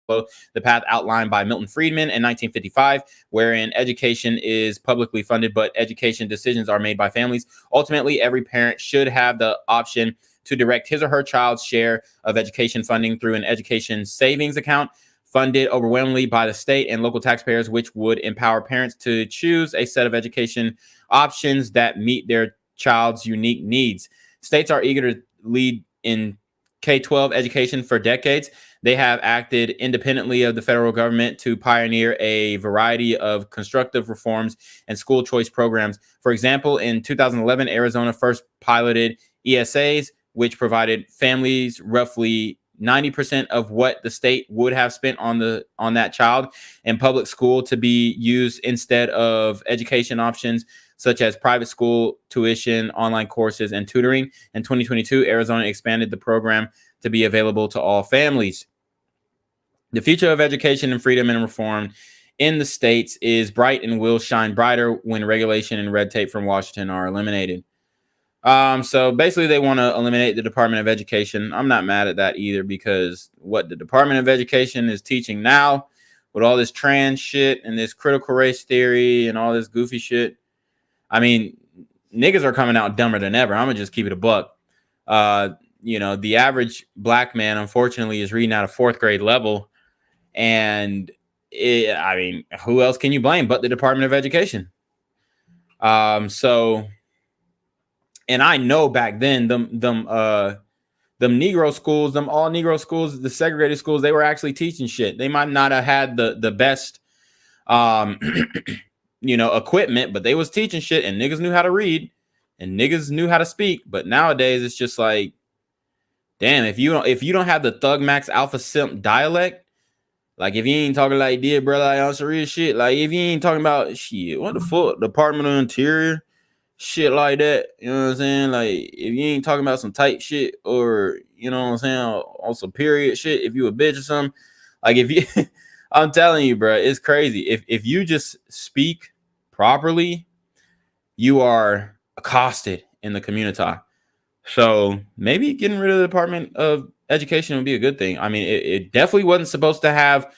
the path outlined by Milton Friedman in 1955, wherein education is publicly funded, but education decisions are made by families. Ultimately, every parent should have the option to direct his or her child's share of education funding through an education savings account funded overwhelmingly by the state and local taxpayers, which would empower parents to choose a set of education options that meet their child's unique needs. States are eager to lead in K-12 education for decades. They have acted independently of the federal government to pioneer a variety of constructive reforms and school choice programs. For example, in 2011, Arizona first piloted ESAs, which provided families roughly 90% of what the state would have spent on that child in public school to be used instead of education options such as private school tuition, online courses, and tutoring. In 2022, Arizona expanded the program to be available to all families. The future of education and freedom and reform in the states is bright and will shine brighter when regulation and red tape from Washington are eliminated. So basically they want to eliminate the Department of Education. I'm not mad at that either, because what the Department of Education is teaching now with all this trans shit and this critical race theory and all this goofy shit, I mean, niggas are coming out dumber than ever. I'm gonna just keep it a buck. The average black man, unfortunately, is reading at a 4th grade level. And who else can you blame but the Department of Education? And I know back then them them Negro schools, them all Negro schools, the segregated schools, they were actually teaching shit. They might not have had the best, equipment, but they was teaching shit, and niggas knew how to read and niggas knew how to speak. But nowadays it's just like, damn, if you don't have the Thug Max Alpha Simp dialect, like if you ain't talking like did brother like on some real shit, like if you ain't talking about shit, what the fuck, Department of Interior, shit like that, you know what I'm saying? Like if you ain't talking about some type shit, or you know what I'm saying, on some period shit, if you a bitch or something, like if you I'm telling you, bro, it's crazy. If you just speak properly, you are accosted in the community. So maybe getting rid of the Department of Education would be a good thing. I mean, it definitely wasn't supposed to have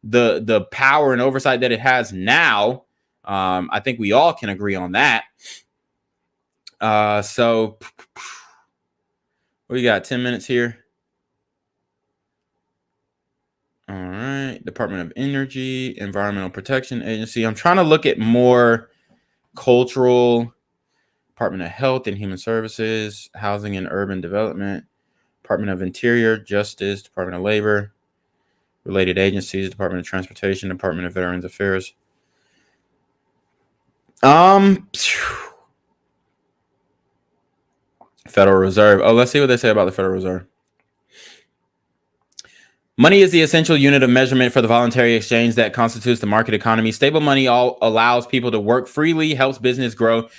the power and oversight that it has now. I think we all can agree on that. So we got 10 minutes here. All right. Department of Energy, Environmental Protection Agency. I'm trying to look at more cultural. Department of Health and Human Services, Housing and Urban Development, Department of Interior, Justice, Department of Labor, related agencies, Department of Transportation, Department of Veterans Affairs. Federal Reserve. Oh, let's see what they say about the Federal Reserve. Money is the essential unit of measurement for the voluntary exchange that constitutes the market economy. Stable money allows people to work freely, helps businesses grow,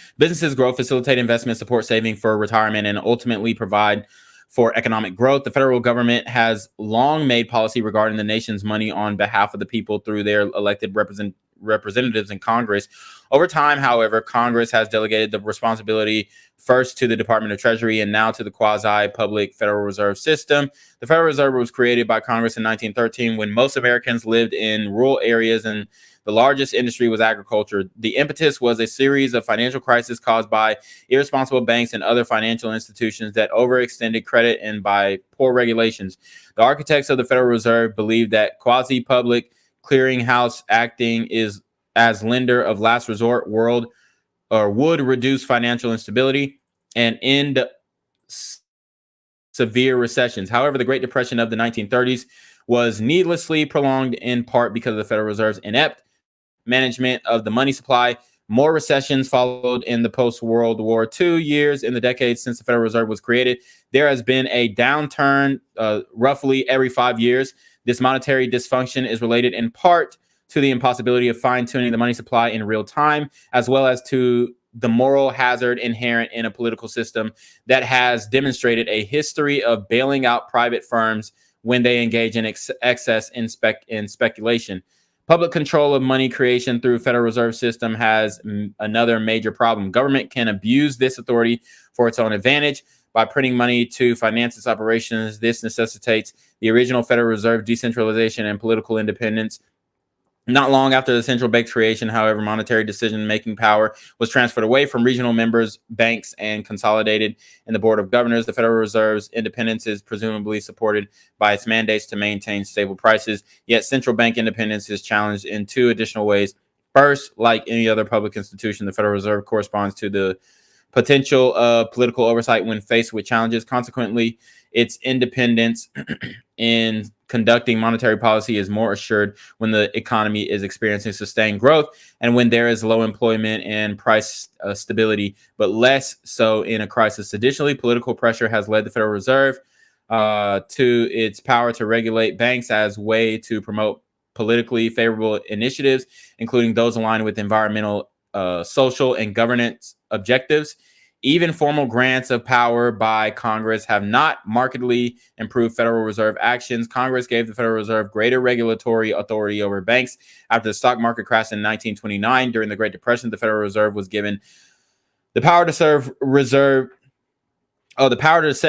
facilitate investment, support saving for retirement, and ultimately provide for economic growth. The federal government has long made policy regarding the nation's money on behalf of the people through their elected representatives in Congress. Over time, however, Congress has delegated the responsibility first to the Department of Treasury and now to the quasi-public Federal Reserve System. The Federal Reserve was created by Congress in 1913 when most Americans lived in rural areas and the largest industry was agriculture. The impetus was a series of financial crises caused by irresponsible banks and other financial institutions that overextended credit and by poor regulations. The architects of the Federal Reserve believed that quasi-public clearinghouse acting is as lender of last resort would reduce financial instability and end severe recessions. However, the Great Depression of the 1930s was needlessly prolonged in part because of the Federal Reserve's inept management of the money supply. More recessions followed in the post-World War II years. In the decades since the Federal Reserve was created, there has been a downturn roughly every 5 years. This monetary dysfunction is related in part to the impossibility of fine-tuning the money supply in real time, as well as to the moral hazard inherent in a political system that has demonstrated a history of bailing out private firms when they engage in excess in speculation. Public control of money creation through Federal Reserve System has another major problem. Government can abuse this authority for its own advantage by printing money to finance its operations. This necessitates the original Federal Reserve decentralization and political independence. Not long after the central bank's creation, however, monetary decision-making power was transferred away from regional members, banks, and consolidated in the Board of Governors. The Federal Reserve's independence is presumably supported by its mandates to maintain stable prices, yet central bank independence is challenged in two additional ways. First, like any other public institution, the Federal Reserve corresponds to the potential of political oversight when faced with challenges. Consequently, its independence in conducting monetary policy is more assured when the economy is experiencing sustained growth and when there is low employment and price stability, but less so in a crisis. Additionally, political pressure has led the Federal Reserve to its power to regulate banks as a way to promote politically favorable initiatives, including those aligned with environmental, social, and governance objectives. Even formal grants of power by Congress have not markedly improved Federal Reserve actions. Congress gave the Federal Reserve greater regulatory authority over banks. After the stock market crashed in 1929 during the Great Depression, the Federal Reserve was given the power to set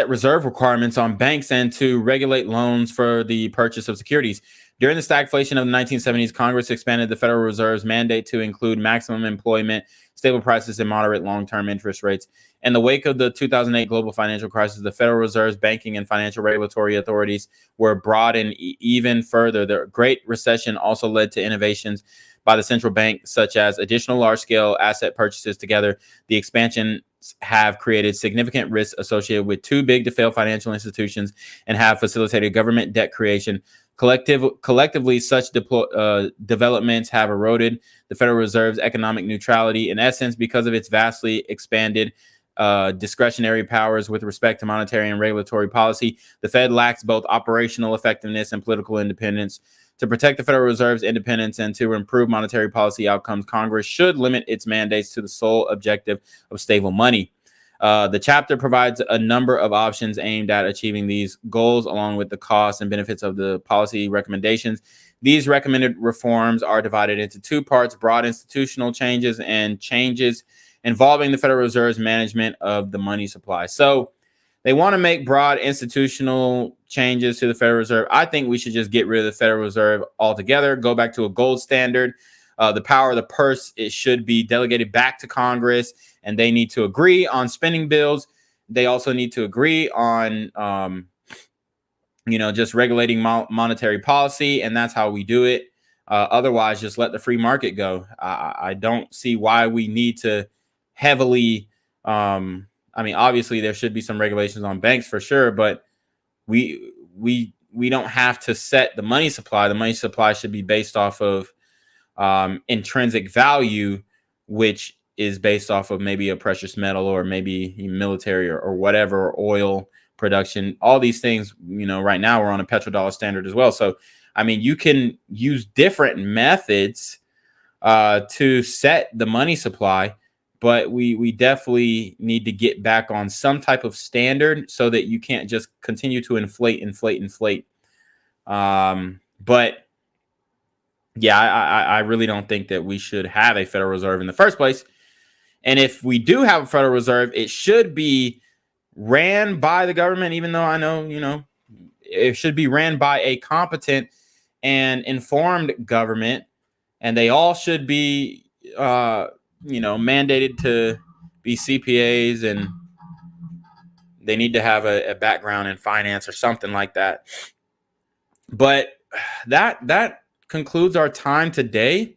reserve requirements on banks and to regulate loans for the purchase of securities. During the stagflation of the 1970s, Congress expanded the Federal Reserve's mandate to include maximum employment, stable prices, and moderate long-term interest rates. In the wake of the 2008 global financial crisis, the Federal Reserve's banking and financial regulatory authorities were broadened even further. The Great Recession also led to innovations by the central bank, such as additional large-scale asset purchases. Together, the expansions have created significant risks associated with too big to fail financial institutions and have facilitated government debt creation. Collectively, such developments have eroded the Federal Reserve's economic neutrality, in essence, because of its vastly expanded discretionary powers with respect to monetary and regulatory policy. The Fed lacks both operational effectiveness and political independence. To protect the Federal Reserve's independence and to improve monetary policy outcomes, Congress should limit its mandates to the sole objective of stable money. The chapter provides a number of options aimed at achieving these goals, along with the costs and benefits of the policy recommendations. These recommended reforms are divided into two parts: broad institutional changes and changes involving the Federal Reserve's management of the money supply. So they want to make broad institutional changes to the Federal Reserve. I think we should just get rid of the Federal Reserve altogether, go back to a gold standard. The power of the purse, it should be delegated back to Congress, and they need to agree on spending bills. They also need to agree on, just regulating monetary policy, and that's how we do it. Otherwise, just let the free market go. I don't see why we need to heavily, obviously there should be some regulations on banks for sure, but we don't have to set the money supply. The money supply should be based off of intrinsic value, which is based off of maybe a precious metal or maybe military or whatever, or oil production. All these things, right now we're on a petrodollar standard as well. So, you can use different methods to set the money supply, but we definitely need to get back on some type of standard so that you can't just continue to inflate. But yeah, I really don't think that we should have a Federal Reserve in the first place. And if we do have a Federal Reserve, it should be ran by the government, even though I know, it should be ran by a competent and informed government. And they all should be, mandated to be CPAs, and they need to have a background in finance or something like that. But that concludes our time today.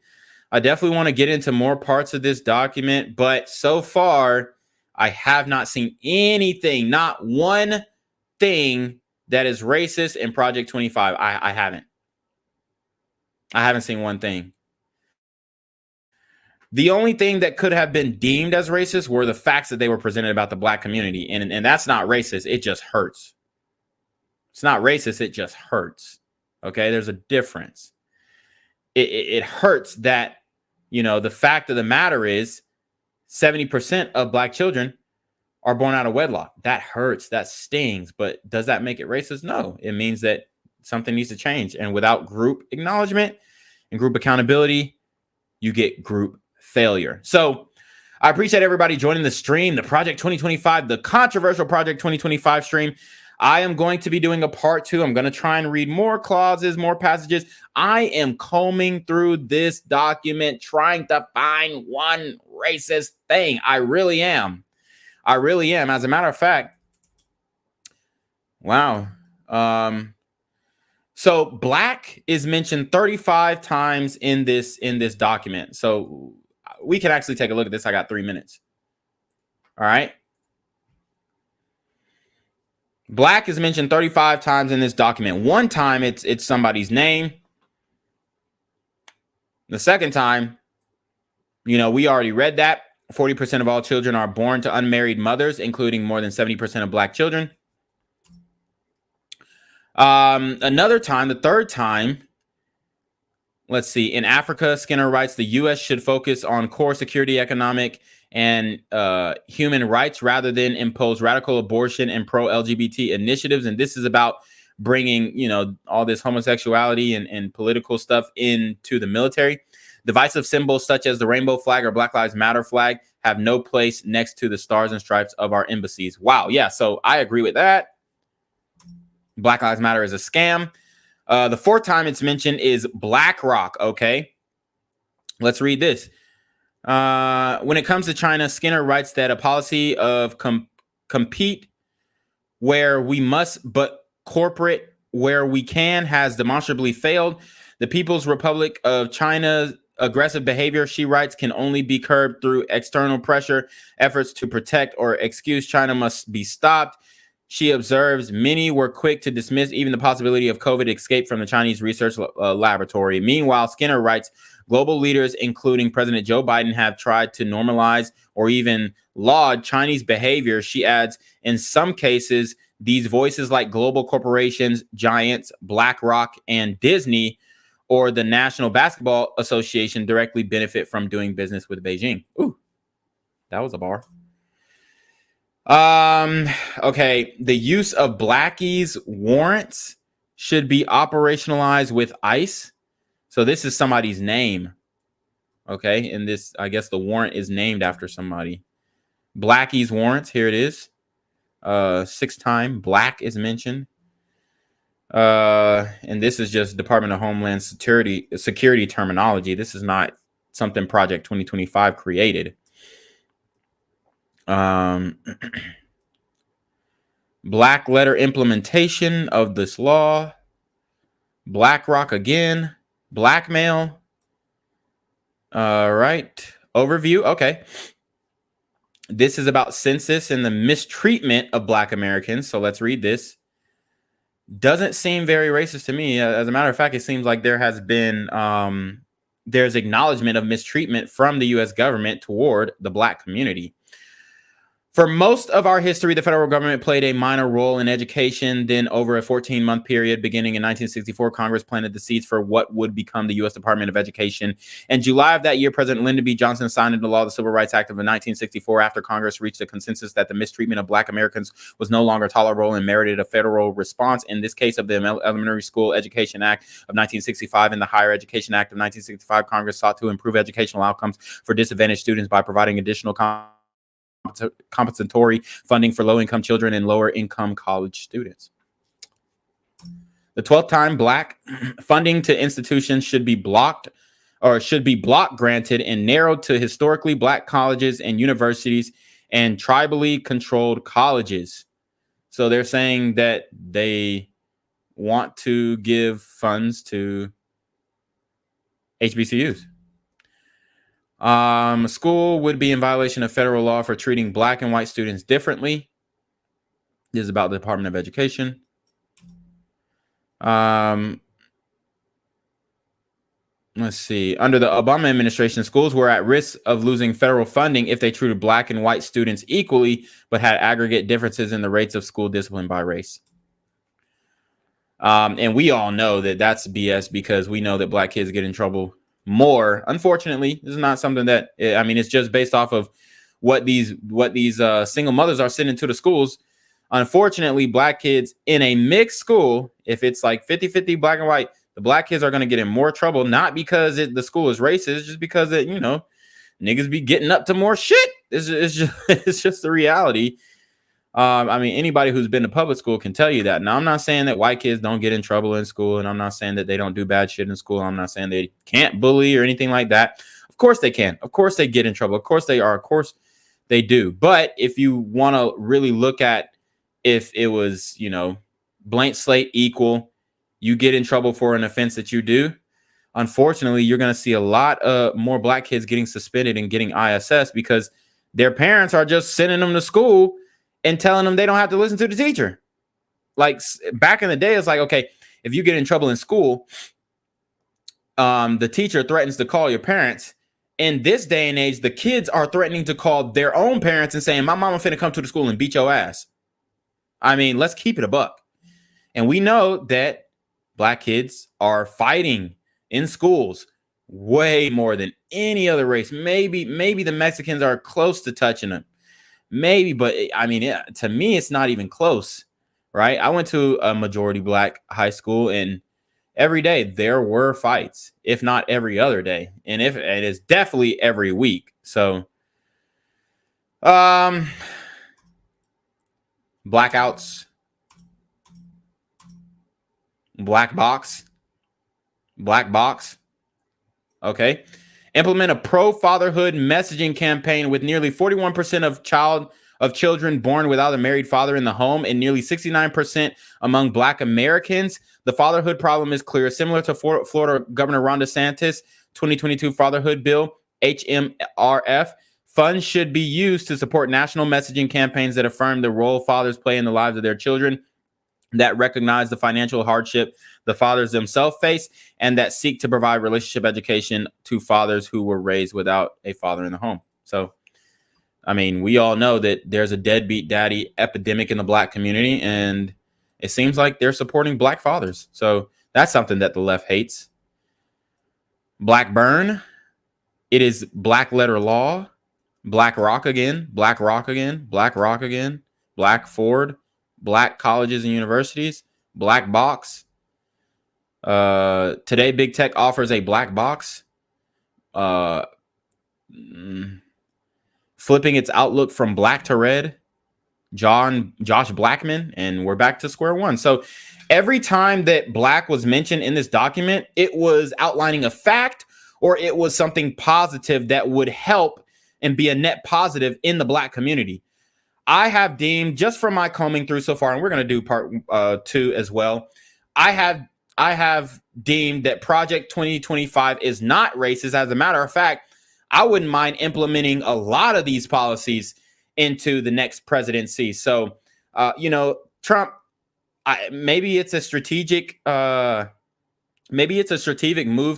I definitely want to get into more parts of this document, but so far I have not seen anything, not one thing that is racist in Project 25. I haven't seen one thing. The only thing that could have been deemed as racist were the facts that they were presented about the Black community, and that's not racist. It just hurts. It's not racist. It just hurts. Okay, there's a difference. It hurts that, the fact of the matter is 70% of Black children are born out of wedlock. That hurts. That stings. But does that make it racist? No. It means that something needs to change. And without group acknowledgement and group accountability, you get group failure. So I appreciate everybody joining the stream, the Project 2025, the controversial Project 2025 stream. I am going to be doing a part 2. I'm going to try and read more clauses, more passages. I am combing through this document, trying to find one racist thing. I really am. As a matter of fact, wow. So Black is mentioned 35 times in this document. So we can actually take a look at this. I got 3 minutes. All right. Black is mentioned 35 times in this document. One time it's somebody's name. The second time, we already read that. 40% of all children are born to unmarried mothers, including more than 70% of Black children. Another time, the third time, let's see. In Africa, Skinner writes, the U.S. should focus on core security, economic, and human rights rather than impose radical abortion and pro-LGBT initiatives. And this is about bringing, all this homosexuality and political stuff into the military. Divisive symbols such as the rainbow flag or Black Lives Matter flag have no place next to the stars and stripes of our embassies. Wow. Yeah. So I agree with that. Black Lives Matter is a scam. The fourth time it's mentioned is BlackRock. Okay. Let's read this. When it comes to China, Skinner writes that a policy of compete where we must, but corporate where we can has demonstrably failed. The People's Republic of China aggressive behavior, she writes, can only be curbed through external pressure. Efforts to protect or excuse China must be stopped. She observes many were quick to dismiss even the possibility of COVID escape from the Chinese research laboratory. Meanwhile, Skinner writes, global leaders, including President Joe Biden, have tried to normalize or even laud Chinese behavior. She adds, in some cases, these voices like global corporations, giants, BlackRock, and Disney, or the National Basketball Association directly benefit from doing business with Beijing. Ooh, that was a bar. Okay, the use of Blackie's warrants should be operationalized with ICE. So this is somebody's name. Okay, and this, I guess the warrant is named after somebody. Blackie's warrants, here it is. 6th time Black is mentioned. And this is just Department of Homeland Security terminology. This is not something Project 2025 created. Black letter implementation of this law. BlackRock again. Blackmail. All right. Overview. Okay. This is about census and the mistreatment of Black Americans. So let's read this. Doesn't seem very racist to me. As a matter of fact, it seems like there has been there's acknowledgement of mistreatment from the U.S. government toward the Black community. For most of our history, the federal government played a minor role in education. Then over a 14-month period beginning in 1964, Congress planted the seeds for what would become the U.S. Department of Education. In July of that year, President Lyndon B. Johnson signed into law the Civil Rights Act of 1964 after Congress reached a consensus that the mistreatment of Black Americans was no longer tolerable and merited a federal response. In this case of the Elementary School Education Act of 1965 and the Higher Education Act of 1965, Congress sought to improve educational outcomes for disadvantaged students by providing additional compensatory funding for low-income children and lower-income college students. The 12th time Black funding to institutions should be block granted and narrowed to historically Black colleges and universities and tribally controlled colleges. So they're saying that they want to give funds to HBCUs. School would be in violation of federal law for treating Black and white students differently. This is about the Department of Education. Let's see. Under the Obama administration, schools were at risk of losing federal funding if they treated Black and white students equally, but had aggregate differences in the rates of school discipline by race. And we all know that that's BS because we know that Black kids get in trouble more. Unfortunately, this is not something that, I mean, it's just based off of what these single mothers are sending to the schools. Unfortunately, Black kids in a mixed school, if it's like 50-50 Black and white, the Black kids are going to get in more trouble, not because the school is racist, just because it, you know, niggas be getting up to more shit. It's just the reality. I mean, anybody who's been to public school can tell you that. Now, I'm not saying that white kids don't get in trouble in school, and I'm not saying that they don't do bad shit in school. I'm not saying they can't bully or anything like that. Of course they can. Of course they get in trouble. Of course they are. Of course they do. But if you want to really look at if it was, you know, blank slate equal, you get in trouble for an offense that you do, unfortunately, you're going to see a lot more Black kids getting suspended and getting ISS because their parents are just sending them to school and telling them they don't have to listen to the teacher. Like back in the day, it's like, okay, if you get in trouble in school, the teacher threatens to call your parents. In this day and age, the kids are threatening to call their own parents and saying, my mama finna come to the school and beat your ass. I mean, let's keep it a buck. And we know that Black kids are fighting in schools way more than any other race. Maybe the Mexicans are close to touching them. Maybe, but I mean, to me, it's not even close, right? I went to a majority Black high school, and every day there were fights, if not every other day, and if it is definitely every week. So, blackouts, black box. Okay. Implement a pro-fatherhood messaging campaign with nearly 41% of of children born without a married father in the home, and nearly 69% among Black Americans. The fatherhood problem is clear. Similar to Florida Governor Ron DeSantis' 2022 fatherhood bill, HMRF, funds should be used to support national messaging campaigns that affirm the role fathers play in the lives of their children, that recognize the financial hardship the fathers themselves face, and that seek to provide relationship education to fathers who were raised without a father in the home. So, I mean, we all know that there's a deadbeat daddy epidemic in the Black community, and it seems like they're supporting Black fathers. So that's something that the left hates. Black burn. It is black letter law. Black rock again. Black rock again. Black rock again. Black Ford. Black colleges and universities. Black box. Today, big tech offers a black box. Flipping its outlook from black to red. Josh Blackman, and we're back to square one. So every time that black was mentioned in this document, it was outlining a fact, or it was something positive that would help and be a net positive in the Black community. I have deemed, just from my combing through so far, and we're going to do part 2 as well, I have deemed that Project 2025 is not racist. As a matter of fact, I wouldn't mind implementing a lot of these policies into the next presidency. So, Trump, maybe it's a strategic move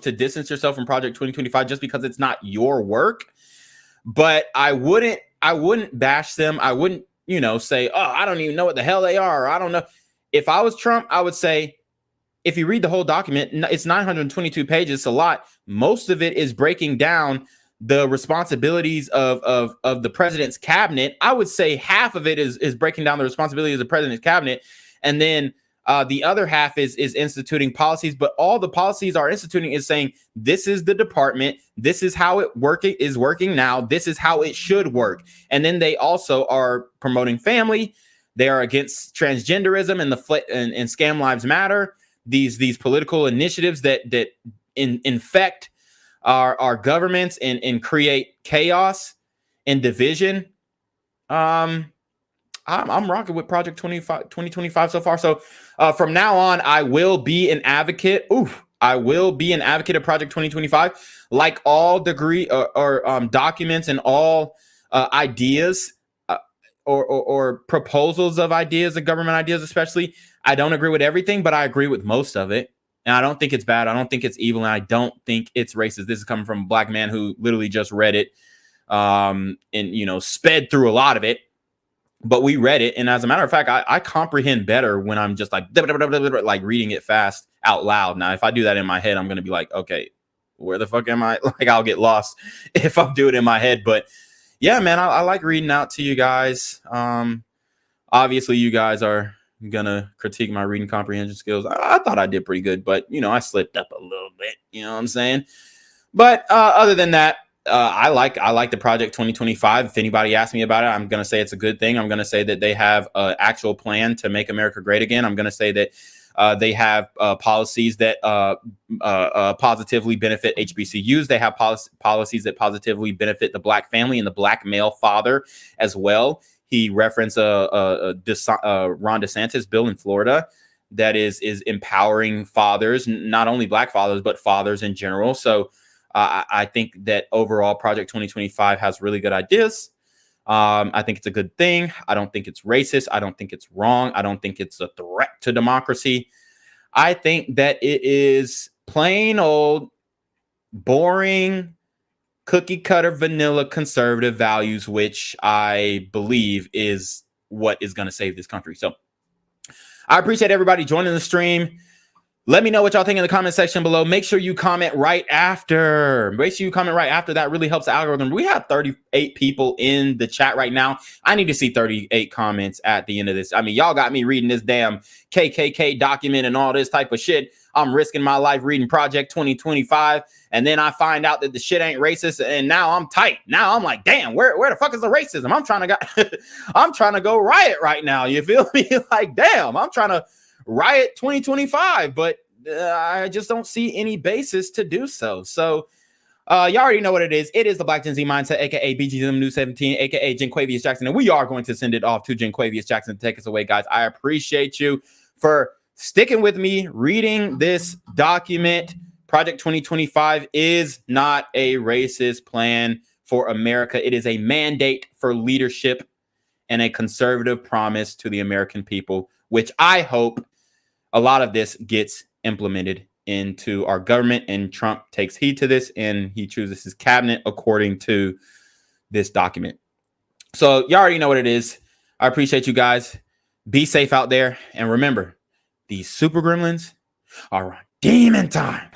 to distance yourself from Project 2025 just because it's not your work. But I wouldn't bash them. I wouldn't, say, oh, I don't even know what the hell they are. Or I don't know. If I was Trump, I would say, if you read the whole document, it's 922 pages. It's a lot. Most of it is breaking down the responsibilities of the president's cabinet. I would say half of it is breaking down the responsibilities of the president's cabinet. And then the other half is instituting policies. But all the policies are instituting is saying, this is the department. This is how it is working now. This is how it should work. And then they also are promoting family. They are against transgenderism and and Scam Lives Matter. These political initiatives that infect our governments and create chaos and division. I'm rocking with Project 2025 so far. So from now on, I will be an advocate. I will be an advocate of Project 2025. Like all degree or documents and all ideas or proposals of ideas and government ideas, especially. I don't agree with everything, but I agree with most of it. And I don't think it's bad. I don't think it's evil. And I don't think it's racist. This is coming from a Black man who literally just read it and, sped through a lot of it. But we read it. And as a matter of fact, I comprehend better when I'm just like reading it fast out loud. Now, if I do that in my head, I'm going to be like, okay, where the fuck am I? Like, I'll get lost if I do it in my head. But yeah, man, I like reading out to you guys. Obviously, you guys are gonna critique my reading comprehension skills. I thought I did pretty good, but I slipped up a little bit. You know what I'm saying? But other than that, I like the Project 2025. If anybody asks me about it, I'm gonna say it's a good thing. I'm gonna say that they have an actual plan to make America great again. I'm gonna say that they have policies that positively benefit HBCUs. They have policies that positively benefit the Black family and the Black male father as well. He referenced Ron DeSantis bill in Florida that is empowering fathers, not only Black fathers, but fathers in general. So I think that overall Project 2025 has really good ideas. I think it's a good thing. I don't think it's racist. I don't think it's wrong. I don't think it's a threat to democracy. I think that it is plain old, boring, cookie cutter, vanilla conservative values, which I believe is what is going to save this country. So I appreciate everybody joining the stream. Let me know what y'all think in the comment section below. Make sure you comment right after. That really helps the algorithm. We have 38 people in the chat right now. I need to see 38 comments at the end of this. I mean, y'all got me reading this damn KKK document and all this type of shit. I'm risking my life reading Project 2025. And then I find out that the shit ain't racist. And now I'm tight. Now I'm like, damn, where the fuck is the racism? I'm trying to go riot right now. You feel me? Like, damn, I'm trying to riot 2025, but I just don't see any basis to do so. So Y'all already know what it is. It is the Black Gen Z Mindset, aka BGZM News 17, aka Jenquavius Jackson. And we are going to send it off to Jenquavius Jackson to take us away, guys. I appreciate you for sticking with me, reading this document. Project 2025 is not a racist plan for America. It is a mandate for leadership and a conservative promise to the American people, which I hope a lot of this gets implemented into our government, and Trump takes heed to this and he chooses his cabinet according to this document. So you already know what it is. I appreciate you guys. Be safe out there. And remember, these super gremlins are on demon time.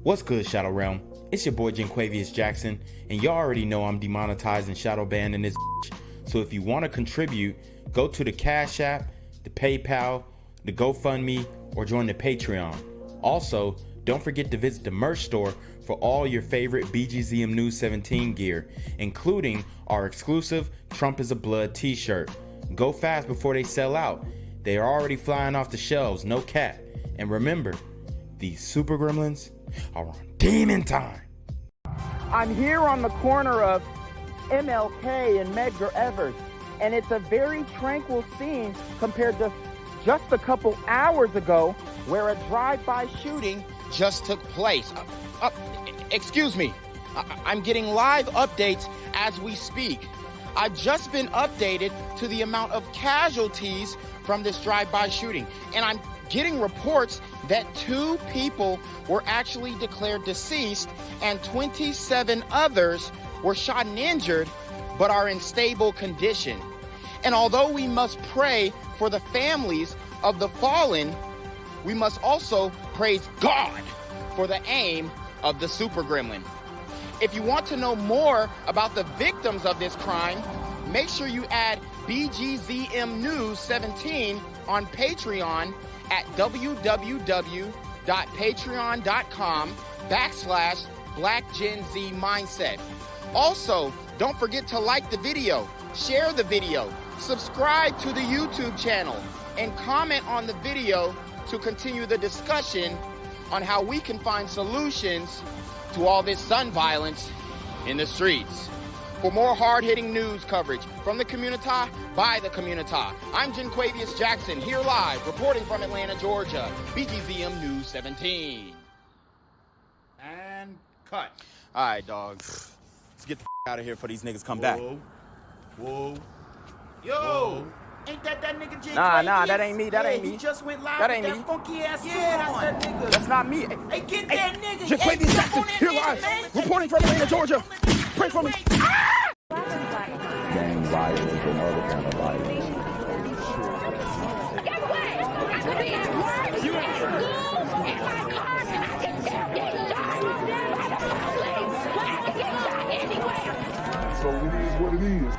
What's good, Shadow Realm? It's your boy Jenquavius Jackson, and y'all already know I'm demonetized and shadow banned in this bitch. So if you want to contribute, go to the Cash App, the PayPal, the GoFundMe, or join the Patreon. Also, don't forget to visit the merch store for all your favorite BGZM News 17 gear, including our exclusive Trump is a Blood t-shirt. Go fast before they sell out. They are already flying off the shelves, no cap. And remember, these super gremlins are on demon time. I'm here on the corner of MLK and Medgar Evers, and it's a very tranquil scene compared to just a couple hours ago where a drive-by shooting just took place. Excuse me, I'm getting live updates as we speak. I've just been updated to the amount of casualties from this drive-by shooting, and I'm getting reports that 2 people were actually declared deceased and 27 others were shot and injured but are in stable condition. And although we must pray for the families of the fallen, we must also praise God for the aim of the super gremlin. If you want to know more about the victims of this crime, make sure you add BGZM News 17 on Patreon at www.patreon.com/BlackGenZMindset. Also, don't forget to like the video, share the video, subscribe to the YouTube channel, and comment on the video to continue the discussion on how we can find solutions to all this gun violence in the streets. For more hard-hitting news coverage from the community, by the community, I'm Jenquavius Jackson, here live, reporting from Atlanta, Georgia, BGZM News 17. And cut. All right, dog. Let's get the out of here before these niggas come back. Whoa. Yo! Whoa. Ain't that nigga J. Nah, that ain't me. That ain't me. He just went live That with ain't that me. funky ass Yeah, suit that's on. that nigga. That's not me. Hey, get that nigga. Jenquavius Jackson, here live, reporting from Atlanta, Georgia. Pray for me. Gang violence and other kind of violence. Guess what? I could be at work, at school, in my car, and I can still get shot by the police. But I can get shot anywhere. So it is what it is.